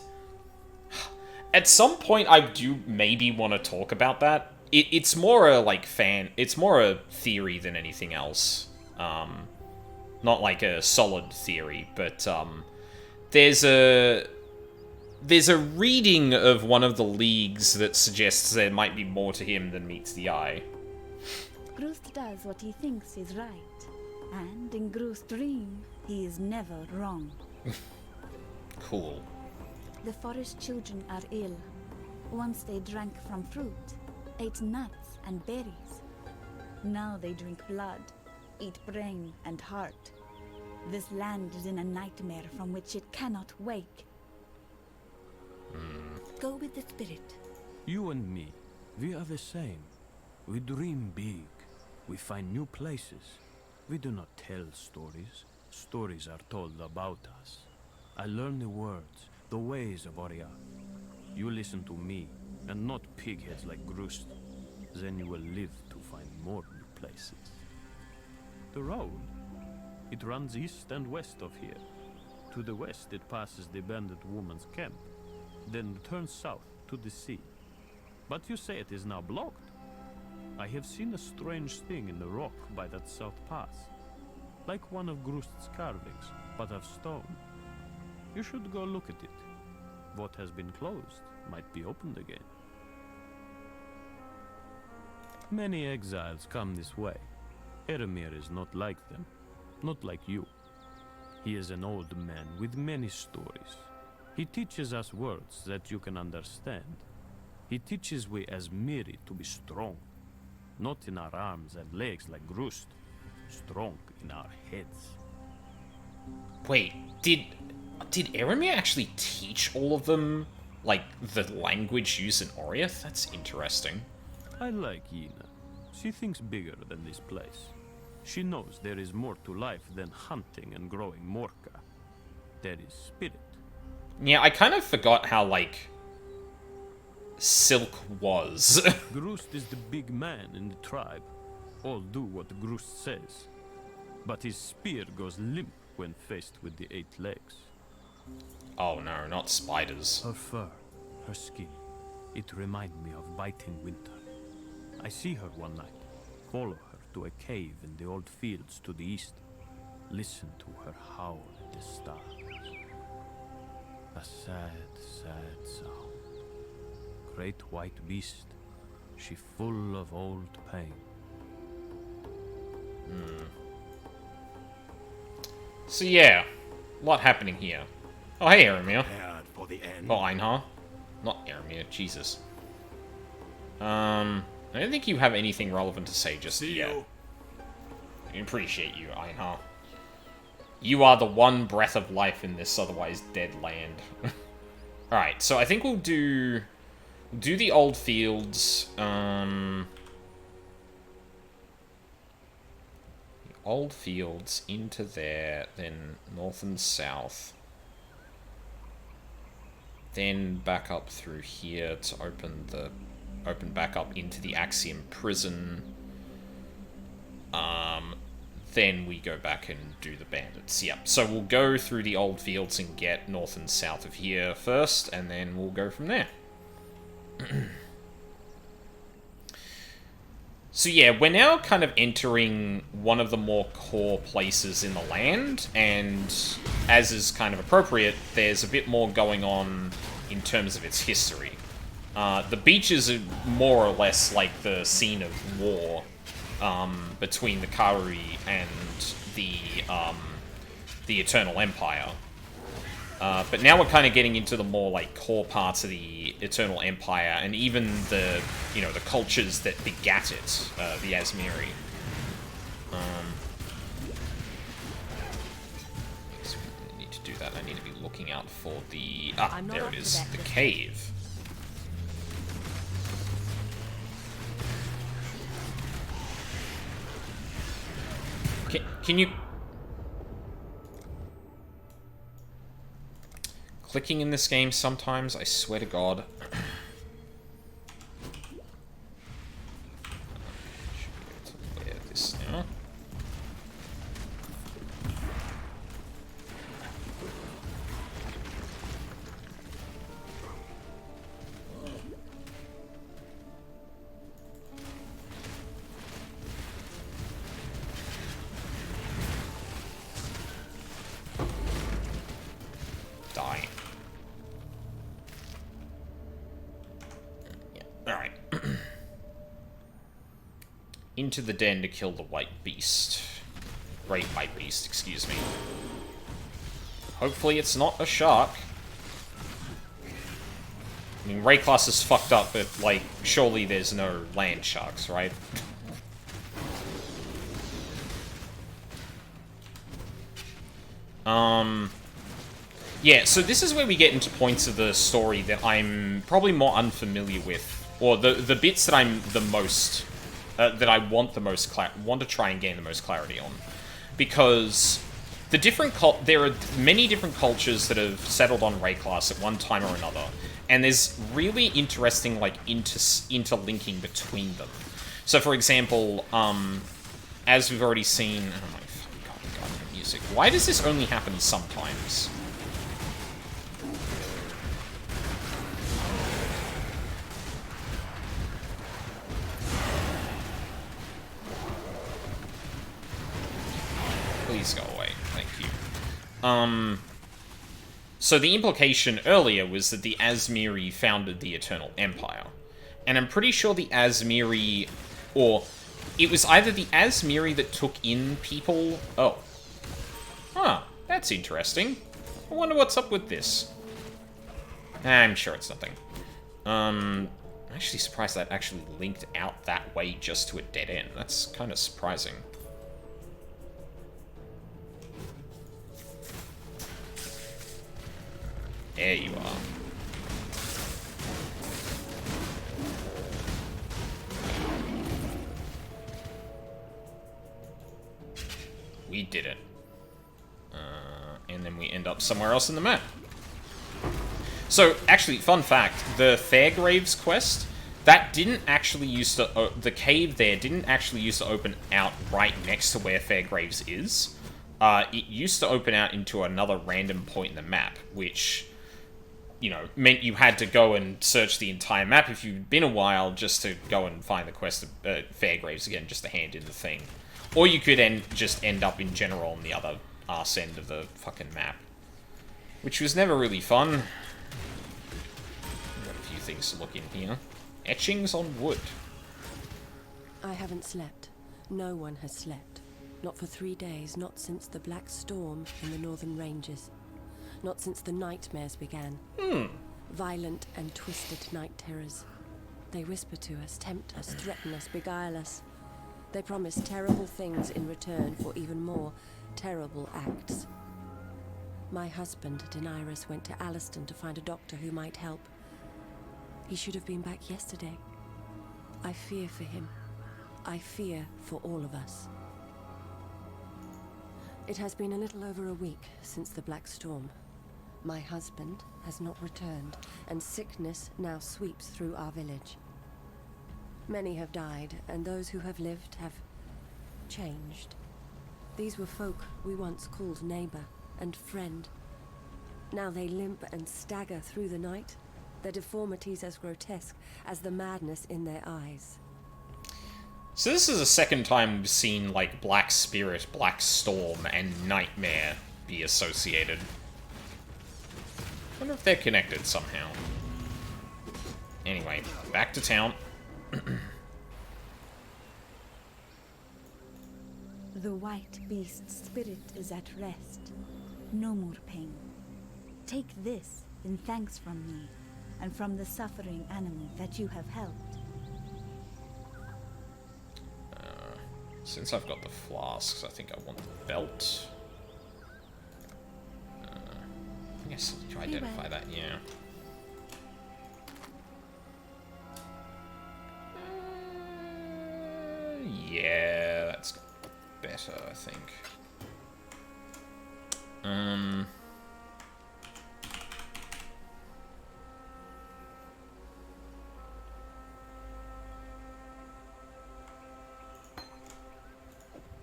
at some point I do maybe want to talk about that. It's more a it's more a theory than anything else. Not like a solid theory, but there's a reading of one of the leagues that suggests there might be more to him than meets the eye. Grust does what he thinks is right. And in Grust's dream, he is never wrong. Cool. The forest children are ill. Once they drank from fruit, ate nuts and berries. Now they drink blood, eat brain and heart. This land is in a nightmare from which it cannot wake. Go with the spirit. You and me, we are the same. We dream big. We find new places. We do not tell stories. Stories are told about us. I learn the words, the ways of Oria. You listen to me, and not pigheads like Grust. Then you will live to find more new places. The road, it runs east and west of here. To the west it passes the bandit woman's camp, then turns south to the sea. But you say it is now blocked. I have seen a strange thing in the rock by that south pass. Like one of Grust's carvings, but of stone. You should go look at it. What has been closed might be opened again. Many exiles come this way. Eramir is not like them. Not like you. He is an old man with many stories. He teaches us words that you can understand. He teaches we as Miri to be strong. Not in our arms and legs like Grust. Strong in our heads. Wait, did Eramir actually teach all of them, like, the language used in Oriath? That's interesting. I like Yina. She thinks bigger than this place. She knows there is more to life than hunting and growing Morka. There is spirit. Yeah, I kind of forgot how, like, Silk was. Grust is the big man in the tribe. All do what Grust says. But his spear goes limp when faced with the 8 legs. Oh no, not spiders. Her fur, her skin, it reminds me of biting winter. I see her one night, follow her to a cave in the old fields to the east. Listen to her howl at the stars. A sad, sad sound. Great white beast, she full of old pain. So yeah, a lot happening here. Oh hey Eramir. For the end. Oh Einhar. Not Eramir, Jesus. I don't think you have anything relevant to say just yet. I appreciate you, Einhar. You are the one breath of life in this otherwise dead land. Alright, so I think we'll do the old fields. The old fields into there, then north and south. Then back up through here to open back up into the Axiom prison. Then we go back and do the bandits. Yep. So we'll go through the old fields and get north and south of here first, and then we'll go from there. So yeah, we're now kind of entering one of the more core places in the land, and as is kind of appropriate, there's a bit more going on in terms of its history. The beaches are more or less like the scene of war between the Karui and the Eternal Empire. But now we're kind of getting into the more, like, core parts of the Eternal Empire, and even the, you know, the cultures that begat it, the Asmiri. So I need to do that. I need to be looking out for the... Ah, there it is. The cave. Can you... Clicking in this game sometimes, I swear to God. Should be able to clear this now. Die. Alright. Into the den to kill the white beast. Great white beast, excuse me. Hopefully it's not a shark. I mean, Wraeclast is fucked up, but, like, surely there's no land sharks, right? Yeah, so this is where we get into points of the story that I'm probably more unfamiliar with, or the bits that I'm the most, that I want the most want to try and gain the most clarity on, because the different there are many different cultures that have settled on Wraeclast at one time or another, and there's really interesting like interlinking between them. So, for example, as we've already seen, oh my fucking god, music. Why does this only happen sometimes? Please go away. Thank you. So the implication earlier was that the Asmiri founded the Eternal Empire. And I'm pretty sure the Asmiri... Or, it was either the Asmiri that took in people... Oh. Huh. That's interesting. I wonder what's up with this. I'm sure it's nothing. I'm actually surprised that actually linked out that way just to a dead end. That's kind of surprising. There you are. We did it. And then we end up somewhere else in the map. So, actually, fun fact, the Fairgraves quest, that didn't actually used to... the cave there didn't actually used to open out right next to where Fairgraves is. It used to open out into another random point in the map, which... you know, meant you had to go and search the entire map if you'd been a while just to go and find the quest of Fairgraves again, just to hand in the thing. Or you could just end up in general on the other arse end of the fucking map. Which was never really fun. Got a few things to look in here. Etchings on wood. I haven't slept. No one has slept. Not for 3 days, not since the Black Storm in the Northern Ranges. Not since the nightmares began. Violent and twisted night terrors. They whisper to us, tempt us, threaten us, beguile us. They promise terrible things in return for even more terrible acts. My husband, Daenerys, went to Alliston to find a doctor who might help. He should have been back yesterday. I fear for him. I fear for all of us. It has been a little over a week since the Black Storm. My husband has not returned, and sickness now sweeps through our village. Many have died, and those who have lived have changed. These were folk we once called neighbor and friend. Now they limp and stagger through the night, their deformities as grotesque as the madness in their eyes. So this is the second time we've seen, like, Black Spirit, Black Storm, and Nightmare be associated. I wonder if they're connected somehow. Anyway, back to town. The white beast's spirit is at rest. No more pain. Take this in thanks from me, and from the suffering animal that you have helped. Since I've got the flasks, I think I want the belt. I guess to identify that, yeah. Yeah, that's better, I think.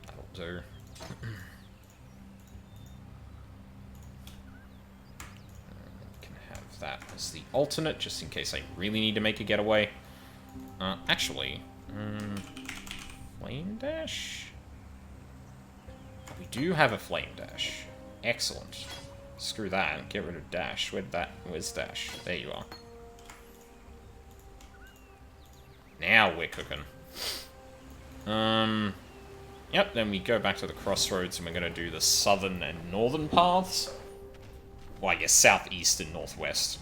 That'll do. Can have that as the alternate, just in case I really need to make a getaway. Actually, flame dash? We do have a flame dash. Excellent. Screw that. Get rid of dash. Where's dash? There you are. Now we're cooking. Yep, then we go back to the crossroads and we're going to do the southern and northern paths. Well, I guess southeast and northwest.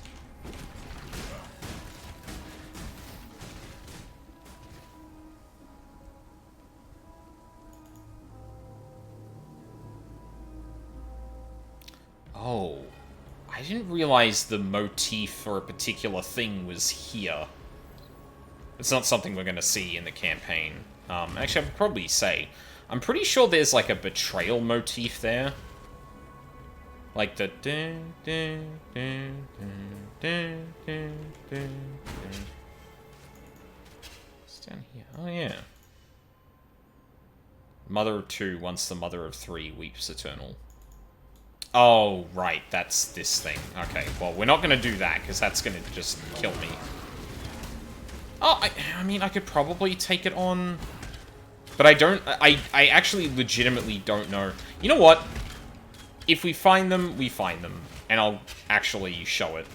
Oh, I didn't realize the motif for a particular thing was here. It's not something we're going to see in the campaign. Actually, I would probably say, I'm pretty sure there's like a betrayal motif there. Like the... It's down here. Oh, yeah. Mother of two, once the mother of three, weeps eternal. Oh, right, that's this thing. Okay, well, we're not going to do that, because that's going to just kill me. Oh, I mean, I could probably take it on... But I don't... I actually legitimately don't know. You know what? If we find them, we find them. And I'll actually show it.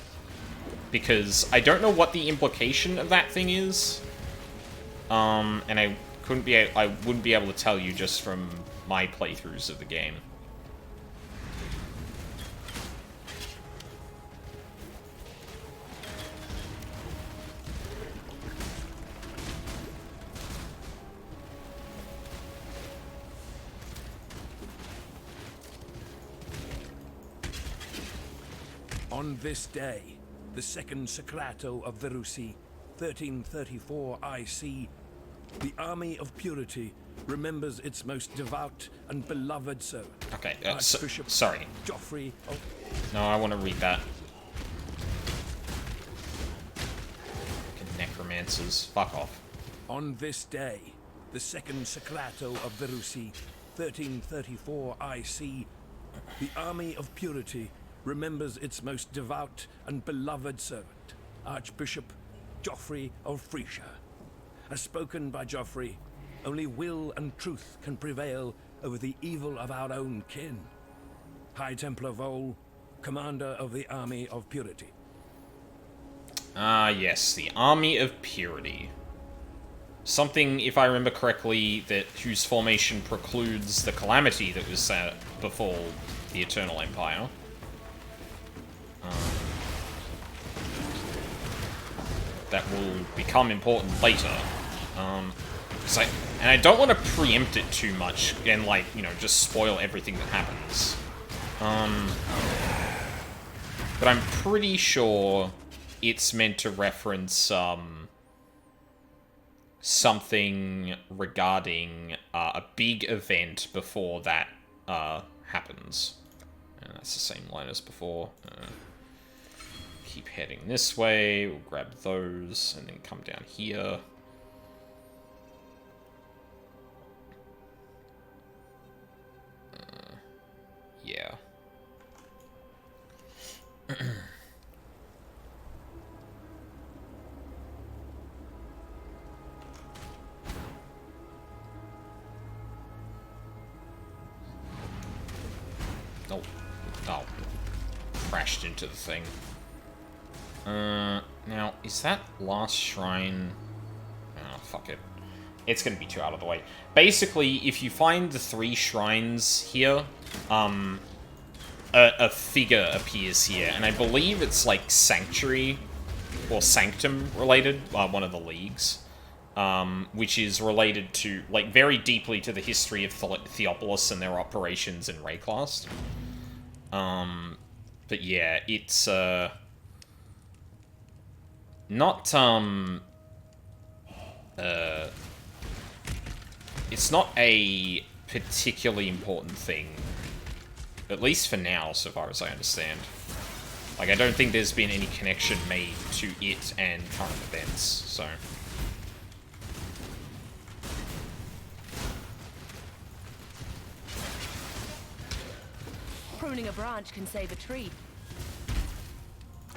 Because I don't know what the implication of that thing is. And I wouldn't be able to tell you just from my playthroughs of the game. On this day, the second Sacrato of Verusi, 1334 IC, the Army of Purity remembers its most devout and beloved servant. Okay, sorry. Joffrey of... No, I want to read that. Fucking necromancers. Fuck off. On this day, the second Sacrato of Verusi, 1334 IC, the Army of Purity remembers its most devout and beloved servant, Archbishop Joffrey of Frisia. As spoken by Joffrey, only will and truth can prevail over the evil of our own kin. High Templar Vol, commander of the Army of Purity. Ah, yes, the Army of Purity. Something, if I remember correctly, whose formation precludes the calamity that was befall the Eternal Empire. That will become important later. And I don't want to preempt it too much and, like, you know, just spoil everything that happens. But I'm pretty sure it's meant to reference, something regarding a big event before that happens. And that's the same line as before. Keep heading this way, we'll grab those, and then come down here. Yeah. Oh. Oh. Crashed into the thing. Now, is that last shrine... Oh, fuck it. It's gonna be too out of the way. Basically, if you find the 3 shrines here, a figure appears here, and I believe it's like Sanctuary or Sanctum related, one of the leagues, which is related to, like, very deeply to the history of Theopolis and their operations in Wraeclast. But yeah, it's, not, it's not a particularly important thing, at least for now, so far as I understand. Like, I don't think there's been any connection made to it and current events, so... Pruning a branch can save a tree.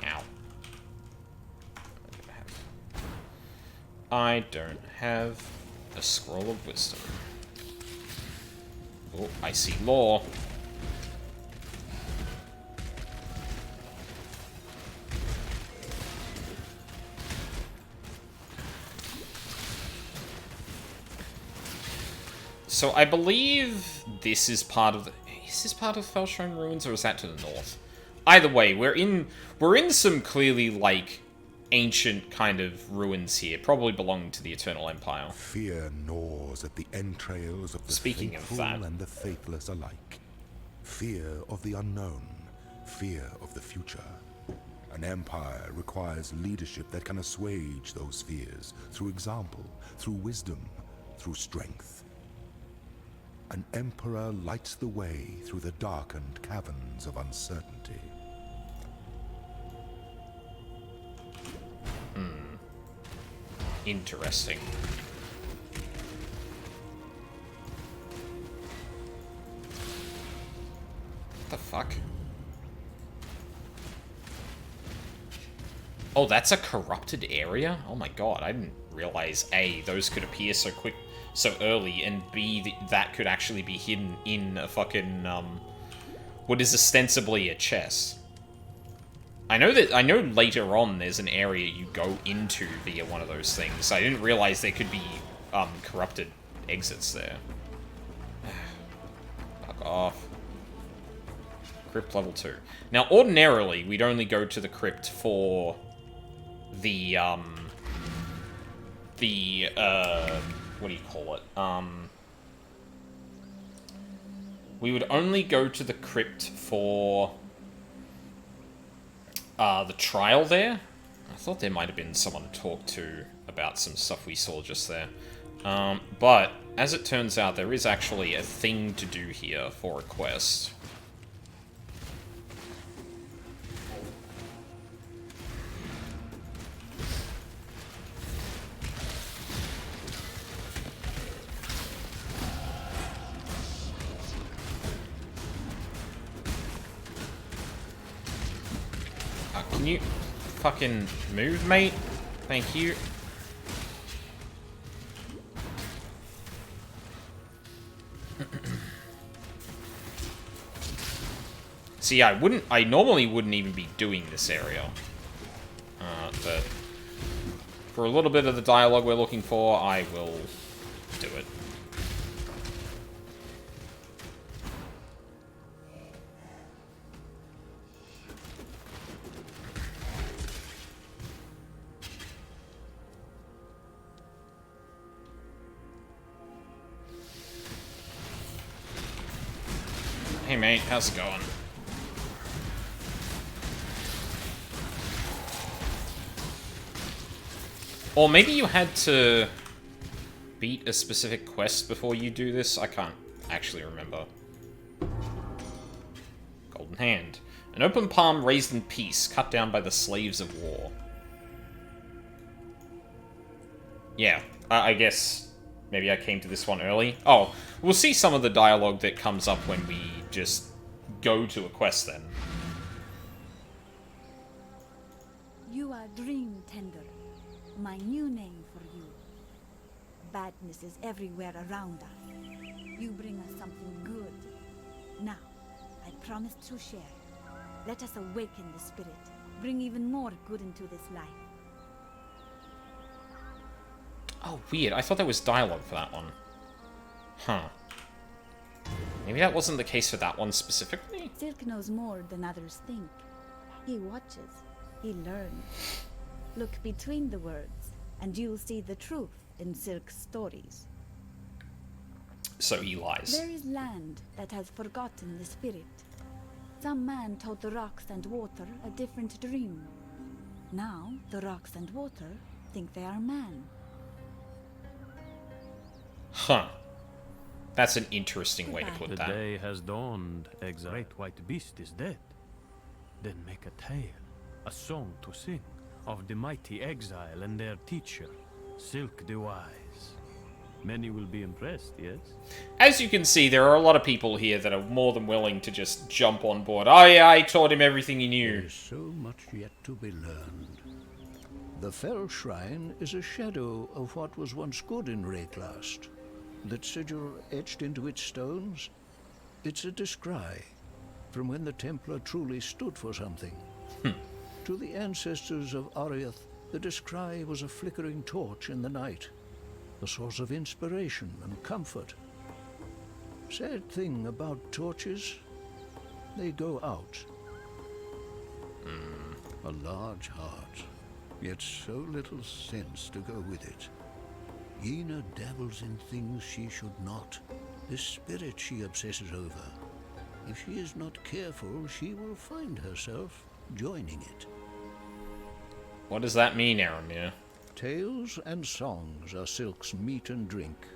Ow. I don't have a scroll of wisdom. Oh, I see lore. So I believe this is part of the... Is this part of Felshrine Ruins, or is that to the north? Either way, we're in some clearly, like, ancient kind of ruins here, probably belonging to the Eternal Empire. Fear gnaws at the entrails of the faithful and the faithless alike. Fear of the unknown, fear of the future. An empire requires leadership that can assuage those fears through example, through wisdom, through strength. An emperor lights the way through the darkened caverns of uncertainty. Interesting. What the fuck? Oh, that's a corrupted area? Oh my god, I didn't realize, A, those could appear so quick, so early, and B, that could actually be hidden in a fucking, what is ostensibly a chest. I know later on there's an area you go into via one of those things. I didn't realize there could be, corrupted exits there. Fuck off. Crypt level 2. Now, ordinarily, we'd only go to the crypt for the, what do you call it? We would only go to the crypt for the trial there. I thought there might have been someone to talk to about some stuff we saw just there. But, as it turns out, there is actually a thing to do here for a quest. Can you fucking move, mate? Thank you. See, I normally wouldn't even be doing this area. But for a little bit of the dialogue we're looking for, I will do it. Hey mate, how's it going? Or maybe you had to beat a specific quest before you do this? I can't actually remember. Golden Hand. An open palm raised in peace, cut down by the slaves of war. Yeah, I guess maybe I came to this one early. Oh, we'll see some of the dialogue that comes up when we just go to a quest then. You are Dream Tender, my new name for you. Badness is everywhere around us. You bring us something good. Now, I promise to share. Let us awaken the spirit, bring even more good into this life. Oh, weird. I thought there was dialogue for that one. Huh. Maybe that wasn't the case for that one specifically? Silk knows more than others think. He watches. He learns. Look between the words, and you'll see the truth in Silk's stories. So he lies. There is land that has forgotten the spirit. Some man told the rocks and water a different dream. Now, the rocks and water think they are man. Huh. That's an interesting way to put that. The day has dawned, Exile. Great white beast is dead. Then make a tale, a song to sing, of the mighty Exile and their teacher, Silk the Wise. Many will be impressed, yes? As you can see, there are a lot of people here that are more than willing to just jump on board. Oh yeah, I taught him everything he knew. There is so much yet to be learned. The Fell Shrine is a shadow of what was once good in Wraeclast. That sigil etched into its stones, it's a descry from when the Templar truly stood for something. To the ancestors of Ariath, the descry was a flickering torch in the night, a source of inspiration and comfort. Sad thing about torches, they go out. A large heart, yet so little sense to go with it. Yena dabbles in things she should not. The spirit she obsesses over. If she is not careful, she will find herself joining it. What does that mean, Aramir? Tales and songs are Silk's meat and drink.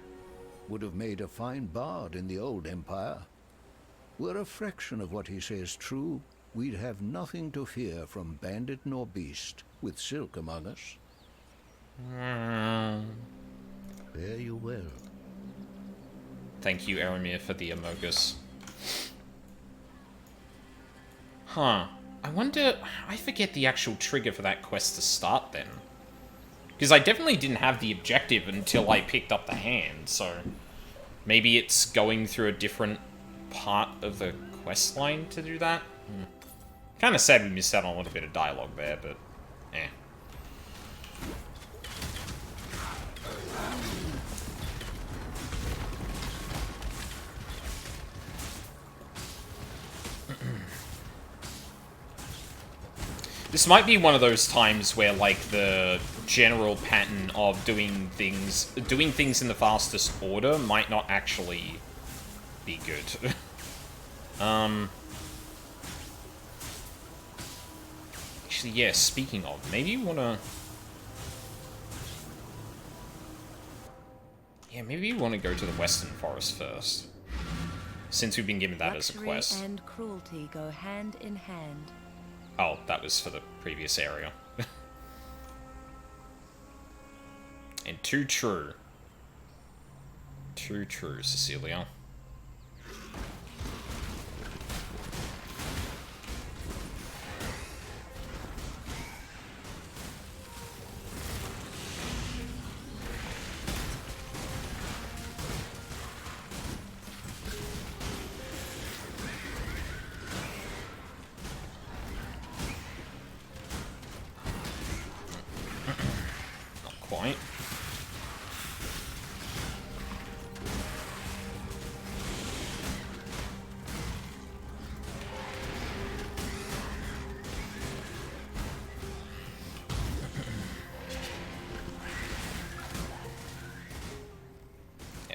Would have made a fine bard in the old empire. Were a fraction of what he says true, we'd have nothing to fear from bandit nor beast, with Silk among us. Fare you well. Thank you, Aramir, for the Amogus. Huh. I wonder... I forget the actual trigger for that quest to start, then. Because I definitely didn't have the objective until I picked up the hand, so... Maybe it's going through a different part of the quest line to do that? Kind of sad we missed out on a little bit of dialogue there, but... eh. This might be one of those times where, like, the general pattern of doing things in the fastest order might not actually be good. Actually, yeah, speaking of, maybe you wanna... Yeah, maybe you wanna go to the Western Forest first. Since we've been given that as a quest. Luxury and cruelty go hand in hand. Oh, that was for the previous area. And too true. Too true, Cecilia. Not quite.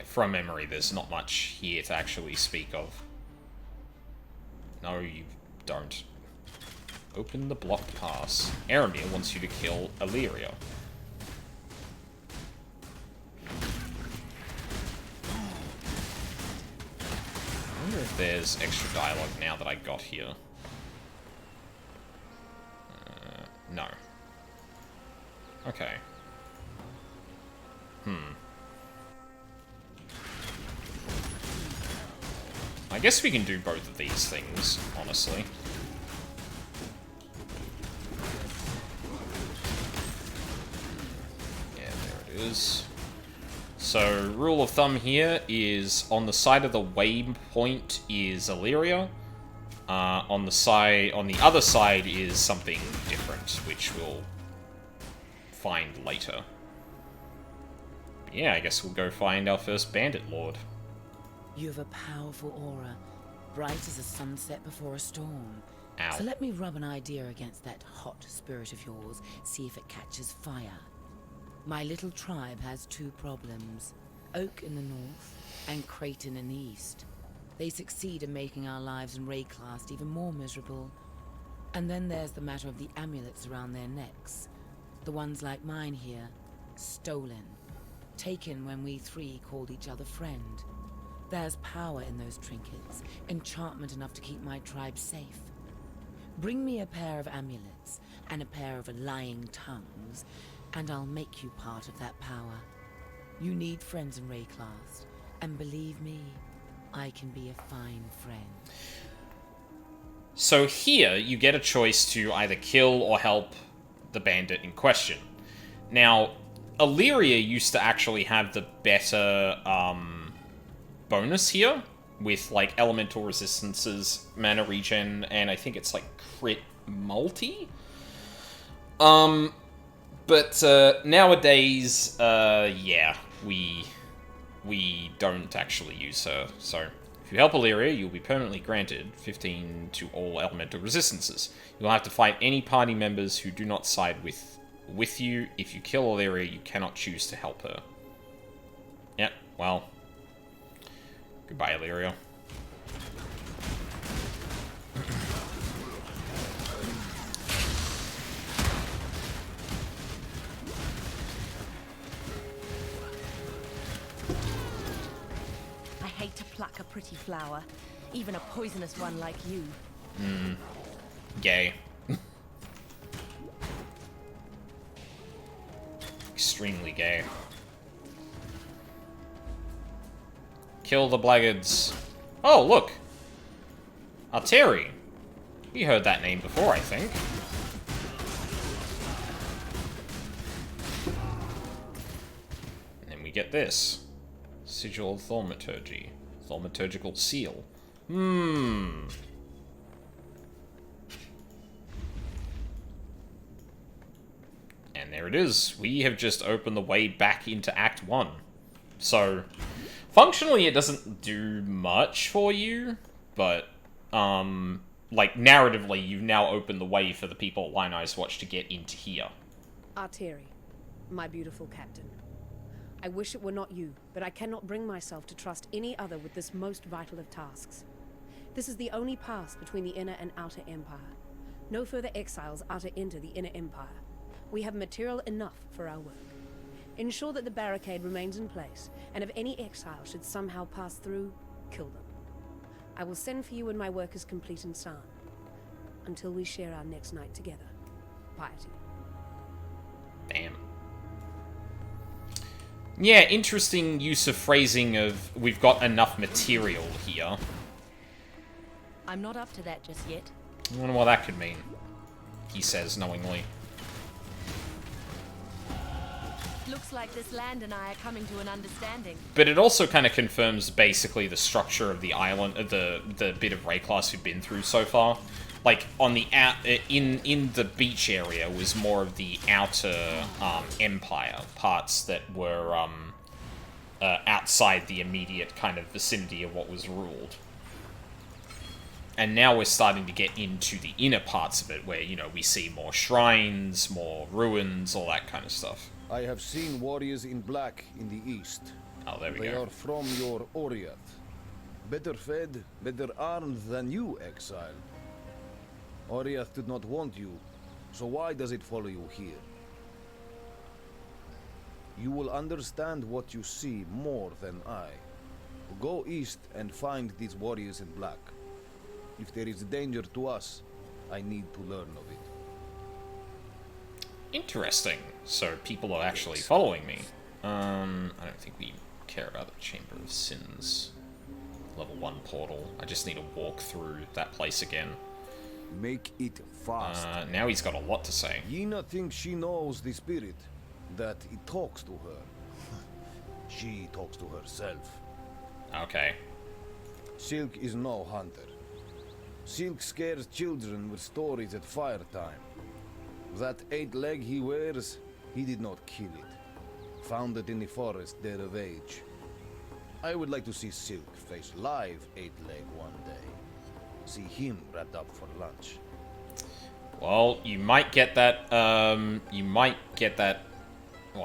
From memory, there's not much here to actually speak of. No, you don't. Open the blocked pass. Aramir wants you to kill Illyria. I wonder if there's extra dialogue now that I got here. No. Okay. I guess we can do both of these things, honestly. Yeah, there it is. So, rule of thumb here is on the side of the waypoint is Illyria. On the other side is something different, which we'll find later. But yeah, I guess we'll go find our first bandit lord. You have a powerful aura, bright as a sunset before a storm. Ow. So let me rub an idea against that hot spirit of yours, see if it catches fire. My little tribe has two problems, Oak in the north and Creighton in the east. They succeed in making our lives in Wraeclast even more miserable. And then there's the matter of the amulets around their necks. The ones like mine here, stolen. Taken when we three called each other friend. There's power in those trinkets, enchantment enough to keep my tribe safe. Bring me a pair of amulets and a pair of lying tongues, and I'll make you part of that power. You need friends in Wraeclast, and believe me, I can be a fine friend. So here, you get a choice to either kill or help the bandit in question. Now, Illyria used to actually have the better bonus here, with like elemental resistances, mana regen, and I think it's like crit multi. But nowadays, yeah, we don't actually use her. So if you help Illyria, you'll be permanently granted 15 to all elemental resistances. You'll have to fight any party members who do not side with you. If you kill Illyria, you cannot choose to help her. Yep, well, goodbye, Illyria. I hate to pluck a pretty flower, even a poisonous one like you. Gay. Extremely gay. Kill the blackguards. Oh, look! Alteri. You heard that name before, I think. And then we get this. Sigil of Thaumaturgy. Thaumaturgical Seal. And there it is. We have just opened the way back into Act 1. So, functionally it doesn't do much for you, but, like, narratively, you've now opened the way for the people at Line Eyes Watch to get into here. Alteri, my beautiful captain. I wish it were not you, but I cannot bring myself to trust any other with this most vital of tasks. This is the only pass between the inner and outer empire. No further exiles are to enter the inner empire. We have material enough for our work. Ensure that the barricade remains in place, and if any exile should somehow pass through, kill them. I will send for you when my work is complete in San. Until we share our next night together. Piety. Damn. Yeah, interesting use of phrasing of, we've got enough material here. I'm not up to that just yet. I wonder what that could mean, he says knowingly. Looks like this land and I are coming to an understanding. But it also kind of confirms basically the structure of the island, the bit of Wraeclast we've been through so far. Like on the in the beach area was more of the outer empire parts that were outside the immediate kind of vicinity of what was ruled. And now we're starting to get into the inner parts of it, where, you know, we see more shrines, more ruins, all that kind of stuff. I have seen warriors in black in the east. Oh, there we They go. are from your Oriath. Better fed, better armed than you, Exile. Oriath did not want you, so why does it follow you here? You will understand what you see more than I. Go east and find these warriors in black. If there is danger to us, I need to learn of it. Interesting. So people are actually following me. I don't think we care about the Chamber of Sins. Level 1 portal. I just need to walk through that place again. Make it fast. Now he's got a lot to say. Yena thinks she knows the spirit, that it talks to her. She talks to herself. Okay. Silk is no hunter. Silk scares children with stories at fire time. That 8 leg he wears, he did not kill it. Found it in the forest there of age. I would like to see Silk face live 8-leg one day. See him wrapped up for lunch. Well, you might get that, well,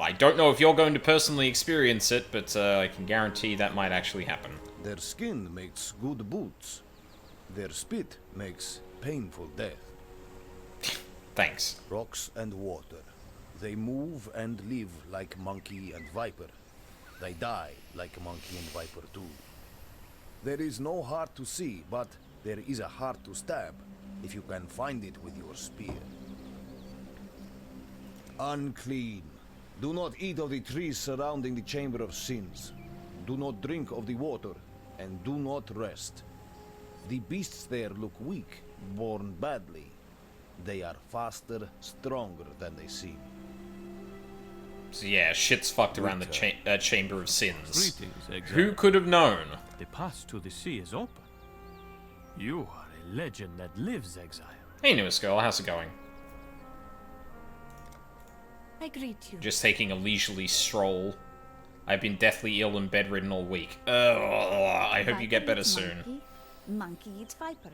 I don't know if you're going to personally experience it, but I can guarantee that might actually happen. Their skin makes good boots. Their spit makes painful death. Thanks. Rocks and water. They move and live like monkey and viper. They die like monkey and viper too. There is no heart to see, but there is a heart to stab, if you can find it with your spear. Unclean. Do not eat of the trees surrounding the Chamber of Sins. Do not drink of the water, and do not rest. The beasts there look weak, born badly. They are faster, stronger than they seem. So yeah, shit's fucked around the Chamber of Sins. Greetings, Exile. Who could have known? The path to the sea is open. You are a legend that lives, Exile. Hey, newest girl, how's it going? I greet you. Just taking a leisurely stroll. I've been deathly ill and bedridden all week. I hope you get better soon. Monkey. Monkey eats viper.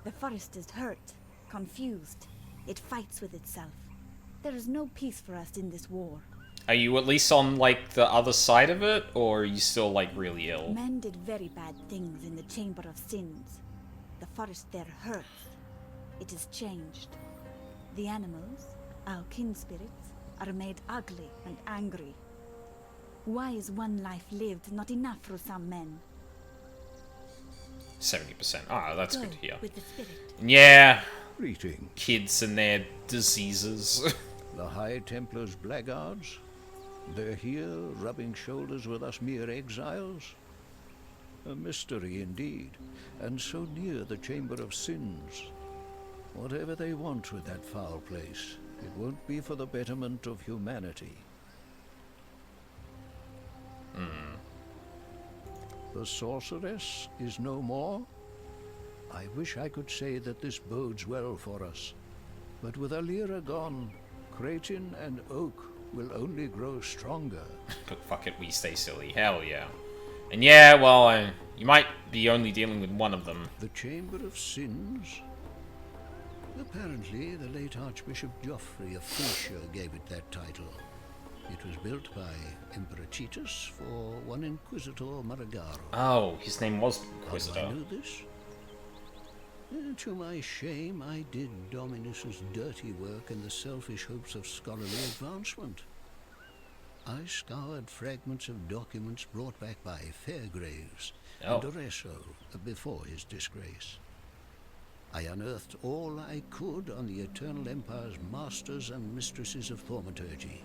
The forest is hurt, confused. It fights with itself. There is no peace for us in this war. Are you at least on, like, the other side of it, or are you still, like, really ill? Men did very bad things in the Chamber of Sins. The forest there hurts. It is changed. The animals, our kin spirits, are made ugly and angry. Why is one life lived not enough for some men? 70%. Ah, that's good to hear. With the spirit. Yeah. Greetings. Kids and their diseases. The High Templar's blackguards? They're here, rubbing shoulders with us mere exiles? A mystery indeed, and so near the Chamber of Sins. Whatever they want with that foul place, it won't be for the betterment of humanity. The sorceress is no more? I wish I could say that this bodes well for us. But with Alira gone, Kratin and Oak will only grow stronger. But fuck it, we stay silly. Hell yeah. And yeah, well, you might be only dealing with one of them. The Chamber of Sins? Apparently, the late Archbishop Geoffrey of Frisia gave it that title. It was built by Emperor Titus for one Inquisitor Maragaro. Oh, his name was Inquisitor. How do I know this? To my shame, I did Dominus's dirty work in the selfish hopes of scholarly advancement. I scoured fragments of documents brought back by Fairgraves and Oreso before his disgrace. I unearthed all I could on the Eternal Empire's masters and mistresses of thaumaturgy,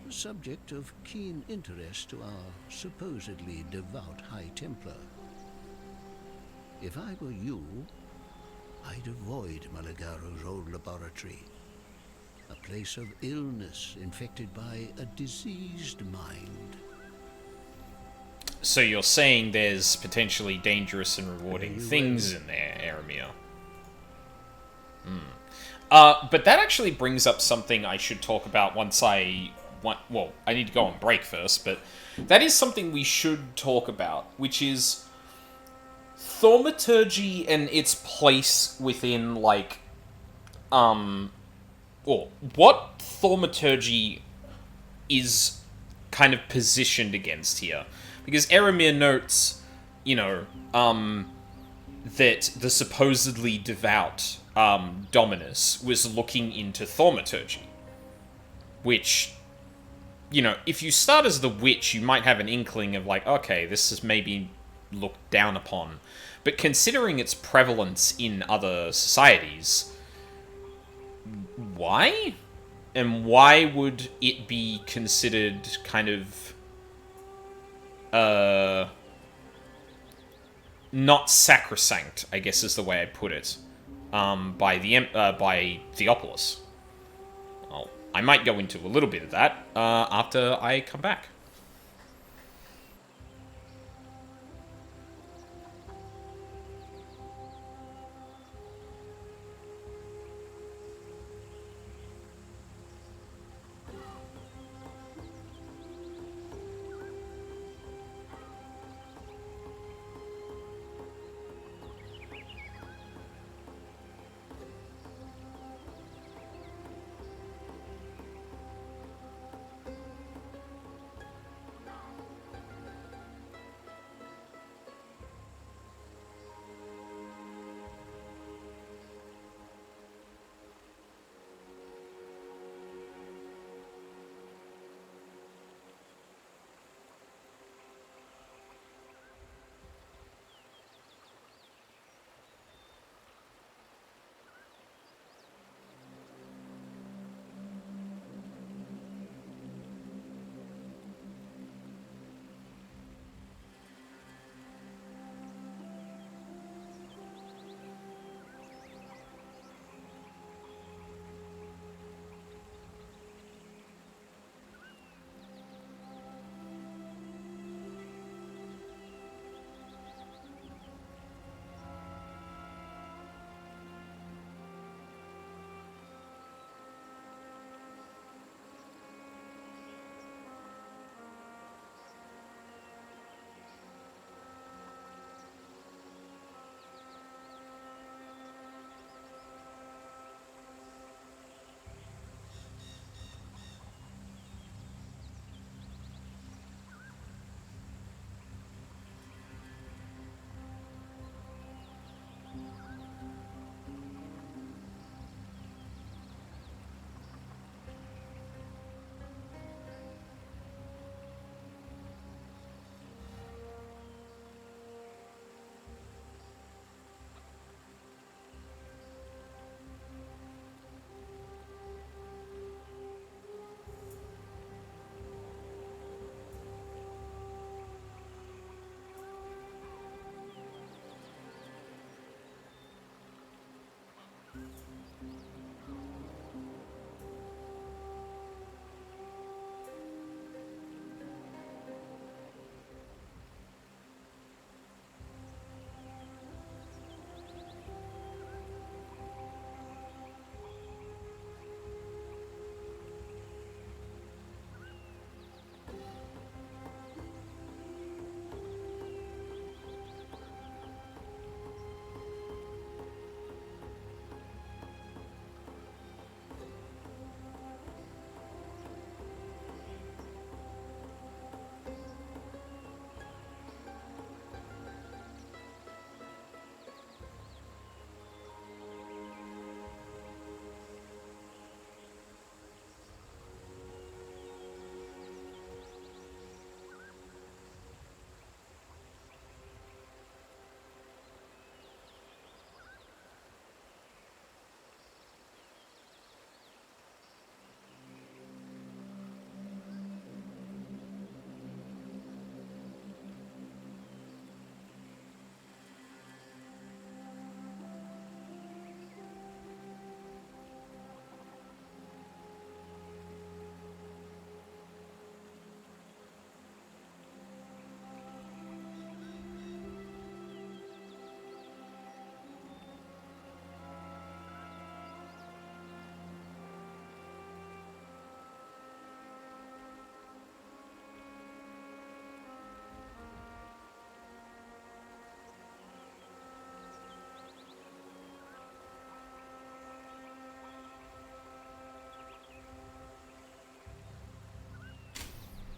a subject of keen interest to our supposedly devout High Templar. If I were you, I'd avoid Malagaro's old laboratory, a place of illness infected by a diseased mind. So you're saying there's potentially dangerous and rewarding things in there, Aramir. But that actually brings up something I should talk about once well, I need to go on break first, but that is something we should talk about, which is thaumaturgy and its place within, like, or what thaumaturgy is kind of positioned against here. Because Aramir notes, that the supposedly devout Dominus was looking into thaumaturgy. Which, if you start as the witch, you might have an inkling of like, okay, this is maybe looked down upon. But considering its prevalence in other societies, why? And why would it be considered kind of not sacrosanct, I guess is the way I'd put it, by Theopolis? Well, I might go into a little bit of that after I come back.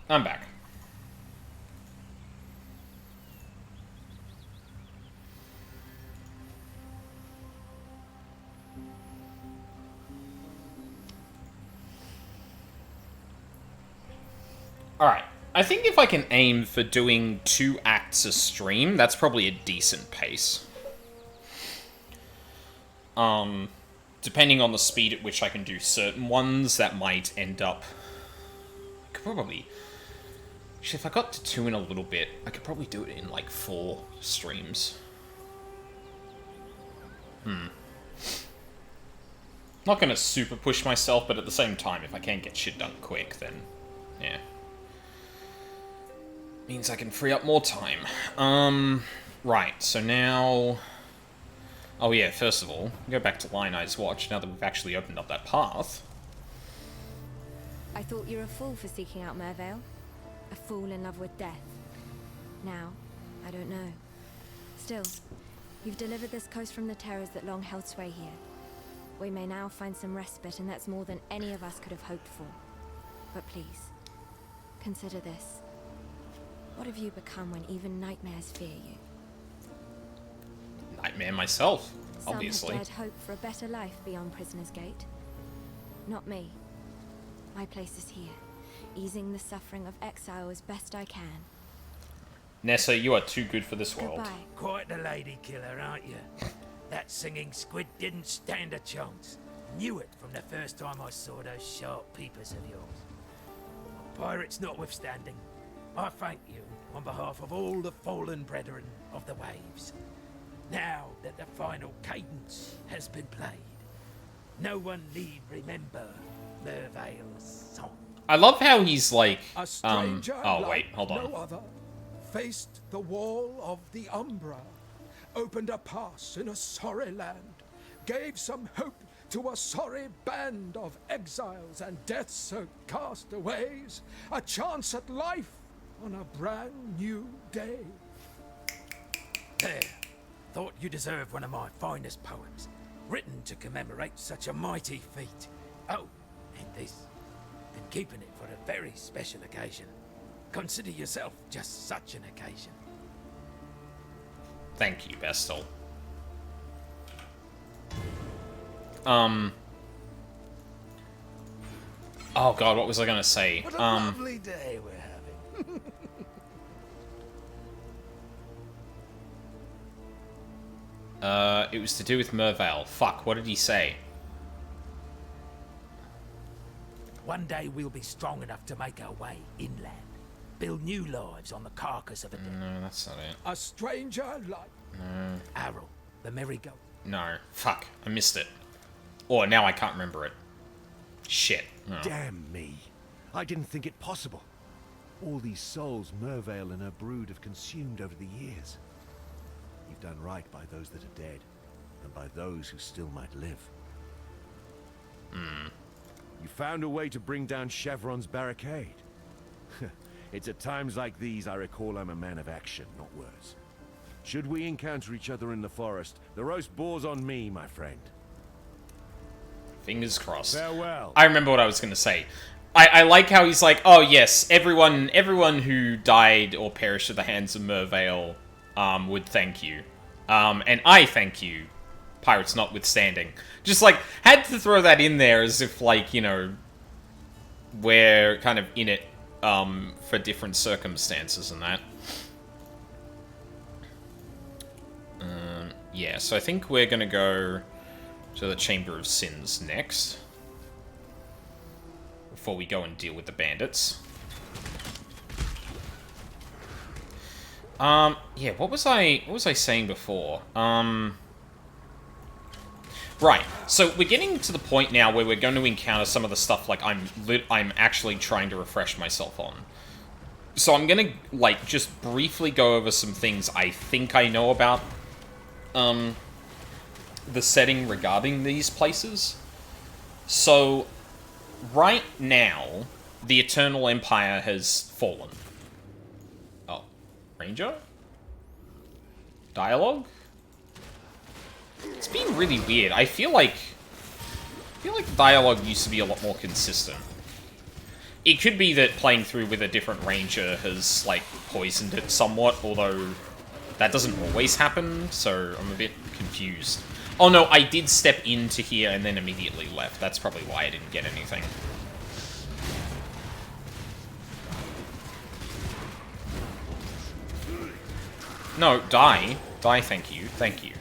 I'm back. Alright. I think if I can aim for doing 2 acts a stream, that's probably a decent pace. Depending on the speed at which I can do certain ones, that might end up... I could probably... Actually, if I got to 2 in a little bit, I could probably do it in, like, 4 streams. Not gonna super push myself, but at the same time, if I can get shit done quick, then... yeah. Means I can free up more time. Right, so now... Oh yeah, first of all, go back to Lion Eye's Watch, now that we've actually opened up that path. I thought you were a fool for seeking out Mervale. A fool in love with death. Now, I don't know. Still, you've delivered this coast from the terrors that long held sway here. We may now find some respite, and that's more than any of us could have hoped for. But please, consider this. What have you become when even nightmares fear you? Nightmare myself, obviously. Some have dared hope for a better life beyond Prisoner's Gate. Not me. My place is here, easing the suffering of exile as best I can. Nessa, you are too good for this world. Goodbye. Quite the lady killer, aren't you? That singing squid didn't stand a chance. Knew it from the first time I saw those sharp peepers of yours. Pirates notwithstanding, I thank you on behalf of all the fallen brethren of the waves. Now that the final cadence has been played, no one need remember Mervale's song. I love how he's like, A stranger oh wait, hold on. no other faced the wall of the Umbra, opened a pass in a sorry land, gave some hope to a sorry band of exiles and death-soaked castaways, a chance at life on a brand new day. There. Thought you deserved one of my finest poems, written to commemorate such a mighty feat. Oh, and this. Been keeping it for a very special occasion. Consider yourself just such an occasion. Thank you, Bestel. Oh god, what was I gonna say? What a lovely day we're having. It was to do with Mervale. Fuck, what did he say? One day we'll be strong enough to make our way inland. Build new lives on the carcass of a dead. No, that's not it. A stranger like... No. Arrow, the merry-go. No. Fuck, I missed it. Or now I can't remember it. Shit. Oh. Damn me. I didn't think it possible. All these souls Mervale and her brood have consumed over the years. You've done right by those that are dead, and by those who still might live. You found a way to bring down Chevron's barricade. It's at times like these I recall I'm a man of action, not words. Should we encounter each other in the forest, the roast boar's on me, my friend. Fingers crossed. Farewell. I remember what I was gonna say. I like how he's like, oh yes, everyone who died or perished at the hands of Mervale would thank you. And I thank you, pirates notwithstanding. Just like, had to throw that in there as if like, you know, we're kind of in it for different circumstances and that. Yeah, so I think we're gonna go to the Chamber of Sins next. Before we go and deal with the bandits. Yeah, what was I saying before? Right, so we're getting to the point now where we're going to encounter some of the stuff like I'm actually trying to refresh myself on. So I'm gonna, like, just briefly go over some things I think I know about, the setting regarding these places. So, right now, the Eternal Empire has fallen. Oh. Ranger? Dialogue? It's been really weird. I feel like the dialogue used to be a lot more consistent. It could be that playing through with a different ranger has, like, poisoned it somewhat, although that doesn't always happen, so I'm a bit confused. Oh no, I did step into here and then immediately left. That's probably why I didn't get anything. No, die. Die, thank you. Thank you.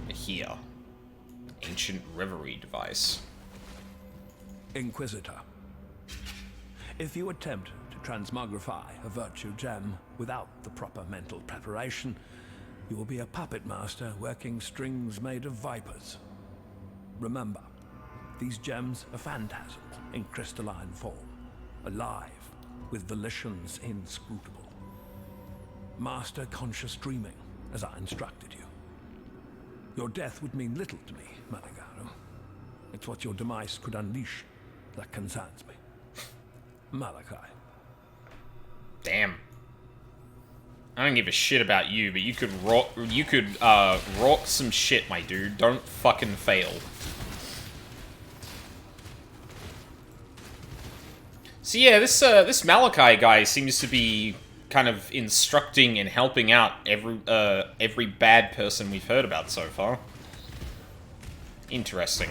Here. Ancient Reverie device. Inquisitor. If you attempt to transmogrify a virtue gem without the proper mental preparation, you will be a puppet master working strings made of vipers. Remember, these gems are phantasms in crystalline form, alive, with volitions inscrutable. Master conscious dreaming, as I instructed you. Your death would mean little to me, Malagaro. It's what your demise could unleash that concerns me. Malachi. Damn. I don't give a shit about you, but you could rock some shit, my dude. Don't fucking fail. So yeah, this Malachi guy seems to be kind of instructing and helping out every bad person we've heard about so far. Interesting.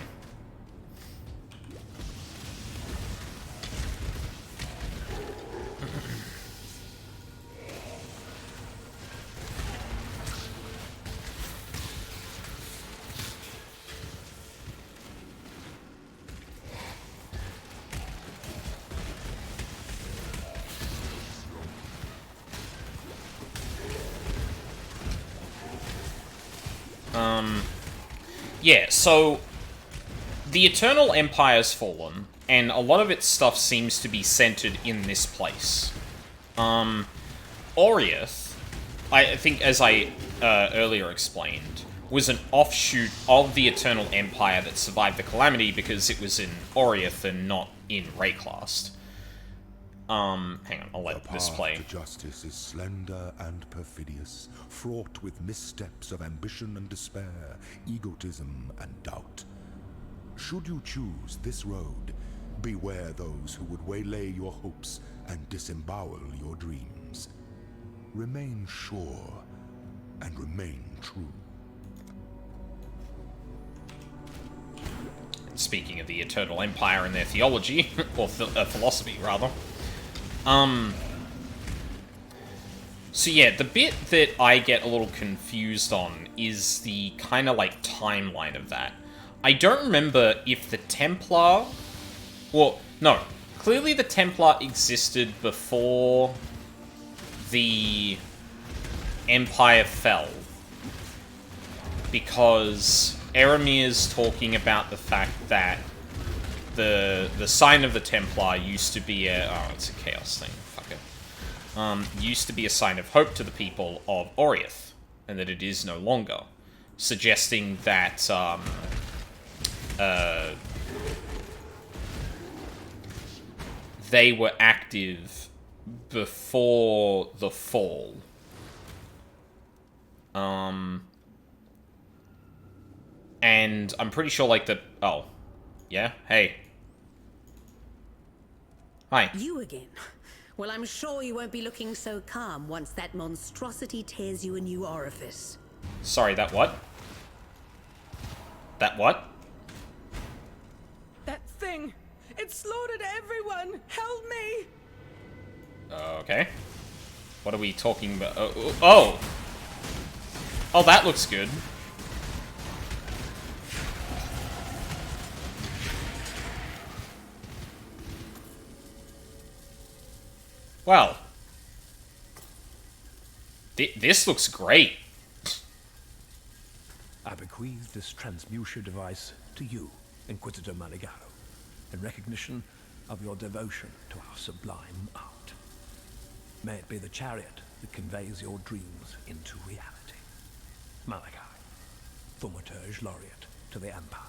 Yeah, so the Eternal Empire's fallen, and a lot of its stuff seems to be centered in this place. Oriath, I think, as I earlier explained, was an offshoot of the Eternal Empire that survived the Calamity because it was in Oriath and not in Wraeclast. Hang on, I'll let this play. The path to justice is slender and perfidious, fraught with missteps of ambition and despair, egotism and doubt. Should you choose this road, beware those who would waylay your hopes and disembowel your dreams. Remain sure and remain true. Speaking of the Eternal Empire and their theology, or philosophy, rather. So yeah, the bit that I get a little confused on is the kind of, like, timeline of that. I don't remember if the Templar... Well, no. Clearly the Templar existed before the Empire fell. Because Eramir's talking about the fact that the sign of the Templar used to be a... Oh, it's a chaos thing. Fuck it. Used to be a sign of hope to the people of Oriath, and that it is no longer. Suggesting that, they were active before the fall. And I'm pretty sure, like, that... Oh. Yeah? Hey. Hi. You again? Well, I'm sure you won't be looking so calm once that monstrosity tears you a new orifice. Sorry, that what? That what? That thing! It slaughtered everyone! Help me! Okay. What are we talking about? Oh! Oh, that looks good. Well. This looks great. I bequeath this transmutation device to you, Inquisitor Maligaro, in recognition of your devotion to our sublime art. May it be the chariot that conveys your dreams into reality. Malachi, Thaumaturge Laureate to the Empire.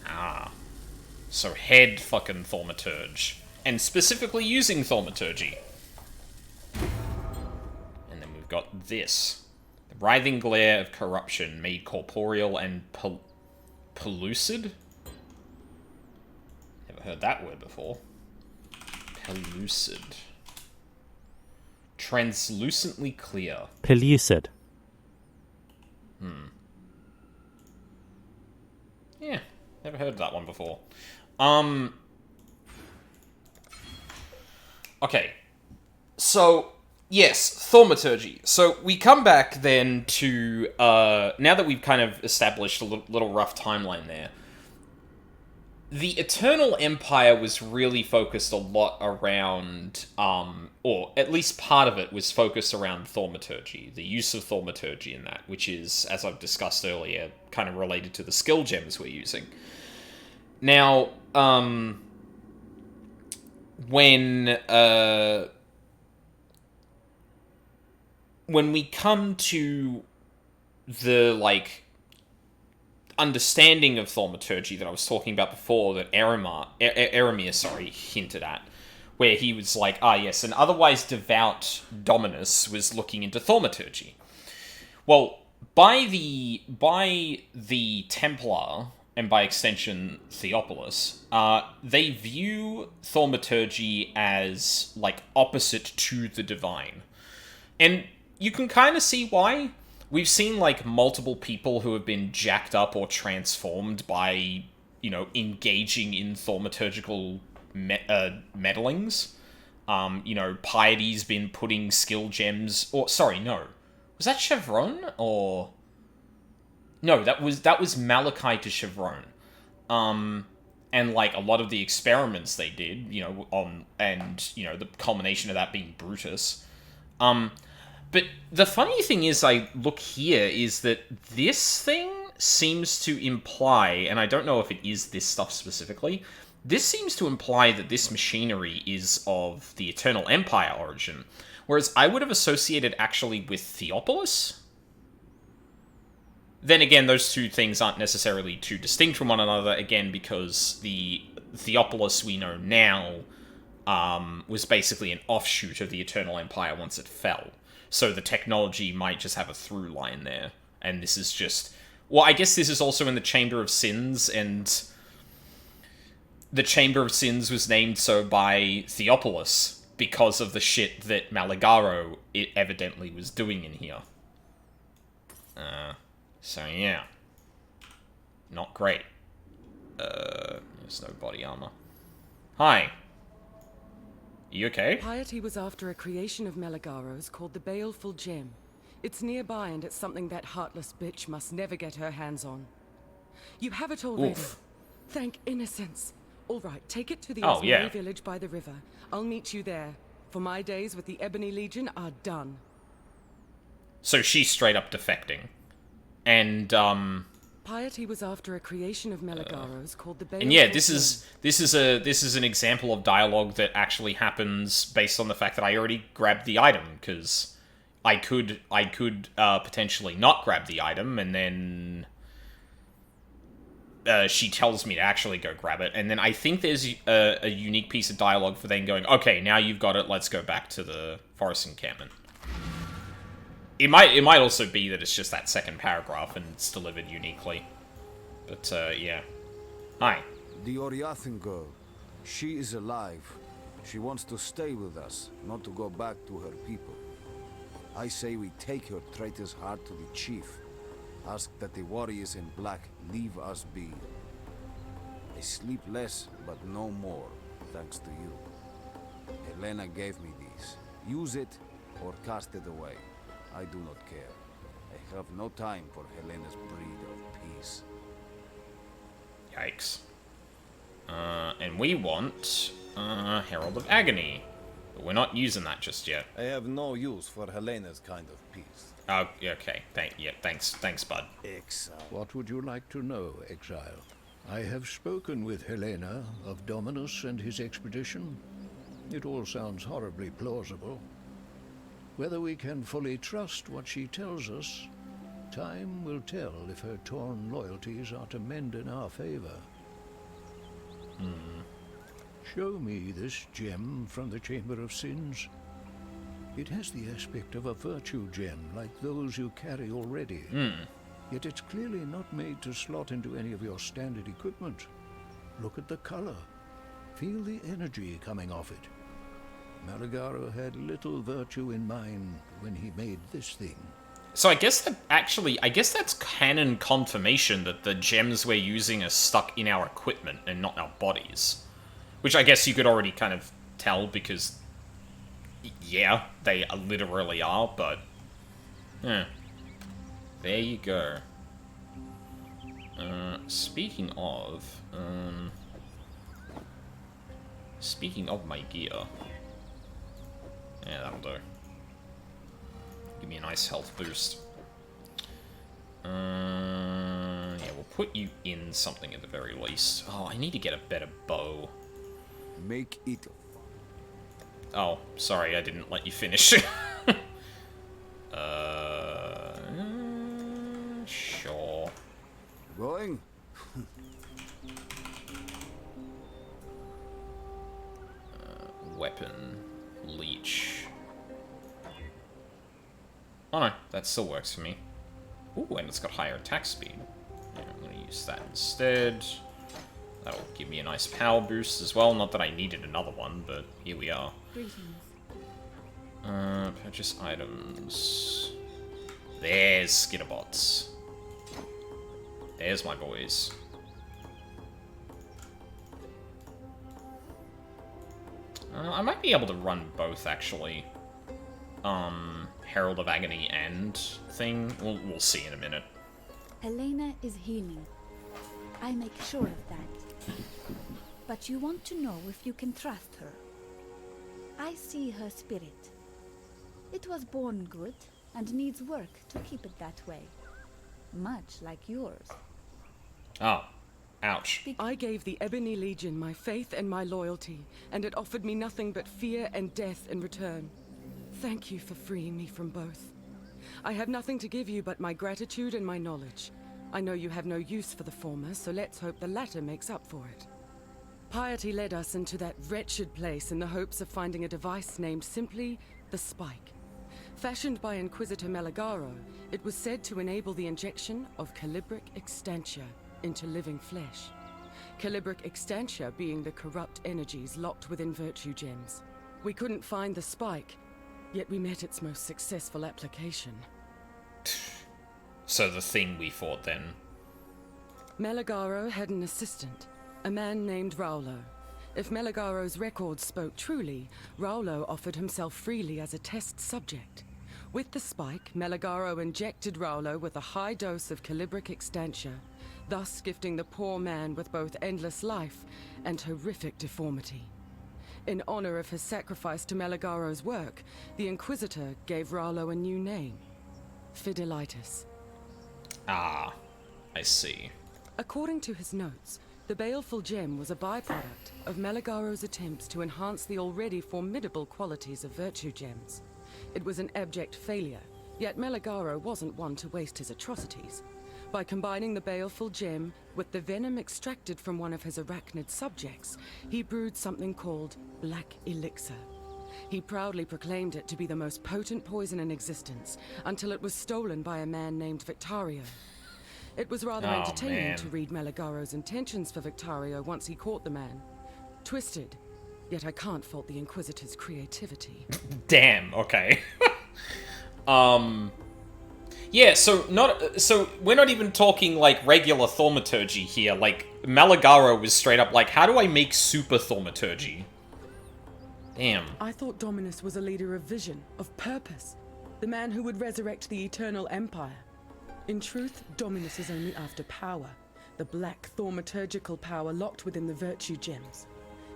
Ah. So head fucking thaumaturge. And specifically using thaumaturgy. And then we've got this. The writhing glare of corruption made corporeal and pellucid? Never heard that word before. Pellucid. Translucently clear. Pellucid. Yeah, never heard of that one before. Okay. So, yes, thaumaturgy. So, we come back then to, now that we've kind of established a little rough timeline there, the Eternal Empire was really focused a lot around, or at least part of it was focused around thaumaturgy, the use of thaumaturgy in that, which is, as I've discussed earlier, kind of related to the skill gems we're using. Now, when we come to the, like, understanding of thaumaturgy that I was talking about before, that Eremir, hinted at, where he was like, yes, an otherwise devout Dominus was looking into thaumaturgy. Well, by the Templar, and by extension Theopolis, they view thaumaturgy as, like, opposite to the divine. And you can kind of see why. We've seen, like, multiple people who have been jacked up or transformed by, you know, engaging in thaumaturgical meddlings. You know, Piety's been putting skill gems... Or, sorry, no. Was that Chevron? Or... No, that was Malachi to Chevron. And, like, a lot of the experiments they did, you know, and, you know, the culmination of that being Brutus. But the funny thing is, I look here, is that this thing seems to imply, and I don't know if it is this stuff specifically, this seems to imply that this machinery is of the Eternal Empire origin, whereas I would have associated actually with Theopolis. Then again, those two things aren't necessarily too distinct from one another, again, because the Theopolis we know now was basically an offshoot of the Eternal Empire once it fell. So the technology might just have a through line there. And this is just... Well, I guess this is also in the Chamber of Sins, and the Chamber of Sins was named so by Theopolis because of the shit that Malagaro evidently was doing in here. So yeah. Not great. There's no body armor. Hi. You okay? Piety was after a creation of Melagaro's called the Baleful Gem. It's nearby, and it's something that heartless bitch must never get her hands on. You have it already. Oof. Thank innocence. All right, take it to the Oh, Osmari yeah. village by the river. I'll meet you there. For my days with the Ebony Legion are done. So she's straight up defecting. And, Piety was after a creation of Melagaro's called the Baleful and yeah, Gem. this is an example of dialogue that actually happens based on the fact that I already grabbed the item, because I could potentially not grab the item, and then she tells me to actually go grab it, and then I think there's a unique piece of dialogue for then going, okay, now you've got it, let's go back to the forest encampment. It might also be that it's just that second paragraph and it's delivered uniquely. But, yeah. Hi. The Oriathan girl. She is alive. She wants to stay with us, not to go back to her people. I say we take her traitor's heart to the chief. Ask that the warriors in black leave us be. I sleep less, but no more, thanks to you. Helena gave me these. Use it, or cast it away. I do not care. I have no time for Helena's breed of peace. Yikes. And we want Herald of Agony. But we're not using that just yet. I have no use for Helena's kind of peace. Oh, okay. Thanks, bud. Exile. What would you like to know, Exile? I have spoken with Helena of Dominus and his expedition. It all sounds horribly plausible. Whether we can fully trust what she tells us, time will tell if her torn loyalties are to mend in our favor. Show me this gem from the Chamber of Sins. It has the aspect of a virtue gem, like those you carry already. Yet it's clearly not made to slot into any of your standard equipment. Look at the color. Feel the energy coming off it. Malagaro had little virtue in mind when he made this thing. So I guess that's canon confirmation that the gems we're using are stuck in our equipment and not our bodies. Which I guess you could already kind of tell because, yeah, they literally are, but, yeah. There you go. Speaking of my gear. Yeah, that'll do. Give me a nice health boost. Yeah, we'll put you in something at the very least. Oh, I need to get a better bow. Make it. Oh, sorry, I didn't let you finish. Sure. Going? Weapon. Leech. Oh no, that still works for me. Ooh, and it's got higher attack speed. Yeah, I'm gonna use that instead. That'll give me a nice power boost as well. Not that I needed another one, but here we are. Purchase items. There's Skitterbots. There's my boys. I might be able to run both, actually. Herald of Agony and thing. We'll see in a minute. Helena is healing. I make sure of that. But you want to know if you can trust her. I see her spirit. It was born good and needs work to keep it that way. Much like yours. Oh. Ouch. I gave the Ebony Legion my faith and my loyalty, and it offered me nothing but fear and death in return. Thank you for freeing me from both. I have nothing to give you but my gratitude and my knowledge. I know you have no use for the former, so let's hope the latter makes up for it. Piety led us into that wretched place in the hopes of finding a device named simply the Spike. Fashioned by Inquisitor Malagaro, it was said to enable the injection of Calibric Extantia into living flesh. Calibric Extantia being the corrupt energies locked within virtue gems. We couldn't find the Spike, yet we met its most successful application. So the thing we fought then. Malagaro had an assistant, a man named Raulo. If Malagaro's records spoke truly, Raulo offered himself freely as a test subject. With the Spike, Malagaro injected Raulo with a high dose of Calibric Extantia, thus gifting the poor man with both endless life and horrific deformity. In honor of his sacrifice to Malagaro's work, the Inquisitor gave Raulo a new name, Fidelitas. Ah, I see. According to his notes, the baleful gem was a byproduct of Malagaro's attempts to enhance the already formidable qualities of virtue gems. It was an abject failure, yet Malagaro wasn't one to waste his atrocities. By combining the baleful gem with the venom extracted from one of his arachnid subjects, he brewed something called Black Elixir. He proudly proclaimed it to be the most potent poison in existence, until it was stolen by a man named Victario. It was rather entertaining to read Malagaro's intentions for Victario once he caught the man. Twisted, yet I can't fault the Inquisitor's creativity. Damn, okay. Yeah, so we're not even talking like regular thaumaturgy here. Like Malagaro was straight up like, how do I make super thaumaturgy? Damn. I thought Dominus was a leader of vision, of purpose, the man who would resurrect the eternal empire. In truth, Dominus is only after power, the black thaumaturgical power locked within the virtue gems.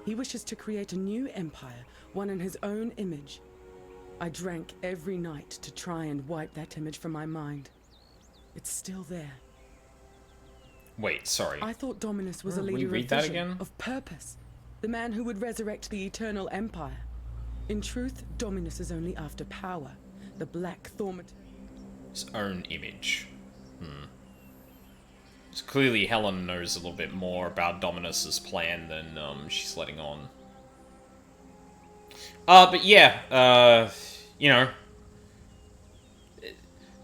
He wishes to create a new empire, one in his own image. I drank every night to try and wipe that image from my mind. It's still there. Wait, sorry. I thought Dominus was a leader of vision, of purpose, the man who would resurrect the eternal empire. In truth, Dominus is only after power, the black thaumaturgical... His own image. So clearly Helen knows a little bit more about Dominus's plan than she's letting on. But yeah, you know,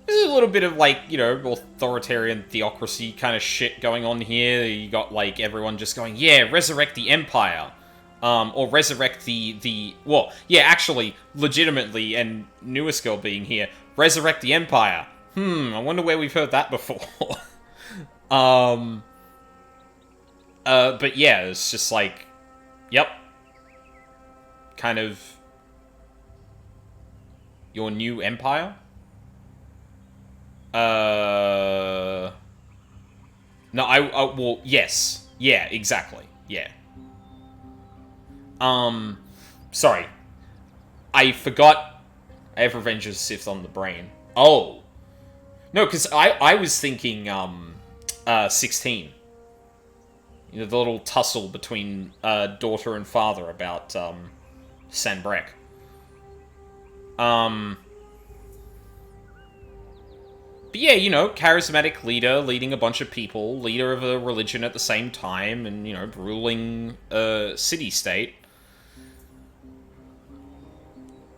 there's a little bit of, like, you know, authoritarian theocracy kind of shit going on here. You got, like, everyone just going, yeah, resurrect the Empire. Or resurrect well, yeah, actually, legitimately, and Newest Girl being here, resurrect the Empire. I wonder where we've heard that before. But yeah, it's just like, yep. Kind of your new empire? No, well, yes. Yeah, exactly. Yeah. Sorry. I forgot I have Revenge of the Sith on the brain. Oh. No, because I was thinking, 16. You know, the little tussle between, daughter and father about, Sanbrek. But yeah, you know, charismatic leader, leading a bunch of people, leader of a religion at the same time, and, you know, ruling a city-state.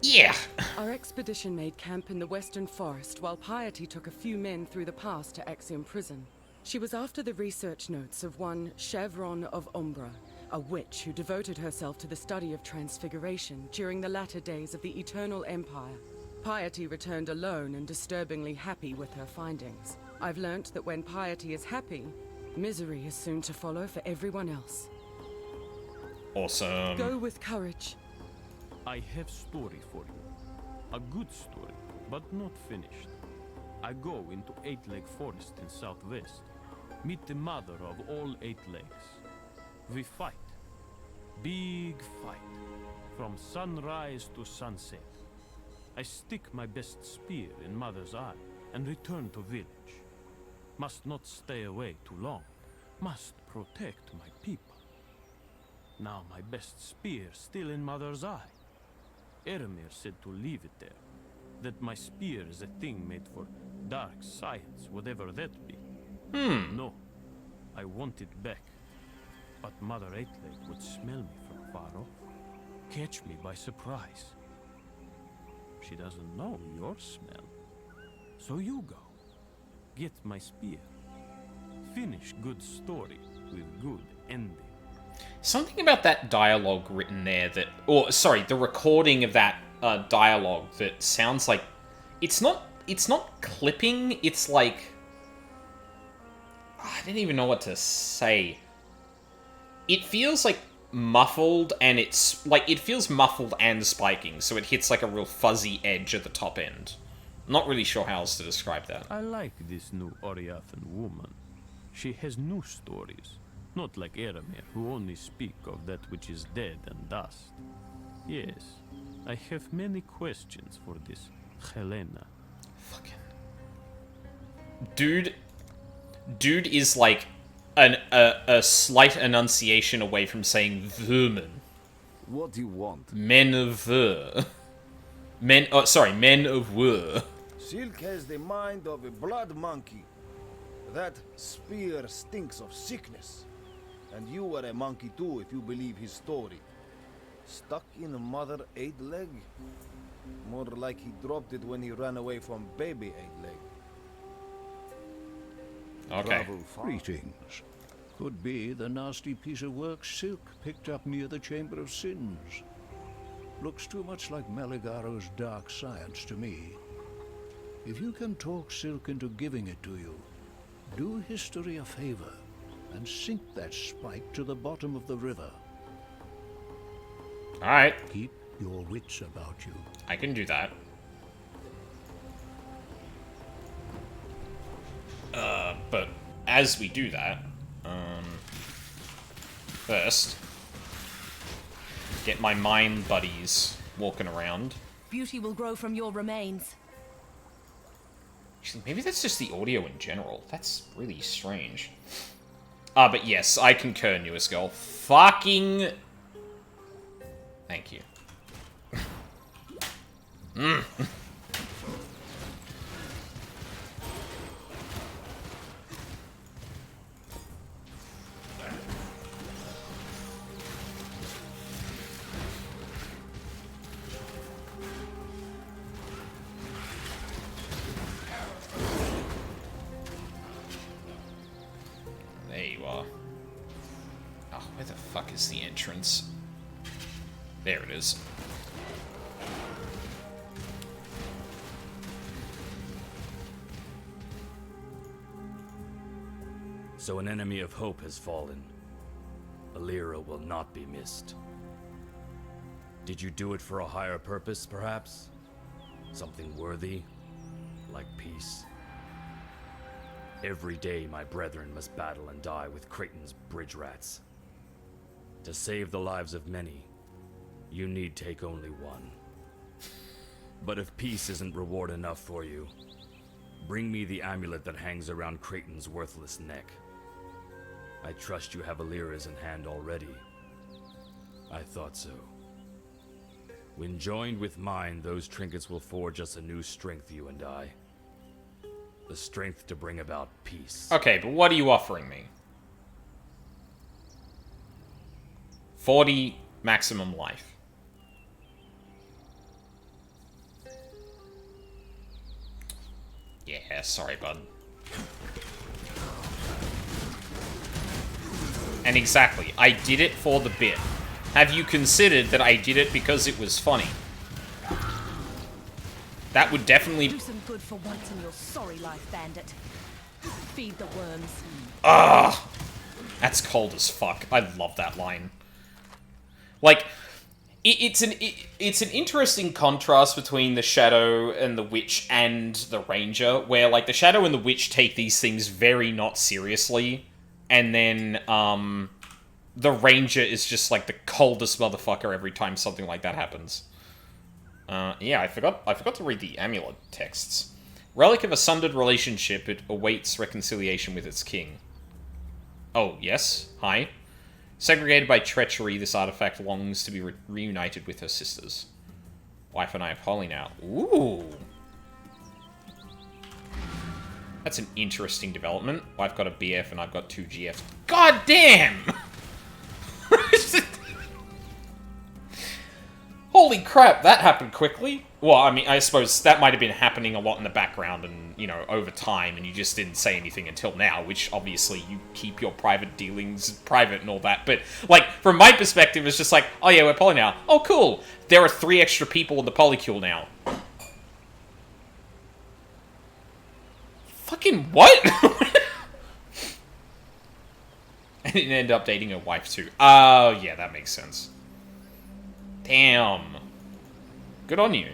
Yeah. Our expedition made camp in the Western Forest while Piety took a few men through the pass to Axiom Prison. She was after the research notes of one Chevron of Umbra, a witch who devoted herself to the study of transfiguration during the latter days of the Eternal Empire. Piety returned alone and disturbingly happy with her findings. I've learnt that when Piety is happy, misery is soon to follow for everyone else. Awesome. Go with courage. I have story for you. A good story, but not finished. I go into Eight-Leg Forest in southwest. Meet the mother of all 8 legs. We fight. Big fight. From sunrise to sunset. I stick my best spear in mother's eye and return to village. Must not stay away too long. Must protect my people. Now my best spear still in mother's eye. Eremir said to leave it there. That my spear is a thing made for dark science, whatever that be. No, I want it back. But Mother Eight-Leg would smell me from far off. Catch me by surprise. She doesn't know your smell. So you go. Get my spear. Finish good story with good ending. Something about that dialogue written there that... Or, sorry, the recording of that dialogue that sounds like... It's not clipping, it's like... I don't even know what to say. It feels like muffled, and it's... Like, it feels muffled and spiking, so it hits like a real fuzzy edge at the top end. Not really sure how else to describe that. I like this new Oriathan woman. She has new stories. Not like Eremir, who only speak of that which is dead and dust. Yes, I have many questions for this Helena. Fucking... Dude is like a slight enunciation away from saying vermin. What do you want? Men of ver. Men of were. Silk has the mind of a blood monkey. That spear stinks of sickness. And you are a monkey too, if you believe his story. Stuck in a Mother Eight-Leg? More like he dropped it when he ran away from baby Eight-Leg. Okay. Greetings. Could be the nasty piece of work Silk picked up near the Chamber of Sins. Looks too much like Maligaro's dark science to me. If you can talk Silk into giving it to you, do history a favor and sink that spike to the bottom of the river. Alright. Keep your wits about you. I can do that. But as we do that, first, get my mine buddies walking around. Beauty will grow from your remains. Actually, maybe that's just the audio in general. That's really strange. But yes, I concur, Newest Girl. Fucking... Thank you. Where the fuck is the entrance? There it is. So an enemy of hope has fallen. Alira will not be missed. Did you do it for a higher purpose, perhaps? Something worthy? Like peace? Every day my brethren must battle and die with Creighton's bridge rats. To save the lives of many, you need take only one. But if peace isn't reward enough for you, bring me the amulet that hangs around Creighton's worthless neck. I trust you have Alira's in hand already. I thought so. When joined with mine, those trinkets will forge us a new strength, you and I. The strength to bring about peace. Okay, but what are you offering me? 40 maximum life. Yeah, sorry, bud. And exactly, I did it for the bit. Have you considered that I did it because it was funny? That would definitely... Do some good for once in your sorry life, bandit. Feed the worms. Ugh! That's cold as fuck. I love that line. Like, it's an interesting contrast between the Shadow and the Witch and the Ranger, where, like, the Shadow and the Witch take these things very not seriously, and then, the Ranger is just, like, the coldest motherfucker every time something like that happens. Yeah, I forgot to read the amulet texts. Relic of a sundered relationship, it awaits reconciliation with its king. Oh, yes? Hi? Segregated by treachery, this artifact longs to be reunited with her sisters. Wife and I are holy now. Ooh! That's an interesting development. I've got a BF and I've got 2 GFs. God damn! Holy crap, that happened quickly. Well, I mean, I suppose that might have been happening a lot in the background and, you know, over time, and you just didn't say anything until now, which obviously you keep your private dealings private and all that. But, like, from my perspective, it's just like, oh yeah, we're poly now. Oh, cool. There are 3 extra people in the polycule now. Fucking what? And it ended up dating her wife too. Oh, yeah, that makes sense. Damn. Good on you.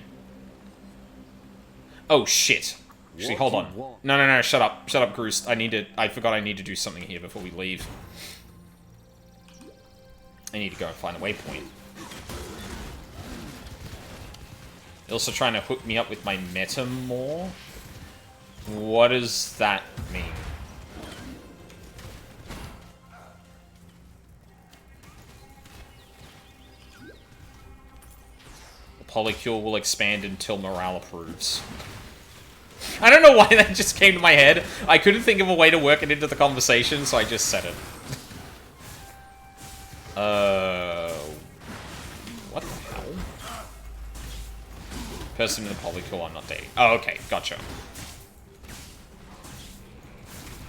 Oh, shit. Actually, hold on. No, shut up. Shut up, Groost. I forgot I need to do something here before we leave. I need to go and find a waypoint. They're also trying to hook me up with my meta more. What does that mean? Polycule will expand until morale approves. I don't know why that just came to my head. I couldn't think of a way to work it into the conversation, so I just said it. What the hell? Person in the polycule I'm not dating. Oh, okay, gotcha.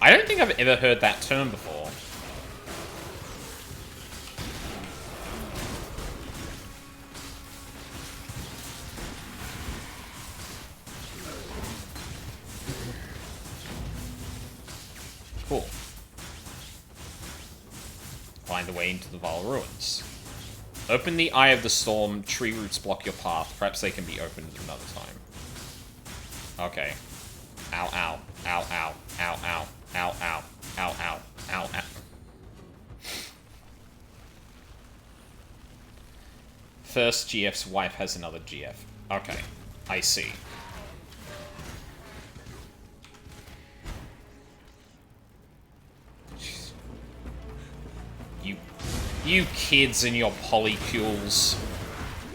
I don't think I've ever heard that term before. Cool. Find the way into the Vile Ruins. Open the Eye of the Storm. Tree roots block your path. Perhaps they can be opened another time. Okay. Ow, ow. Ow, ow. Ow, ow. Ow, ow. Ow, ow. Ow, ow. First GF's wife has another GF. Okay. I see. You kids and your polycules.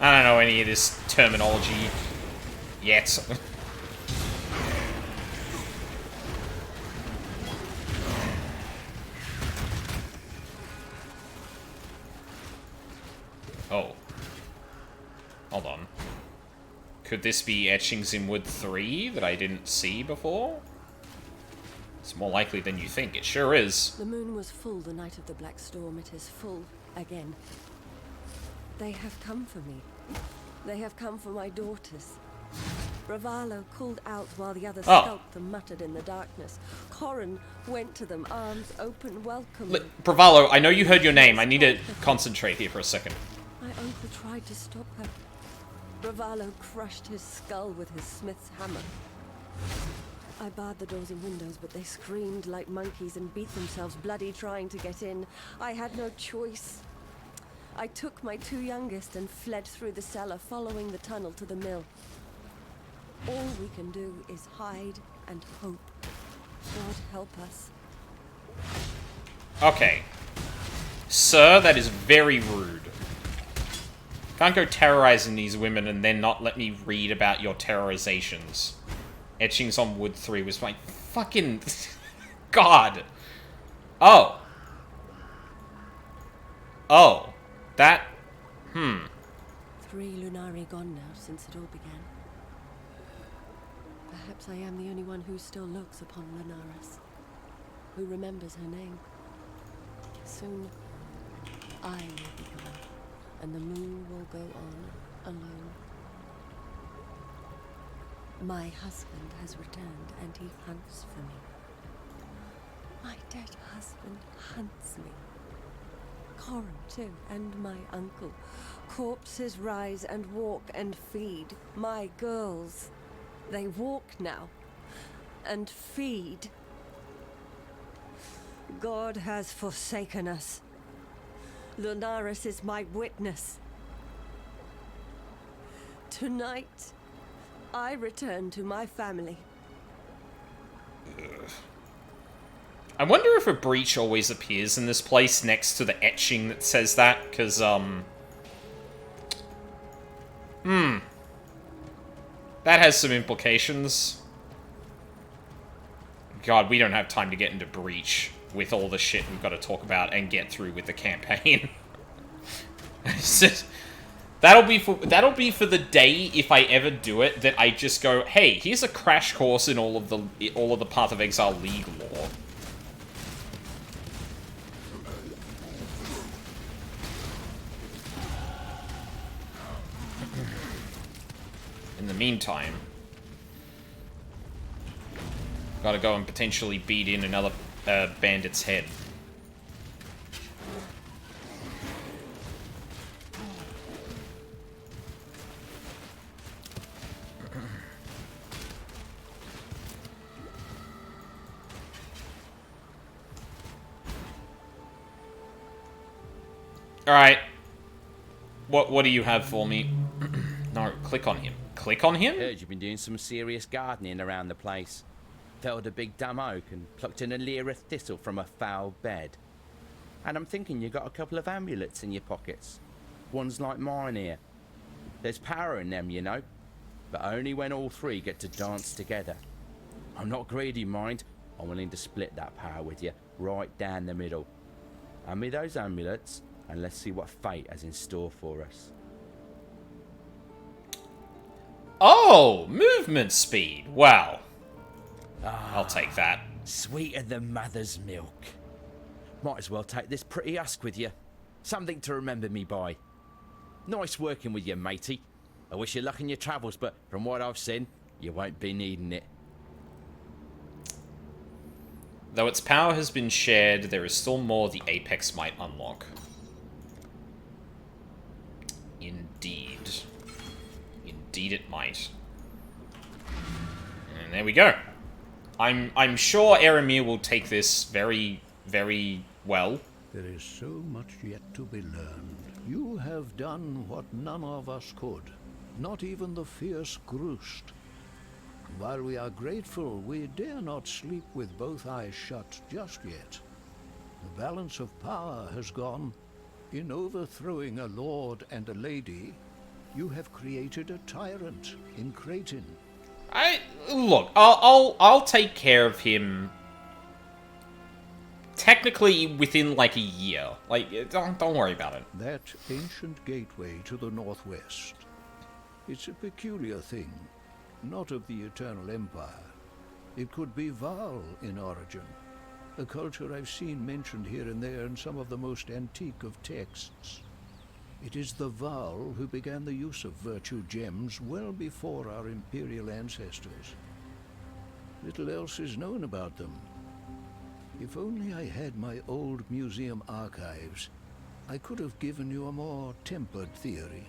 I don't know any of this terminology yet. Oh. Hold on. Could this be Etchings in Wood 3 that I didn't see before? It's more likely than you think. It sure is. The moon was full the night of the Black Storm. It is full again. They have come for me. They have come for my daughters. Bravalo called out while the others skulked and muttered in the darkness. Corin went to them, arms open, welcoming. Bravalo, I know you heard your name. I need to concentrate here for a second. My uncle tried to stop her. Bravalo crushed his skull with his smith's hammer. I barred the doors and windows, but they screamed like monkeys and beat themselves bloody trying to get in. I had no choice. I took my two youngest and fled through the cellar, following the tunnel to the mill. All we can do is hide and hope. God help us. Okay. Sir, that is very rude. Can't go terrorizing these women and then not let me read about your terrorizations. Etchings on Wood 3 was my fucking... God. Oh. Oh. That... 3 Lunari gone now since it all began. Perhaps I am the only one who still looks upon Lunaris, who remembers her name. Soon, I will be gone, and the moon will go on alone. My husband has returned, and he hunts for me. My dead husband hunts me. Corin, too, and my uncle. Corpses rise and walk and feed. My girls, they walk now and feed. God has forsaken us. Lunaris is my witness. Tonight, I return to my family. I wonder if a breach always appears in this place next to the etching that says that, because, that has some implications. God, we don't have time to get into breach with all the shit we've got to talk about and get through with the campaign. That'll be for the day, if I ever do it, that I just go, hey, here's a crash course in all of the Path of Exile League lore. In the meantime, gotta go and potentially beat in another bandit's head. Alright. What do you have for me? No, click on him. Click on him? Heard you've been doing some serious gardening around the place. Felled a big dumb oak and plucked an Alira thistle from a foul bed. And I'm thinking you got a couple of amulets in your pockets. Ones like mine here. There's power in them, you know. But only when all three get to dance together. I'm not greedy, mind. I'm willing to split that power with you, right down the middle. Hand me those amulets, and let's see what fate has in store for us. Oh, movement speed. Wow. I'll take that. Sweeter than mother's milk. Might as well take this pretty husk with you. Something to remember me by. Nice working with you, matey. I wish you luck in your travels, but from what I've seen, you won't be needing it. Though its power has been shared, there is still more the Apex might unlock. Indeed. Indeed it might. And there we go. I'm sure Eramir will take this very, very well. There is so much yet to be learned. You have done what none of us could. Not even the fierce Groost. While we are grateful, we dare not sleep with both eyes shut just yet. The balance of power has gone. In overthrowing a lord and a lady, you have created a tyrant in Creighton. Look, I'll take care of him. Technically, within like a year. Like, don't worry about it. That ancient gateway to the northwest. It's a peculiar thing, not of the Eternal Empire. It could be Val in origin, a culture I've seen mentioned here and there in some of the most antique of texts. It is the Val who began the use of virtue gems well before our imperial ancestors. Little else is known about them. If only I had my old museum archives, I could have given you a more tempered theory.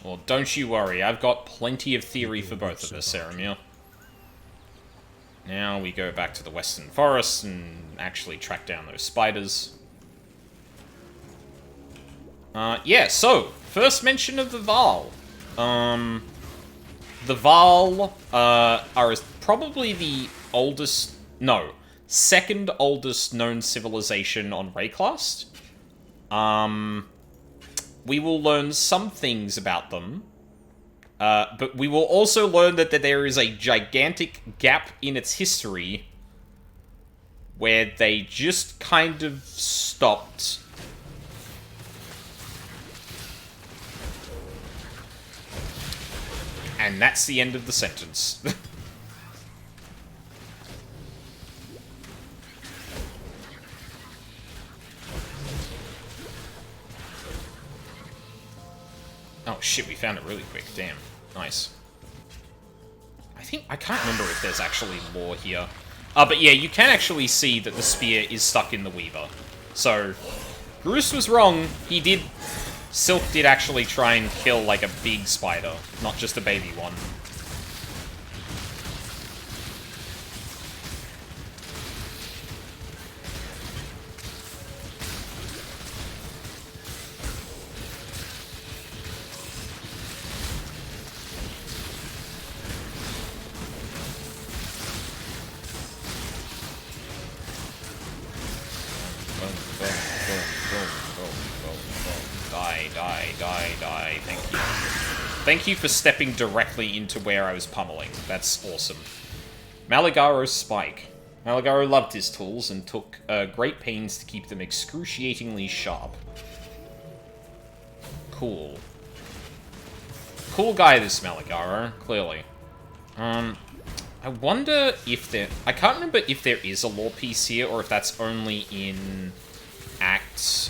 Well, don't you worry. I've got plenty of theory for both of us, Saramir. Now we go back to the Western Forest and actually track down those spiders. Yeah, so, first mention of the Val. The Val are probably the oldest... No, second oldest known civilization on Wraeclast. We will learn some things about them. But we will also learn that there is a gigantic gap in its history where they just kind of stopped. And that's the end of the sentence. Oh shit, we found it really quick. Damn. Nice. I can't remember if there's actually lore here. But yeah, you can actually see that the spear is stuck in the Weaver. So, Bruce was wrong. Silk did actually try and kill, like, a big spider, not just a baby one. Die. Thank you. Thank you for stepping directly into where I was pummeling. That's awesome. Malagaro's Spike. Malagaro loved his tools and took great pains to keep them excruciatingly sharp. Cool. Cool guy, this Malagaro, clearly. I wonder if there... I can't remember if there is a lore piece here, or if that's only in Act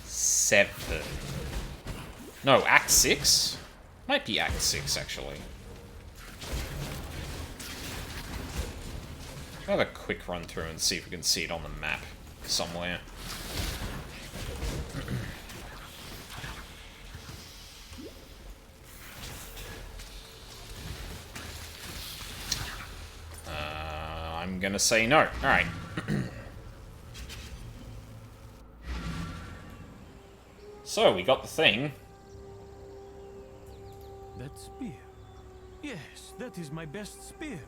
7. No, Act 6? Might be Act 6, actually. I'll have a quick run through and see if we can see it on the map somewhere. I'm gonna say no. Alright. So, we got the thing. That spear. Yes, that is my best spear.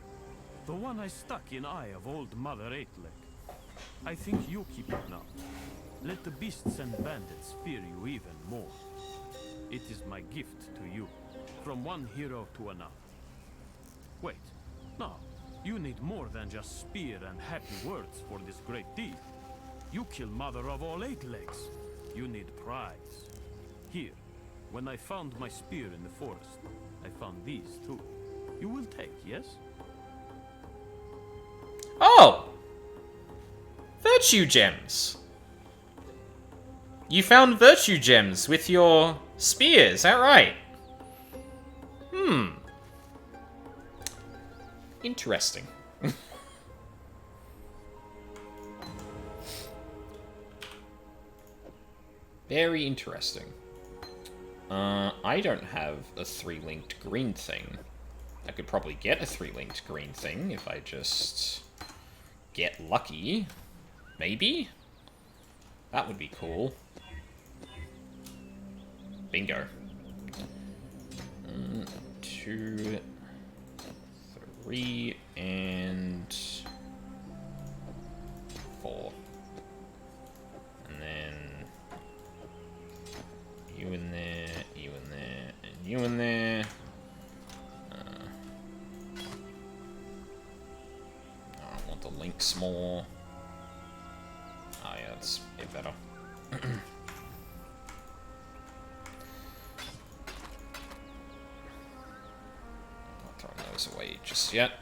The one I stuck in eye of old Mother Eightleg. I think you keep it now. Let the beasts and bandits fear you even more. It is my gift to you, from one hero to another. Wait, no. You need more than just spear and happy words for this great deed. You kill Mother of all Eightlegs. You need prize. Here, when I found my spear in the forest, I found these too. You will take, yes? Oh! Virtue gems! You found virtue gems with your spear, is that right? Interesting. Very interesting. I don't have a 3-linked green thing. I could probably get a 3-linked green thing if I just get lucky. Maybe? That would be cool. Bingo. 2, 3, and 4. And then you in there, you in there, and you in there. I want the links more. Oh yeah, that's a bit better. Throwing those just yet.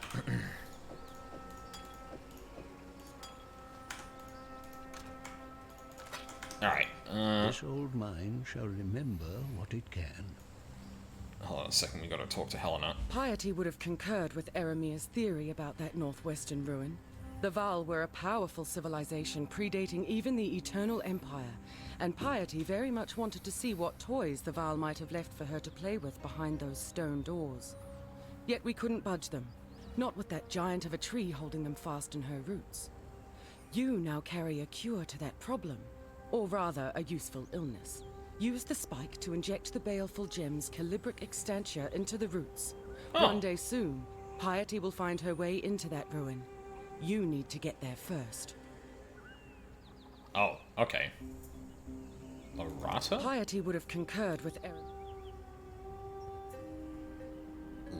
Alright. This old mind shall remember what it can. Hold on a second, we gotta talk to Helena. Piety would have concurred with Eramir's theory about that northwestern ruin. The Val were a powerful civilization predating even the Eternal Empire, and Piety very much wanted to see what toys the Val might have left for her to play with behind those stone doors. Yet we couldn't budge them, not with that giant of a tree holding them fast in her roots. You now carry a cure to that problem, or rather a useful illness. Use the spike to inject the baleful gem's calibric extantia into the roots. One day soon, Piety will find her way into that ruin. You need to get there first. Oh, okay. Lorata? Piety would have concurred with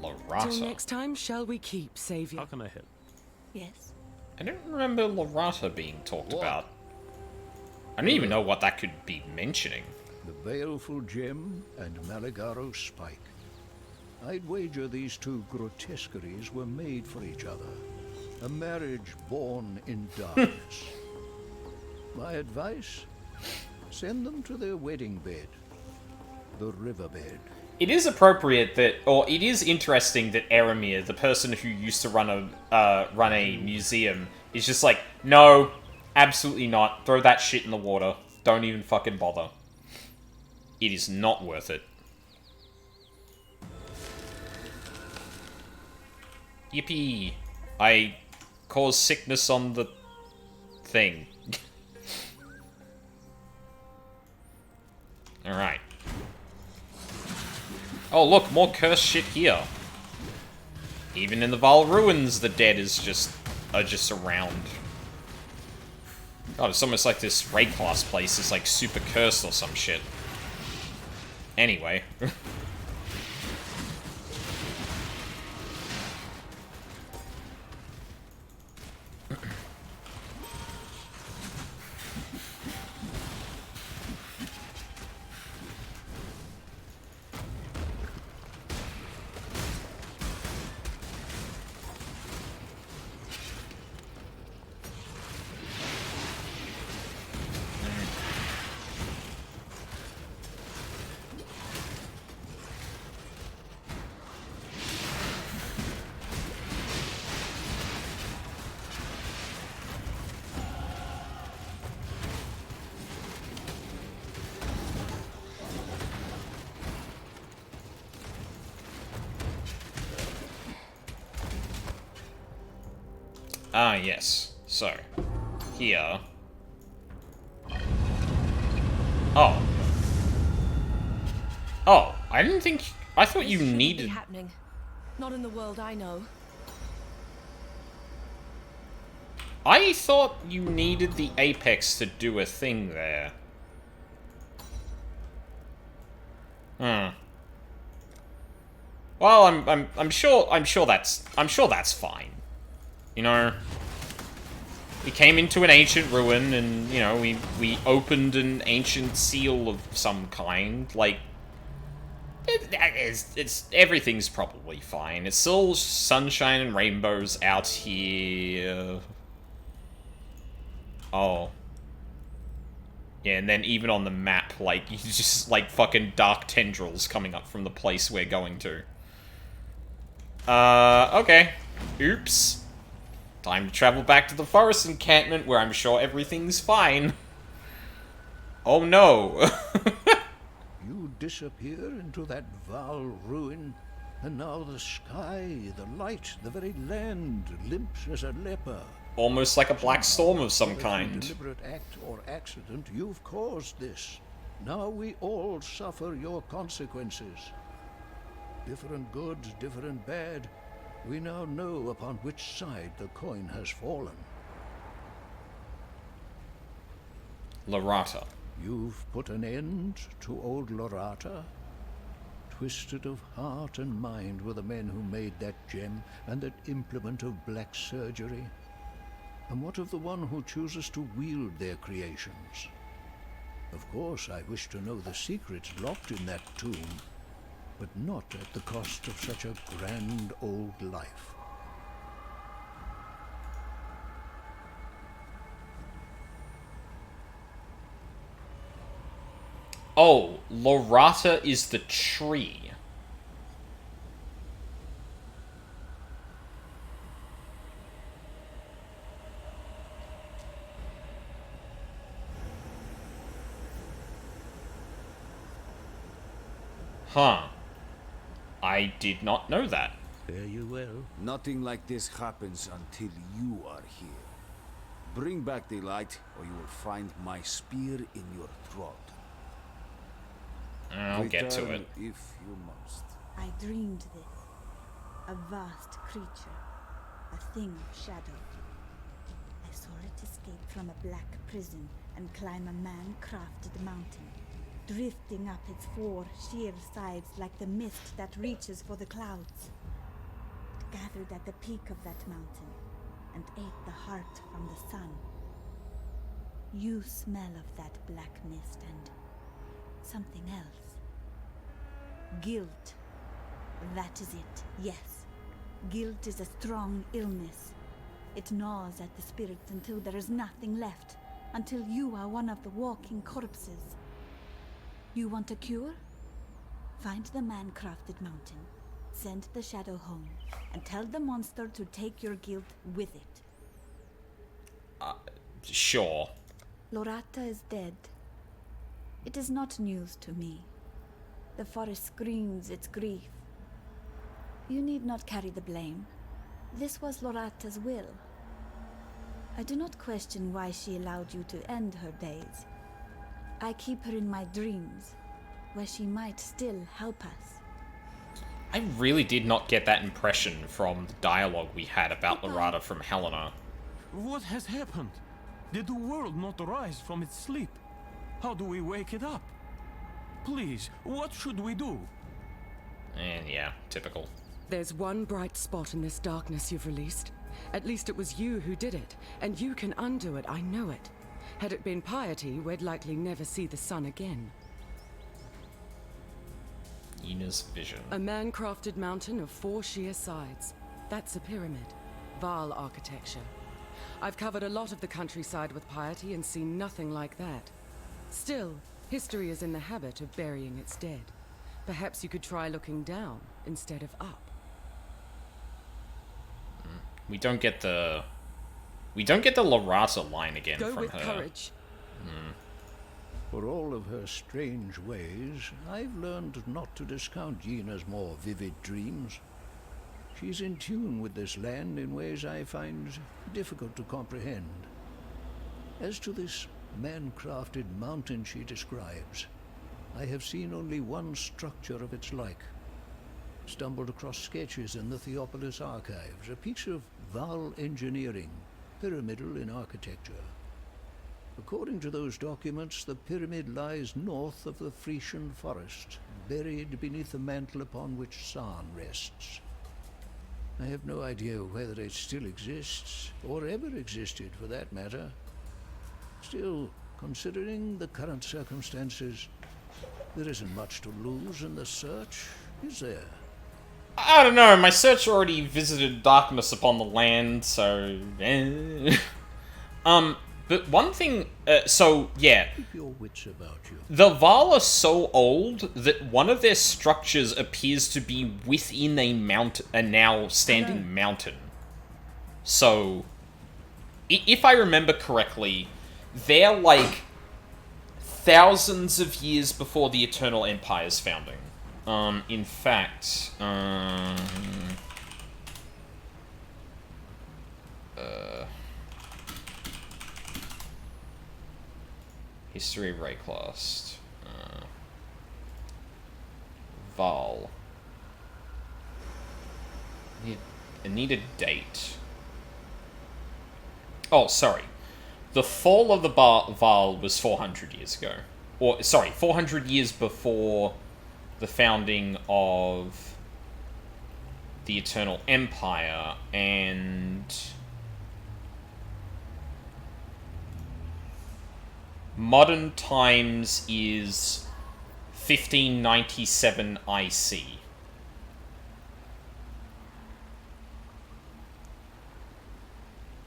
Lorata. Till next time, shall we keep, Savior? How can I help? Yes. I don't remember Lorata being talked about. I don't even know what that could be mentioning. The baleful gem and Maligaro's spike. I'd wager these two grotesqueries were made for each other. A marriage born in darkness. My advice? Send them to their wedding bed. The riverbed. It is appropriate that, or it is interesting that Eramir, the person who used to run a museum, is just like, no, absolutely not. Throw that shit in the water. Don't even fucking bother. It is not worth it. Yippee! I caused sickness on the thing. Alright. Oh look, more cursed shit here. Even in the Val ruins, the dead are just around. God, it's almost like this Wraeclast place is like super cursed or some shit. Anyway. Ah, yes. So, here. Oh. Oh, I didn't think... I thought you needed... Happening. Not in the world I know. I thought you needed the Apex to do a thing there. Hmm. Well, I'm sure that's fine. You know, we came into an ancient ruin, and you know, we opened an ancient seal of some kind. Like, it's everything's probably fine. It's still sunshine and rainbows out here. Oh. Yeah, and then even on the map, like, you just, like, fucking dark tendrils coming up from the place we're going to. Okay. Oops. Time to travel back to the forest encampment, where I'm sure everything's fine. Oh no. You disappear into that Val ruin, and now the sky, the light, the very land limps as a leper. Almost like a black storm of some kind. Deliberate act or accident, you've caused this. Now we all suffer your consequences. Different good, different bad. We now know upon which side the coin has fallen. Lorata. You've put an end to old Lorata? Twisted of heart and mind were the men who made that gem and that implement of black surgery. And what of the one who chooses to wield their creations? Of course, I wish to know the secrets locked in that tomb, but not at the cost of such a grand old life. Oh, Lorata is the tree. Huh. I did not know that. Fare you well. Nothing like this happens until you are here. Bring back the light, or you will find my spear in your throat. I'll get to Return it. if you must. I dreamed this. A vast creature. A thing of shadow. I saw it escape from a black prison and climb a man-crafted mountain, drifting up its 4 sheer sides like the mist that reaches for the clouds. It gathered at the peak of that mountain and ate the heart from the sun. You smell of that black mist and something else. Guilt. That is it, yes. Guilt is a strong illness. It gnaws at the spirit until there is nothing left, until you are one of the walking corpses. You want a cure? Find the man-crafted mountain, send the shadow home, and tell the monster to take your guilt with it. Sure. Lorata is dead. It is not news to me. The forest screams its grief. You need not carry the blame. This was Lorata's will. I do not question why she allowed you to end her days. I keep her in my dreams, where she might still help us. I really did not get that impression from the dialogue we had about Lorata from Helena. What has happened? Did the world not rise from its sleep? How do we wake it up? Please, what should we do? And yeah, typical. There's one bright spot in this darkness you've released. At least it was you who did it, and you can undo it, I know it. Had it been piety, we'd likely never see the sun again. Ina's vision. A man-crafted mountain of 4 sheer sides. That's a pyramid. Vaal architecture. I've covered a lot of the countryside with piety and seen nothing like that. Still, history is in the habit of burying its dead. Perhaps you could try looking down instead of up. We don't get the Lorata line again Go from with her. courage. For all of her strange ways, I've learned not to discount Yena's more vivid dreams. She's in tune with this land in ways I find difficult to comprehend. As to this man-crafted mountain she describes, I have seen only one structure of its like. Stumbled across sketches in the Theopolis archives, a piece of Vaal engineering, pyramidal in architecture. According to those documents, the pyramid lies north of the Frisian forest, buried beneath the mantle upon which Sarn rests. I have no idea whether it still exists, or ever existed for that matter. Still, considering the current circumstances, there isn't much to lose in the search, is there? I don't know, my search already visited darkness upon the land, so... But one thing, so, yeah. Keep your wits about you. The Vaal are so old that one of their structures appears to be within a now standing mountain. So, if I remember correctly, they're like thousands of years before the Eternal Empire's founding. In fact, History of Wraeclast. Vaal. I need a date. Oh, sorry. The fall of the Vaal was 400 years ago. Or, sorry, 400 years before the founding of the Eternal Empire, and modern times is 1597 IC.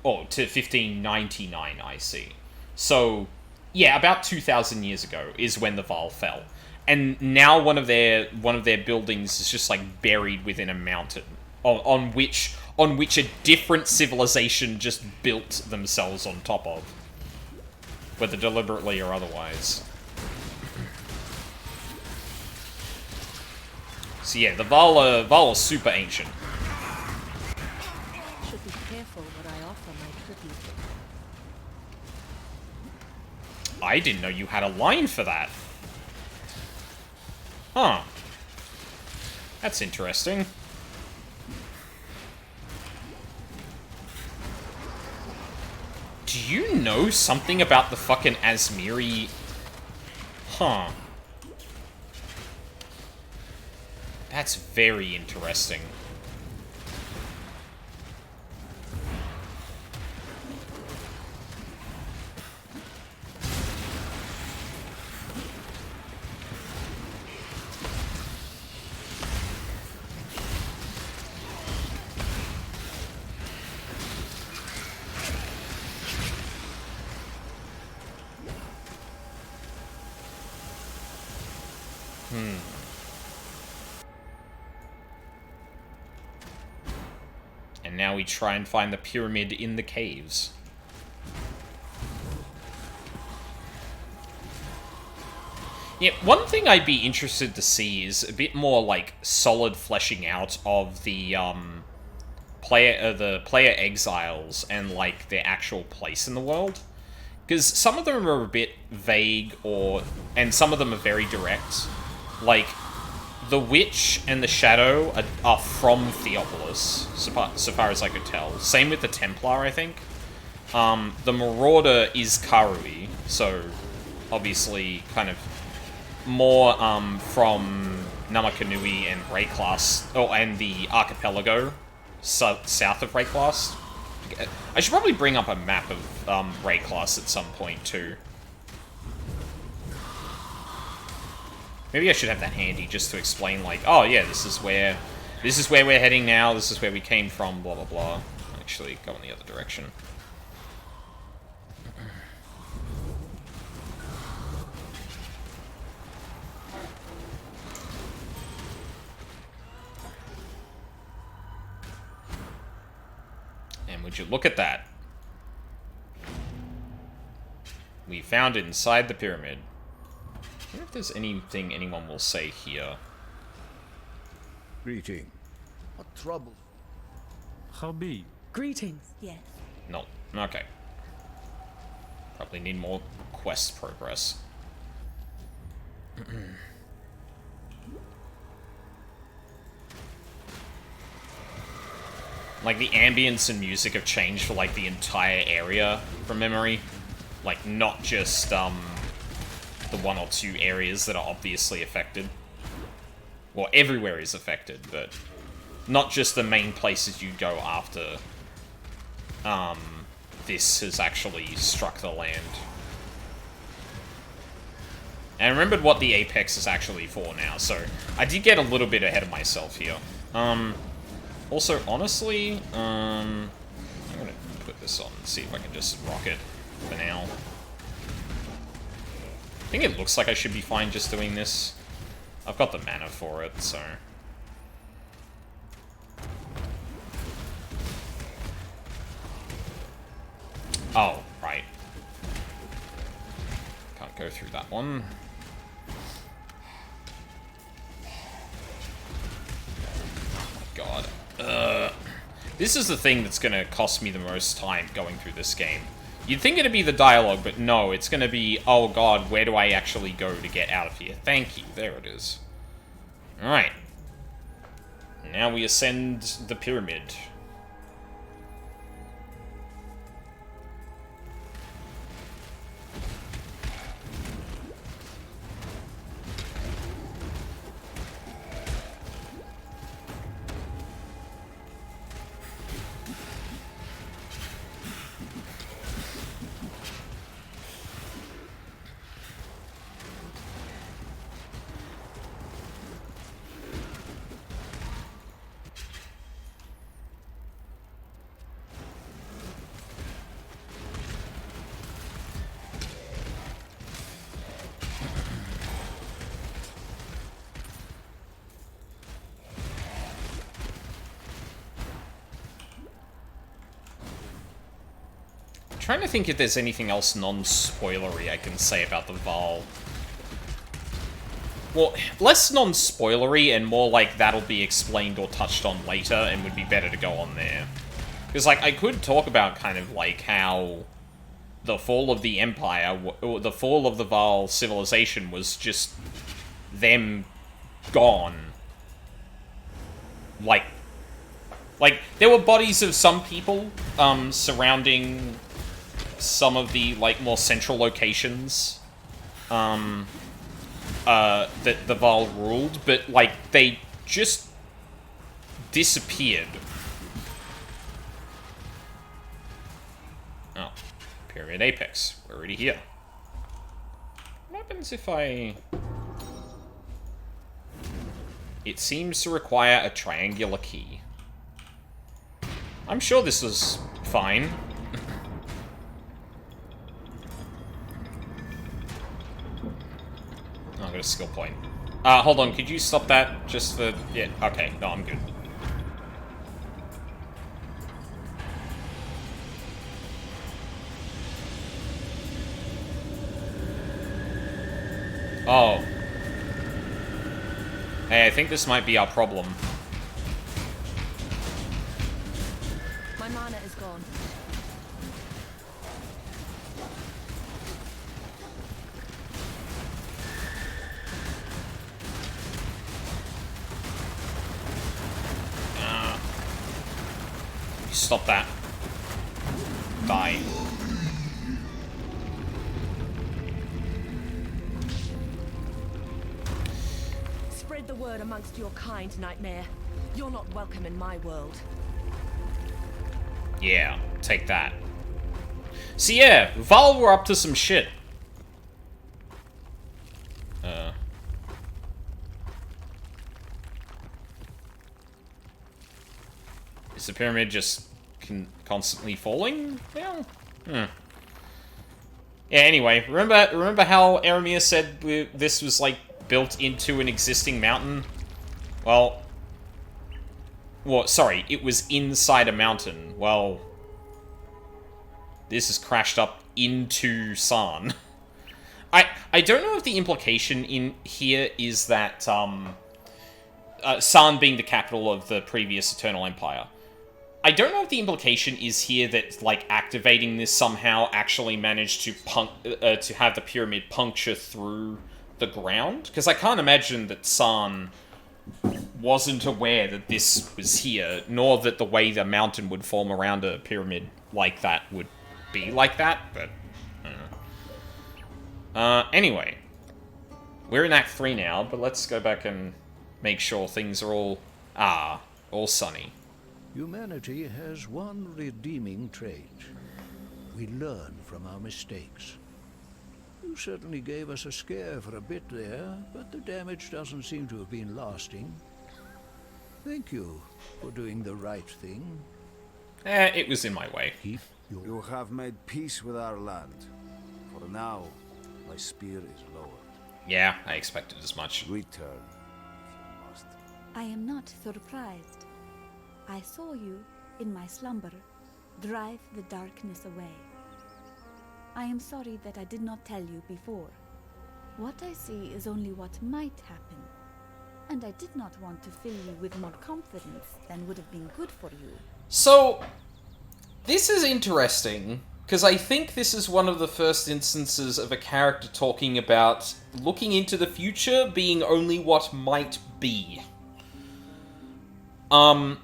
Or to 1599 IC. So, yeah, about 2,000 years ago is when the Vaal fell. And now one of their buildings is just like buried within a mountain on which a different civilization just built themselves on top of, whether deliberately or otherwise. So yeah, the Vaal are super ancient. Should be careful what I offer my tribute. I didn't know you had a line for that. Huh. That's interesting. Do you know something about the fucking Asmiri? Huh. That's very interesting. And now we try and find the pyramid in the caves. Yeah, one thing I'd be interested to see is a bit more, like, solid fleshing out of the, player exiles and, like, their actual place in the world. Because some of them are a bit vague, and some of them are very direct. Like, the Witch and the Shadow are from Theopolis, so far as I could tell. Same with the Templar, I think. The Marauder is Karui, so obviously kind of more from Namakanui and Wraeclast, and the Archipelago south of Wraeclast. I should probably bring up a map of Wraeclast at some point too. Maybe I should have that handy just to explain, like, oh yeah, this is where we're heading now, this is where we came from, blah blah blah. Actually, go in the other direction. And would you look at that? We found it inside the pyramid. I wonder if there's anything anyone will say here. Greeting. What trouble? How be? Greetings. Yes. No. Okay. Probably need more quest progress. Like, the ambience and music have changed for, like, the entire area from memory. Like, not just, the one or two areas that are obviously affected. Well, everywhere is affected, but not just the main places you go after, this has actually struck the land. And I remembered what the Apex is actually for now, so I did get a little bit ahead of myself here. Also, honestly, I'm gonna put this on and see if I can just rock it for now. I think it looks like I should be fine just doing this. I've got the mana for it, so... Oh, right. Can't go through that one. Oh my god. This is the thing that's gonna cost me the most time going through this game. You'd think it'd be the dialogue, but no, it's gonna be, oh god, where do I actually go to get out of here? Thank you, there it is. Alright. Now we ascend the pyramid. trying to think if there's anything else non-spoilery I can say about the Val. Well, less non-spoilery and more like that'll be explained or touched on later and would be better to go on there. Because, like, I could talk about kind of, like, how the fall of the Empire, or the fall of the Val civilization was just them gone. Like, there were bodies of some people, surrounding some of the, like, more central locations, that the Val ruled, but, like, they just disappeared. Oh, Pyramid Apex. We're already here. What happens if I... It seems to require a triangular key. I'm sure this was fine. Oh, I got a skill point. Hold on, could you stop that just for... Yeah, okay, no, I'm good. Oh. Hey, I think this might be our problem. My mana is gone. Stop that. Die. Spread the word amongst your kind, Nightmare. You're not welcome in my world. Yeah, take that. So yeah, Val were up to some shit. Is the pyramid just constantly falling? Yeah. Yeah, anyway, remember how Aramir said this was, like, built into an existing mountain? Well, sorry, it was inside a mountain. Well, this has crashed up into San. I don't know if the implication in here is that, San being the capital of the previous Eternal Empire. I don't know if the implication is here that, like, activating this somehow actually managed to to have the pyramid puncture through the ground, because I can't imagine that San wasn't aware that this was here, nor that the way the mountain would form around a pyramid like that would be like that, but... anyway. We're in Act 3 now, but let's go back and make sure things are all sunny. Humanity has one redeeming trait. We learn from our mistakes. You certainly gave us a scare for a bit there, but the damage doesn't seem to have been lasting. Thank you for doing the right thing. It was in my way. You have made peace with our land. For now, my spear is lowered. Yeah, I expected as much. Return, if you must. I am not surprised. I saw you, in my slumber, drive the darkness away. I am sorry that I did not tell you before. What I see is only what might happen, and I did not want to fill you with more confidence than would have been good for you. So, this is interesting, because I think this is one of the first instances of a character talking about looking into the future being only what might be.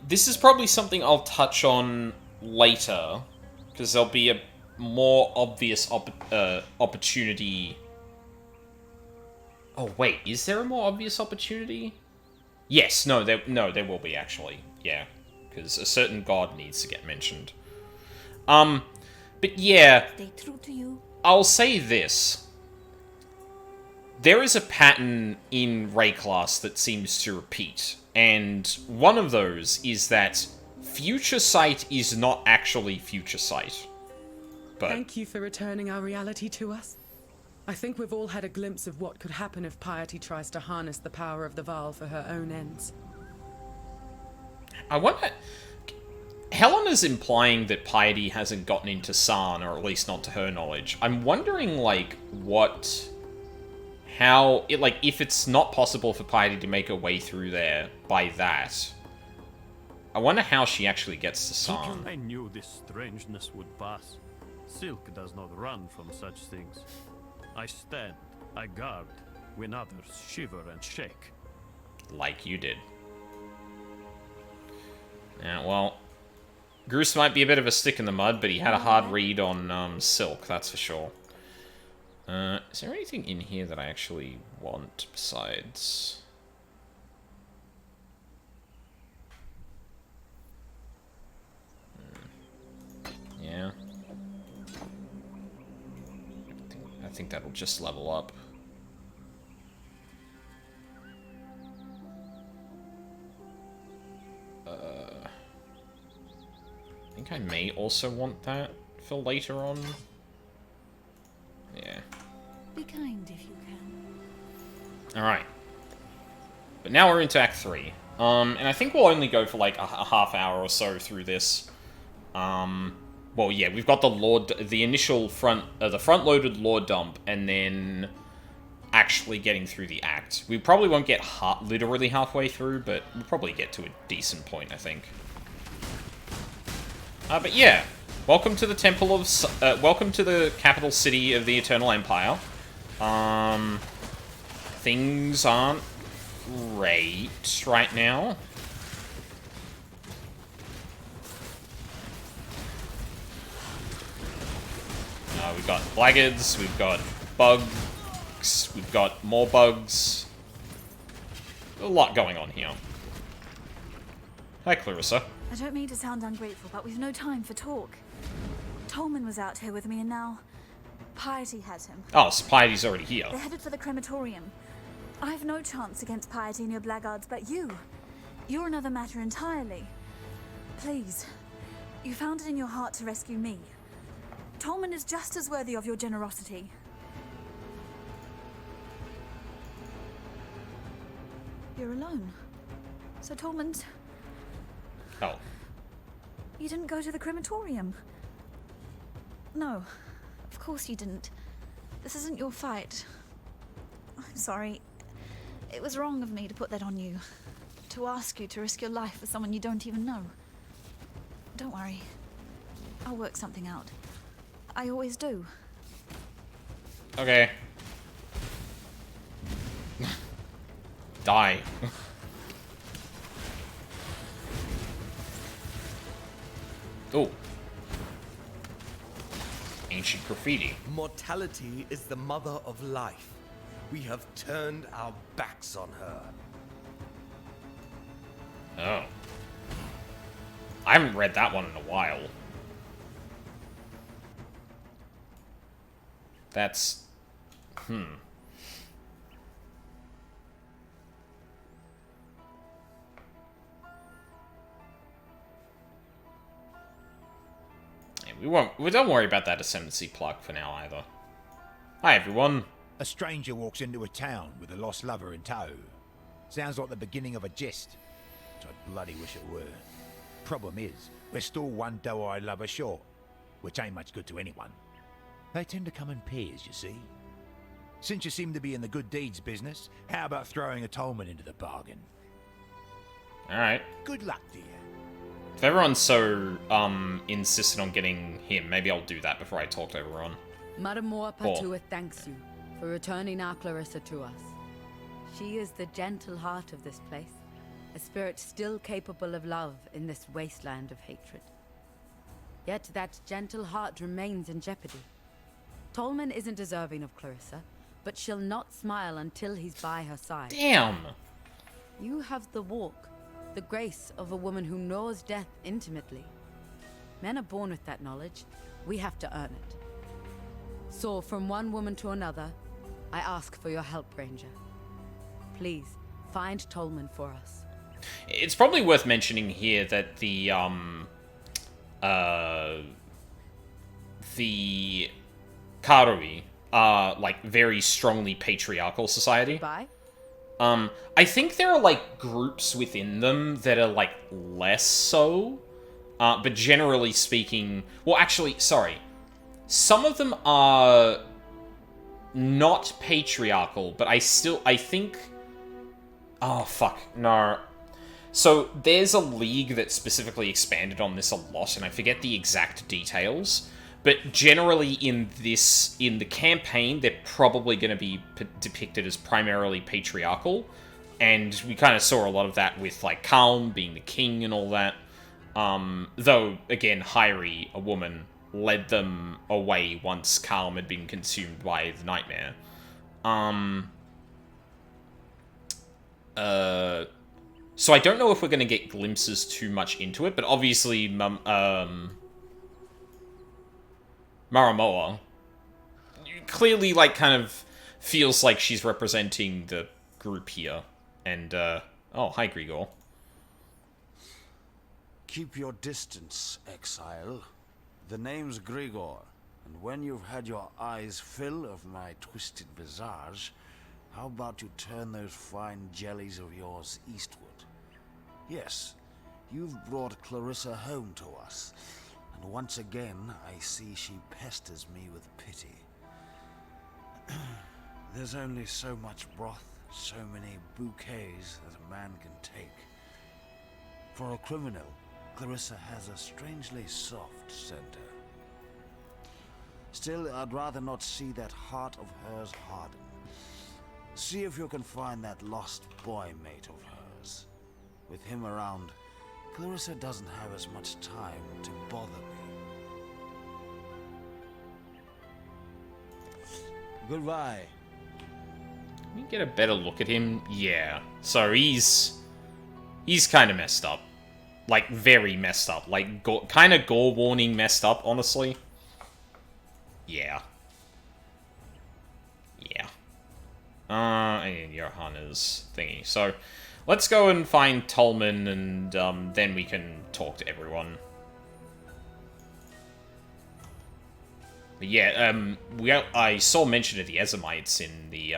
This is probably something I'll touch on later, because there'll be a more obvious opportunity. Oh wait, is there a more obvious opportunity? Yes, no, there will be actually. Yeah, because a certain god needs to get mentioned. But yeah, stay true to you. I'll say this. There is a pattern in Wraeclast that seems to repeat, and one of those is that future sight is not actually future sight. But thank you for returning our reality to us. I think we've all had a glimpse of what could happen if Piety tries to harness the power of the Val for her own ends. I wonder... Helena's implying that Piety hasn't gotten into Sarn, or at least not to her knowledge. I'm wondering, like, if it's not possible for Piety to make her way through there by that, I wonder how she actually gets to Sarn. I knew this strangeness would pass. Silk does not run from such things. I stand, I guard, when others shiver and shake. Like you did. Yeah, well, Groose might be a bit of a stick in the mud, but he had a hard read on Silk, that's for sure. Is there anything in here that I actually want besides... Yeah. I think that'll just level up. I think I may also want that for later on. Yeah. Be kind if you can. Alright. But now we're into Act 3. And I think we'll only go for like a half hour or so through this. Well, yeah, we've got the initial the front-loaded lore dump, and then actually getting through the act. We probably won't get literally halfway through, but we'll probably get to a decent point, I think. But yeah, welcome to the welcome to the capital city of the Eternal Empire. Things aren't great right now. We've got blackguards, we've got bugs, we've got more bugs. A lot going on here. Hi, Clarissa. I don't mean to sound ungrateful, but we've no time for talk. Tolman was out here with me, and now Piety has him. Oh, so Piety's already here. They're headed for the crematorium. I've no chance against Piety and your blackguards, but you're another matter entirely. Please, you found it in your heart to rescue me. Tolman is just as worthy of your generosity. You're alone. So Tolman's... Oh. You didn't go to the crematorium. No, of course you didn't. This isn't your fight. I'm sorry. It was wrong of me to put that on you. To ask you to risk your life for someone you don't even know. Don't worry. I'll work something out. I always do. Okay. Die. Oh. Ancient graffiti. Mortality is the mother of life. We have turned our backs on her. Oh. I haven't read that one in a while. That's... Yeah, we don't worry about that ascendancy plug for now either. Hi everyone. A stranger walks into a town with a lost lover in tow. Sounds like the beginning of a gist. Which I bloody wish it were. Problem is, we're still one doe-eyed lover short, which ain't much good to anyone. They tend to come in pairs, you see. Since you seem to be in the good deeds business, how about throwing a Tolman into the bargain? Alright. Good luck to you. If everyone's so, insistent on getting him, maybe I'll do that before I talk to everyone. Madamore Patua thanks you for returning our Clarissa to us. She is the gentle heart of this place, a spirit still capable of love in this wasteland of hatred. Yet that gentle heart remains in jeopardy. Tolman isn't deserving of Clarissa, but she'll not smile until he's by her side. Damn! You have the walk, the grace of a woman who knows death intimately. Men are born with that knowledge. We have to earn it. So, from one woman to another, I ask for your help, Ranger. Please, find Tolman for us. It's probably worth mentioning here that the Karui are, like, very strongly patriarchal society. Bye. I think there are, like, groups within them that are, like, less so. But generally speaking... Well, actually, sorry. Some of them are not patriarchal, but I think... Oh, fuck. No. So, there's a league that specifically expanded on this a lot, and I forget the exact details. But generally in the campaign, they're probably going to be depicted as primarily patriarchal. And we kind of saw a lot of that with, like, Kalm being the king and all that. Though, again, Hyrie, a woman, led them away once Kalm had been consumed by the nightmare. So I don't know if we're going to get glimpses too much into it, but obviously, Maramoa clearly, like, kind of feels like she's representing the group here. And, oh, hi, Grigor. Keep your distance, Exile. The name's Grigor, and when you've had your eyes fill of my twisted visage, how about you turn those fine jellies of yours eastward? Yes, you've brought Clarissa home to us, and once again I see she pesters me with pity. There's only so much broth, so many bouquets that a man can take. For a criminal, Clarissa has a strangely soft center. Still, I'd rather not see that heart of hers harden. See if you can find that lost boy mate of hers. With him around, Clarissa doesn't have as much time to bother me. Goodbye. Can we get a better look at him? Yeah. So he's kind of messed up. Like, very messed up. Like, kind of gore warning messed up, honestly. Yeah. Yeah. And Johanna's thingy. So, let's go and find Tolman, and then we can talk to everyone. But yeah, I saw mention of the Ezamites in the,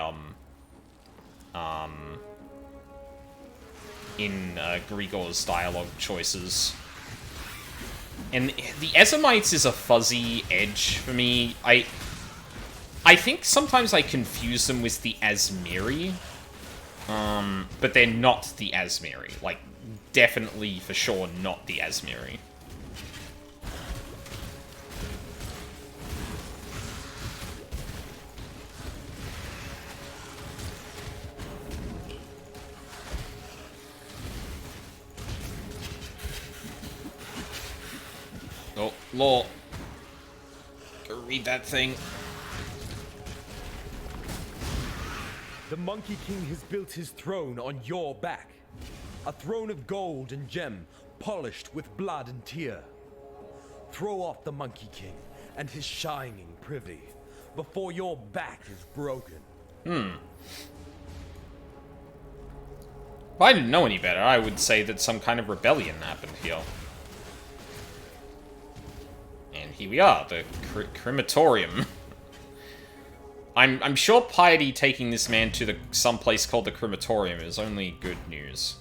Grigor's dialogue choices. And the Ezamites is a fuzzy edge for me. I think sometimes I confuse them with the Asmiri. But they're not the Asmiri. Like, definitely, for sure, not the Asmiri. Oh, lol. Go read that thing. The Monkey King has built his throne on your back. A throne of gold and gem, polished with blood and tear. Throw off the Monkey King and his shining privy before your back is broken. If I didn't know any better, I would say that some kind of rebellion happened here. And here we are, the crematorium. I'm sure Piety taking this man to some place called the crematorium is only good news.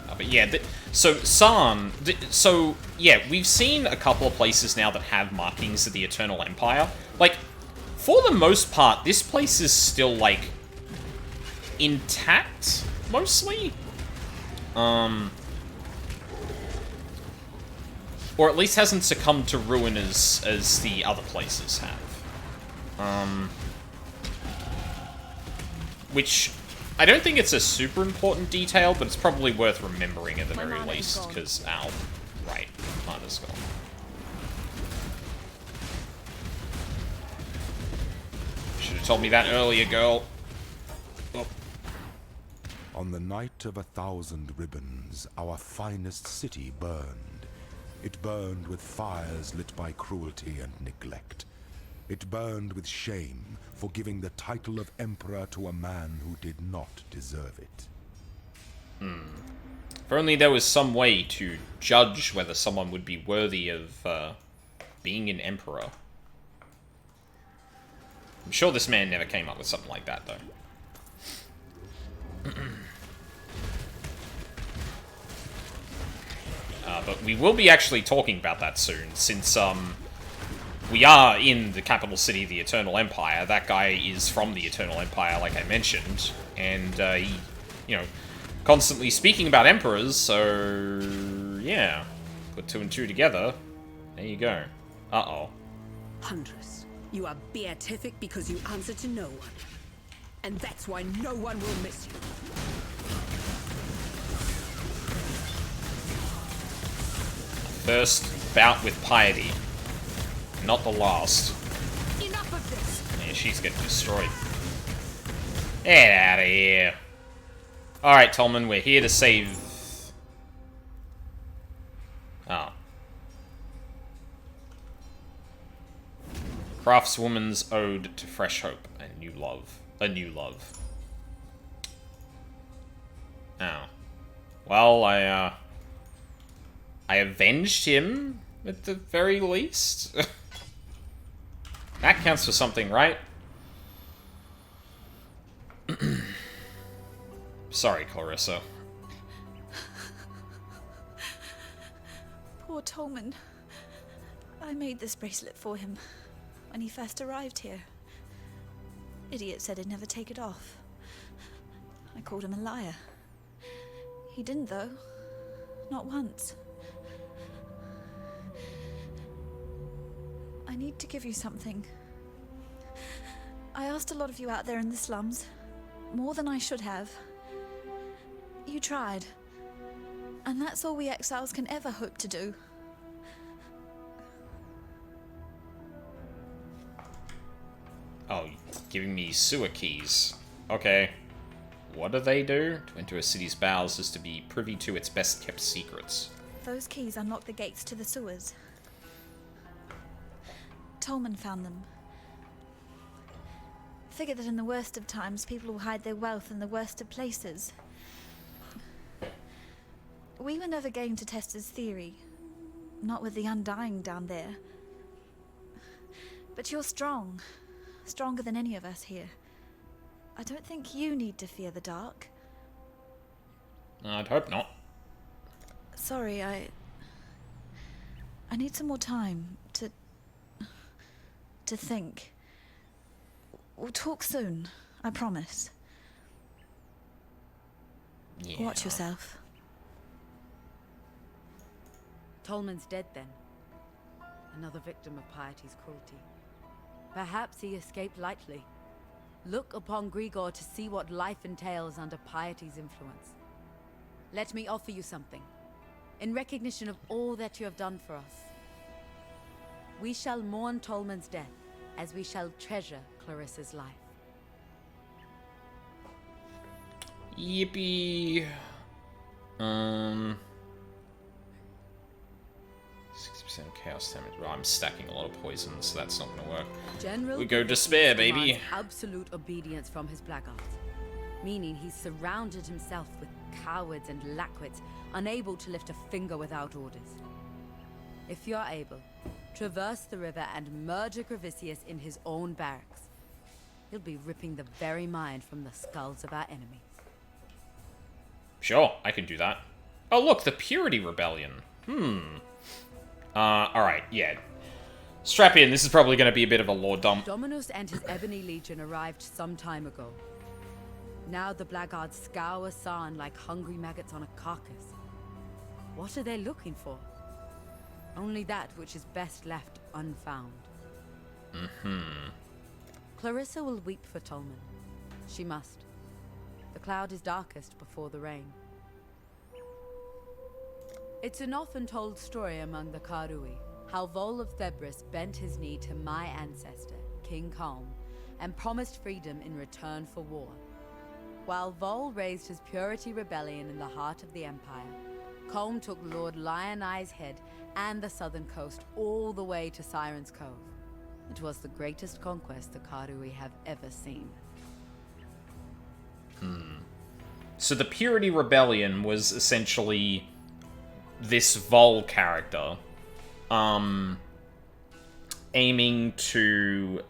But yeah, so yeah, we've seen a couple of places now that have markings of the Eternal Empire. Like, for the most part, this place is still, like, intact, mostly? Or at least hasn't succumbed to ruin as the other places have. Which, I don't think it's a super important detail, but it's probably worth remembering at the very least, because, ow, right, mana's gone. Should have told me that earlier, girl. Oh. On the night of 1,000 ribbons, our finest city burned. It burned with fires lit by cruelty and neglect. It burned with shame for giving the title of Emperor to a man who did not deserve it. If only there was some way to judge whether someone would be worthy of being an Emperor. I'm sure this man never came up with something like that, though. But we will be actually talking about that soon, since, we are in the capital city, the Eternal Empire. That guy is from the Eternal Empire, like I mentioned, and, he, you know, constantly speaking about emperors, so, yeah. Put 2 and 2 together. There you go. Uh-oh. Huntress, you are beatific because you answer to no one. And that's why no one will miss you. First bout with piety. Not the last. Enough of this! Yeah, she's getting destroyed. Get out of here. Alright, Tolman, we're here to save... Oh. Craftswoman's Ode to Fresh Hope and New Love. A new love. Oh. Well, I avenged him, at the very least. That counts for something, right? Sorry, Clarissa. Poor Tolman. I made this bracelet for him when he first arrived here. Idiot said he'd never take it off. I called him a liar. He didn't, though. Not once. I need to give you something. I asked a lot of you out there in the slums. More than I should have. You tried. And that's all we exiles can ever hope to do. Oh, giving me sewer keys. Okay. What do they do? To enter a city's bowels is to be privy to its best kept secrets. Those keys unlock the gates to the sewers. Tolman found them. Figure that in the worst of times, people will hide their wealth in the worst of places. We were never game to test his theory. Not with the Undying down there. But you're strong. Stronger than any of us here. I don't think you need to fear the dark. I'd hope not. Sorry, I need some more time to think. We'll talk soon, I promise. Yeah. Watch yourself. Tolman's dead then. Another victim of Piety's cruelty. Perhaps he escaped lightly. Look upon Grigor to see what life entails under Piety's influence. Let me offer you something. In recognition of all that you have done for us. We shall mourn Tolman's death, as we shall treasure Clarissa's life. Yippee. 60% chaos damage. Well, I'm stacking a lot of poison, so that's not gonna work. General We go despair, baby. demands absolute obedience from his blackguards, meaning he's surrounded himself with cowards and lackwits, unable to lift a finger without orders. If you're able, traverse the river and murder Gravicius in his own barracks. He'll be ripping the very mind from the skulls of our enemies. Sure, I can do that. Oh, look, the Purity Rebellion. Alright, yeah. Strap in, this is probably going to be a bit of a lore dump. Dominus and his Ebony Legion arrived some time ago. Now the blackguards scour Sarn like hungry maggots on a carcass. What are they looking for? Only that which is best left unfound. Clarissa will weep for Tolman. She must. The cloud is darkest before the rain. It's an often told story among the Karui, how Vol of Thebris bent his knee to my ancestor, King Kalm, and promised freedom in return for war. While Vol raised his Purity Rebellion in the heart of the Empire, Kalm took Lord Lion Eye's head and the southern coast all the way to Siren's Cove. It was the greatest conquest the Karui have ever seen. So the Purity Rebellion was essentially this Vol character, aiming to,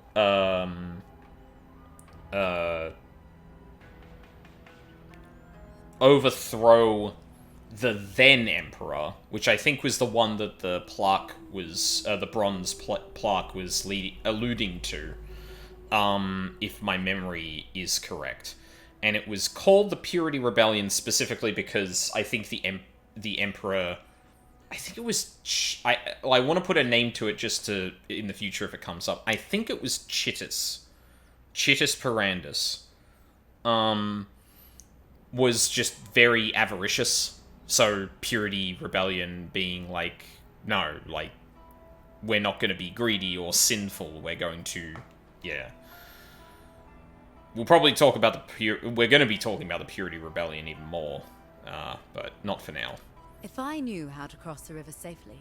overthrow the then Emperor, which I think was the one that the plaque was, the bronze plaque was alluding to, if my memory is correct. And it was called the Purity Rebellion specifically because I think the Emperor, I think it was, I want to put a name to it just to, in the future if it comes up. I think it was Chittus Parandus. Was just very avaricious. So Purity Rebellion being like, no, like, we're not going to be greedy or sinful. We're going to, yeah. We'll probably talk about we're going to be talking about the Purity Rebellion even more, but not for now. If I knew how to cross the river safely,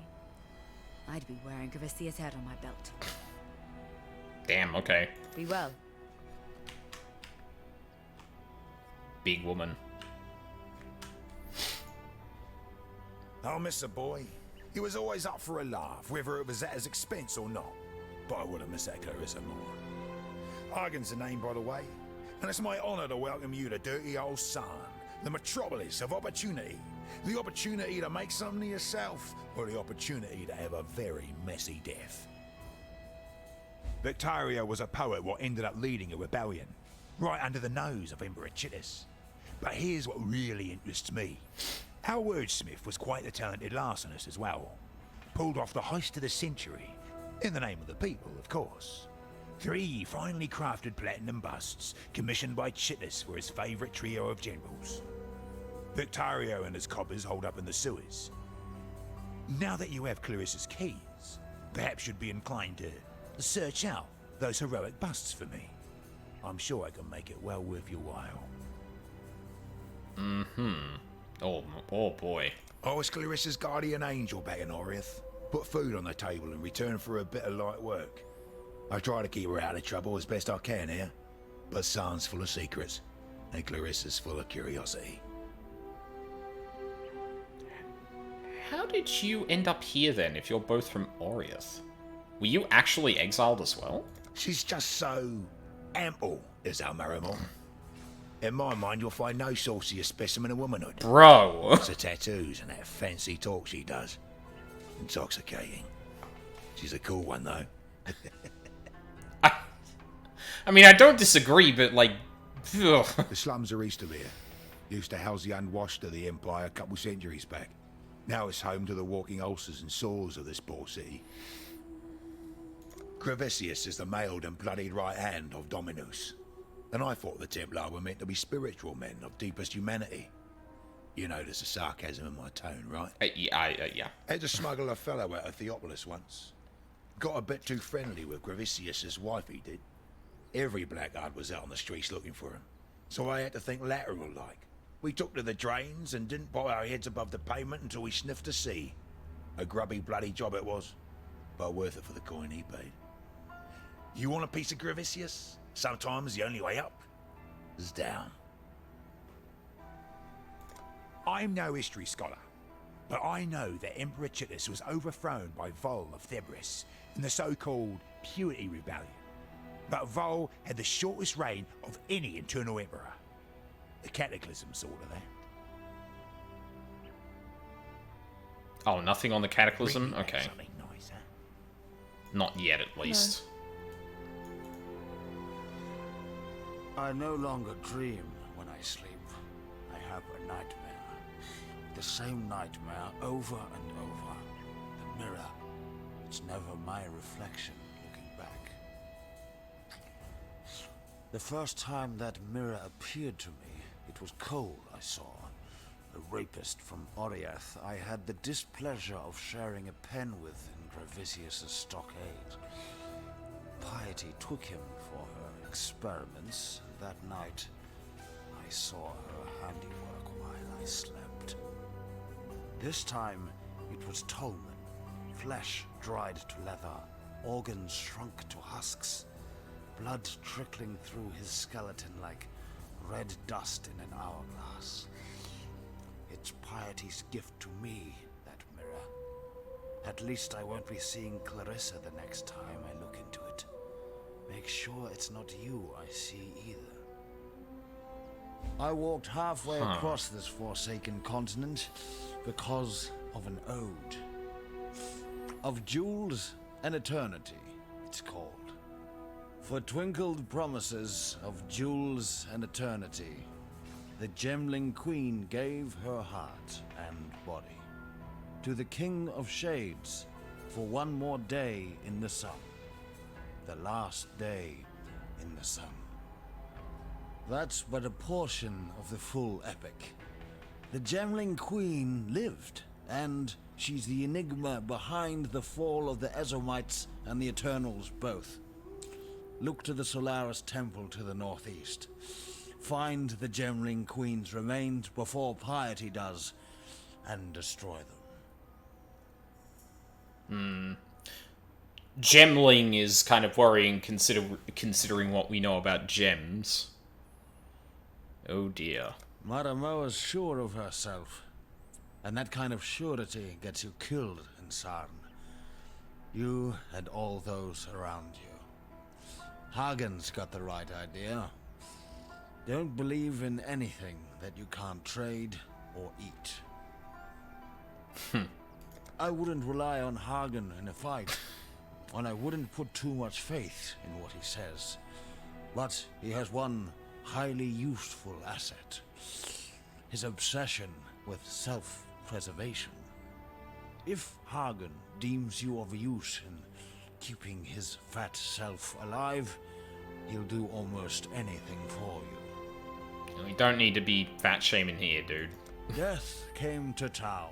I'd be wearing Gravicia's head on my belt. Damn, okay. Be well. Big woman. I'll miss a boy. He was always up for a laugh, whether it was at his expense or not. But I wouldn't miss that Clarissa more. Argan's the name, by the way, and it's my honour to welcome you to dirty old Sarn, the metropolis of opportunity. The opportunity to make something of yourself, or the opportunity to have a very messy death. Victario was a poet what ended up leading a rebellion, right under the nose of Emperor Chittus. But here's what really interests me. Our wordsmith was quite the talented larcenist as well. Pulled off the heist of the century, in the name of the people, of course. 3 finely crafted platinum busts, commissioned by Chittus for his favourite trio of generals. Victario and his coppers hold up in the sewers. Now that you have Clarissa's keys, perhaps you'd be inclined to search out those heroic busts for me. I'm sure I can make it well worth your while. Oh boy. I was Clarissa's guardian angel back in Oriath. Put food on the table in return for a bit of light work. I try to keep her out of trouble as best I can here, but Sarn's full of secrets, and Clarissa's full of curiosity. How did you end up here then, if you're both from Oriath? Were you actually exiled as well? She's just so ample, is our Marimor. In my mind, you'll find no saucier specimen of womanhood. Bro! It's the tattoos and that fancy talk she does. Intoxicating. She's a cool one, though. I mean, I don't disagree, but, like... Ugh. The slums are east of here. Used to house the unwashed of the Empire a couple centuries back. Now it's home to the walking ulcers and sores of this poor city. Gravicius is the mailed and bloodied right hand of Dominus. And I thought the Templar were meant to be spiritual men of deepest humanity. You notice the sarcasm in my tone, right? Yeah. Had to smuggle a fellow out of Theopolis once. Got a bit too friendly with Gravicius's wife, he did. Every blackguard was out on the streets looking for him. So I had to think lateral-like. We took to the drains and didn't put our heads above the pavement until we sniffed the sea. A grubby bloody job it was, but worth it for the coin he paid. You want a piece of Gravicius? Sometimes the only way up is down. I'm no history scholar, but I know that Emperor Chittus was overthrown by Vol of Thebris in the so-called Purity Rebellion. But Vol had the shortest reign of any internal emperor. The Cataclysm sort of that. Oh, nothing on the Cataclysm? Really Okay. something nice, huh? Not yet, at least. I no longer dream when I sleep. I have a nightmare. The same nightmare over and over. The mirror. It's never my reflection looking back. The first time that mirror appeared to me, it was Cole I saw. A rapist from Oriath I had the displeasure of sharing a pen with in Gravicius's stockade. Piety took him for her experiments, and that night I saw her handiwork while I slept. This time it was Tolman, flesh dried to leather, organs shrunk to husks, blood trickling through his skeleton like red dust in an hourglass. It's Piety's gift to me, that mirror. At least I won't be seeing Clarissa the next time I look into it. Make sure it's not you I see either. I walked halfway across this forsaken continent because of an ode. Of jewels and eternity, it's called. For twinkled promises of jewels and eternity, the Gemling Queen gave her heart and body to the King of Shades for one more day in the sun. The last day in the sun. That's but a portion of the full epic. The Gemling Queen lived, and she's the enigma behind the fall of the Ezomites and the Eternals both. Look to the Solaris Temple to the northeast. Find the Gemling Queen's remains before piety does, and destroy them. Gemling is kind of worrying considering what we know about gems. Oh dear. Maramoa's sure of herself, and that kind of surety gets you killed in Sarn. You and all those around you. Hagen's got the right idea. Don't believe in anything that you can't trade or eat. I wouldn't rely on Hagen in a fight, and I wouldn't put too much faith in what he says. But he has one highly useful asset. His obsession with self-preservation. If Hagen deems you of use in keeping his fat self alive, he'll do almost anything for you. We don't need to be fat shaming here, dude. Death came to town.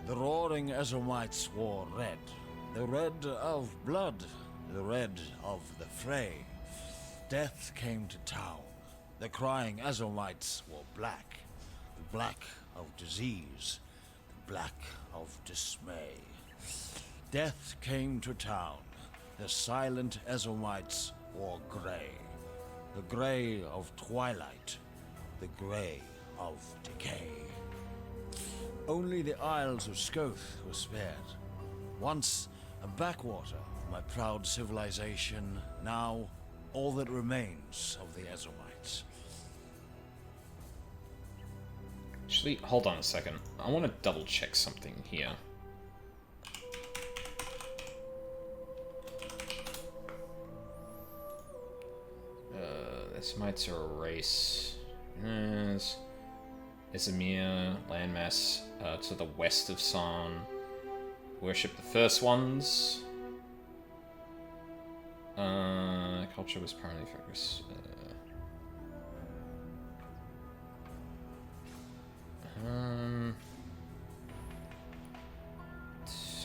The roaring Ezomites wore red. The red of blood. The red of the fray. Death came to town. The crying Ezomites wore black. The black of disease. The black of dismay. Death came to town. The silent Ezomites wore gray. The gray of twilight. The gray of decay. Only the Isles of Scoth were spared. Once a backwater of my proud civilization, now all that remains of the Ezomites. Actually, hold on a second. I want to double check something here. Ezomites are a race. Izmir, landmass to the west of Sarn. Worship the first ones. Culture was primarily focused.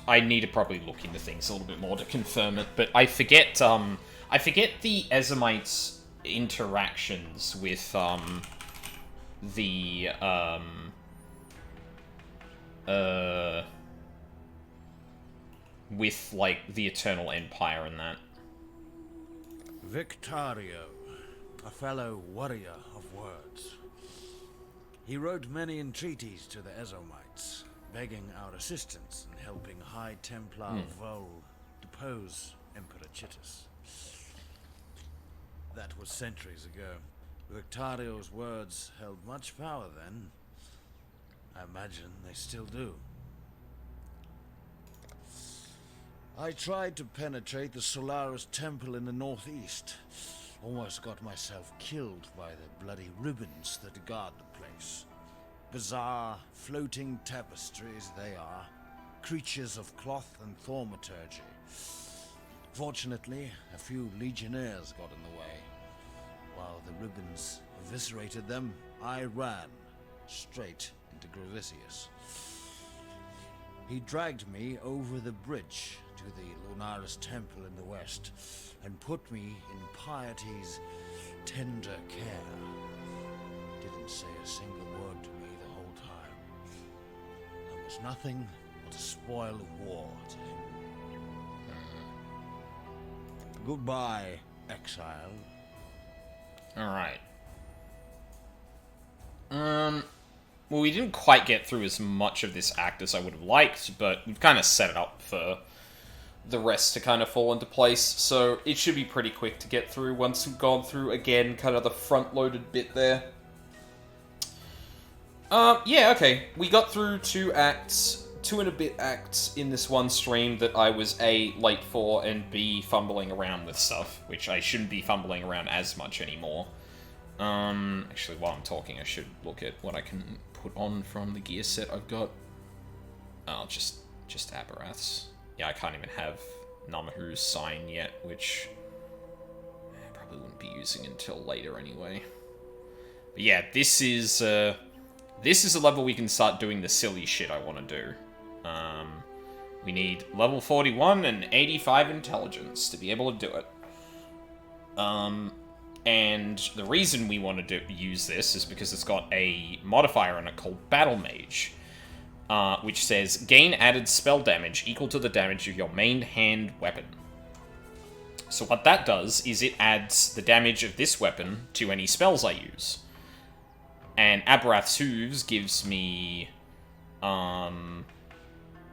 I need to probably look into things a little bit more to confirm it, but I forget the Ezomites' interactions with with like the Eternal Empire and that. Victario, a fellow warrior of words. He wrote many entreaties to the Ezomites, begging our assistance in helping High Templar Vol depose Emperor Chittus. That was centuries ago. Victario's words held much power then. I imagine they still do. I tried to penetrate the Solaris Temple in the northeast. Almost got myself killed by the bloody ribbons that guard the place. Bizarre, floating tapestries they are. Creatures of cloth and thaumaturgy. Fortunately, a few legionnaires got in the way. While the ribbons eviscerated them, I ran straight into Gravisius. He dragged me over the bridge to the Lunaris Temple in the west and put me in Piety's tender care. Didn't say a single word to me the whole time. I was nothing but a spoil of war to him. Goodbye, Exile. Alright. Well, we didn't quite get through as much of this act as I would have liked, but we've kind of set it up for the rest to kind of fall into place. So it should be pretty quick to get through once we've gone through, again, kind of the front-loaded bit there. Yeah, okay. We got through 2 and a bit acts in this one stream that I was A, late for, and B, fumbling around with stuff, which I shouldn't be fumbling around as much anymore. Actually, while I'm talking, I should look at what I can put on from the gear set I've got. Oh, just Abaraths. Yeah, I can't even have Namahu's sign yet, which I probably wouldn't be using until later anyway. But yeah, this is a level we can start doing the silly shit I want to do. We need level 41 and 85 intelligence to be able to do it. And the reason we want to use this is because it's got a modifier on it called Battle Mage, which says, gain added spell damage equal to the damage of your main hand weapon. So what that does is it adds the damage of this weapon to any spells I use. And Abarath's Hooves gives me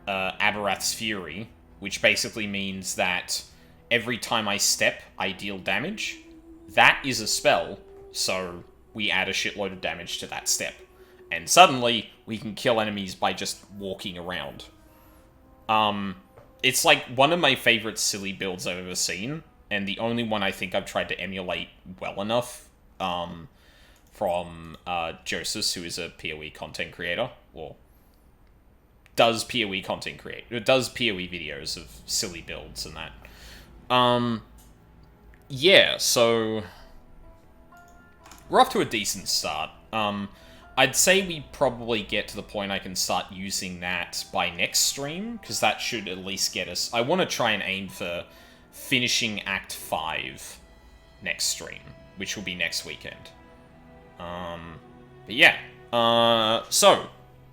Abarath's Fury, which basically means that every time I step, I deal damage. That is a spell, so we add a shitload of damage to that step. And suddenly, we can kill enemies by just walking around. It's like one of my favorite silly builds I've ever seen, and the only one I think I've tried to emulate well enough, from Joseph, who is a PoE content creator, or does PoE content does PoE videos of silly builds and that. Yeah, so we're off to a decent start. I'd say we probably get to the point I can start using that by next stream, because that should at least get us... I want to try and aim for finishing Act 5 next stream, which will be next weekend. But yeah, so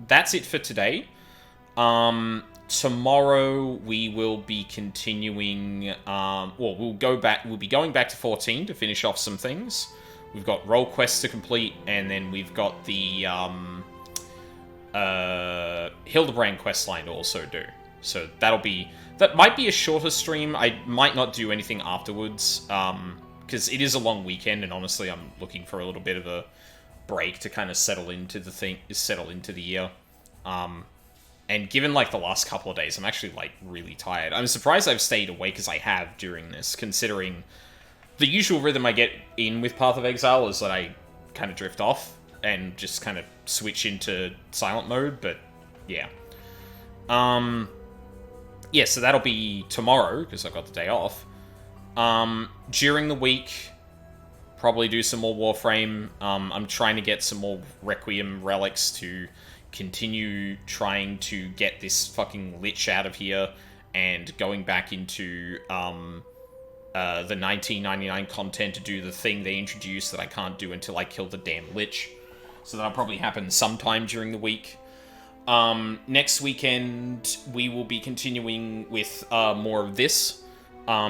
that's it for today. Tomorrow we will be continuing, we'll be going back to 14 to finish off some things. We've got role quests to complete, and then we've got the, Hildebrand questline to also do. So that might be a shorter stream. I might not do anything afterwards, because it is a long weekend, and honestly, I'm looking for a little bit of a break to kind of settle into the year. And given, like, the last couple of days, I'm actually, like, really tired. I'm surprised I've stayed awake as I have during this, considering the usual rhythm I get in with Path of Exile is that I kind of drift off and just kind of switch into silent mode, but yeah. Yeah, so that'll be tomorrow, because I've got the day off. During the week, probably do some more Warframe. I'm trying to get some more Requiem relics to continue trying to get this fucking Lich out of here, and going back into the 1999 content to do the thing they introduced that I can't do until I kill the damn Lich. So that'll probably happen sometime during the week. Next weekend, we will be continuing with more of this.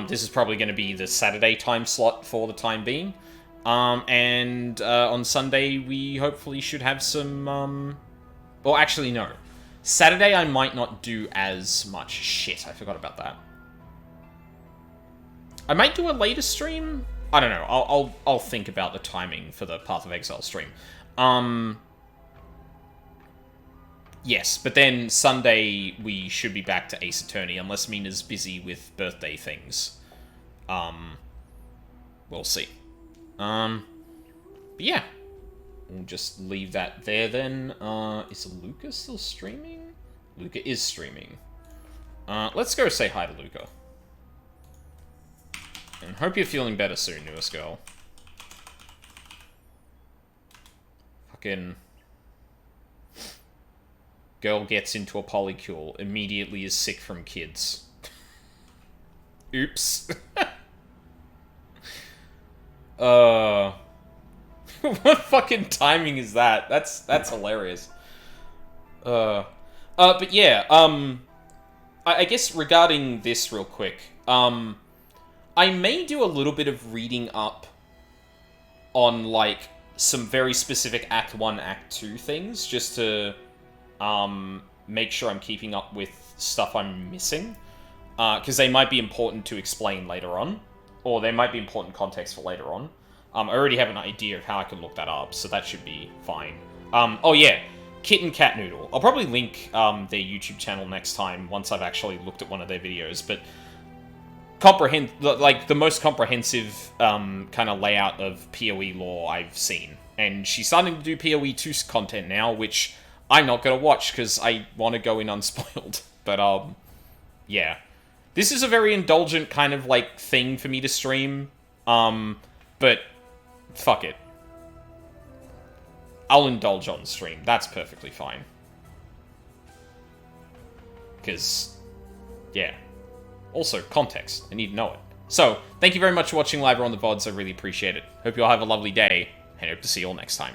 This is probably going to be the Saturday time slot for the time being. And on Sunday, we hopefully should have some... Well, actually, no. Saturday, I might not do as much. Shit, I forgot about that. I might do a later stream? I don't know. I'll think about the timing for the Path of Exile stream. Yes, but then Sunday, we should be back to Ace Attorney, unless Mina's busy with birthday things. We'll see. But yeah. We'll just leave that there then. Is Luca still streaming? Luca is streaming. Let's go say hi to Luca. And hope you're feeling better soon, newest girl. Fucking... Girl gets into a polycule, immediately is sick from kids. Oops. What fucking timing is that? That's hilarious. But yeah, I guess regarding this real quick, I may do a little bit of reading up on, like, some very specific Act 1, Act 2 things, just to, make sure I'm keeping up with stuff I'm missing. because they might be important to explain later on, or they might be important context for later on. I already have an idea of how I can look that up, so that should be fine. Oh yeah, Kitten Cat Noodle. I'll probably link their YouTube channel next time once I've actually looked at one of their videos, but the most comprehensive kind of layout of PoE lore I've seen. And she's starting to do PoE 2 content now, which I'm not going to watch because I want to go in unspoiled. But, yeah. This is a very indulgent kind of, like, thing for me to stream. But, fuck it. I'll indulge on stream. That's perfectly fine. Because, yeah. Also, context. I need to know it. So, thank you very much for watching live or on the VODs. I really appreciate it. Hope you all have a lovely day, and hope to see you all next time.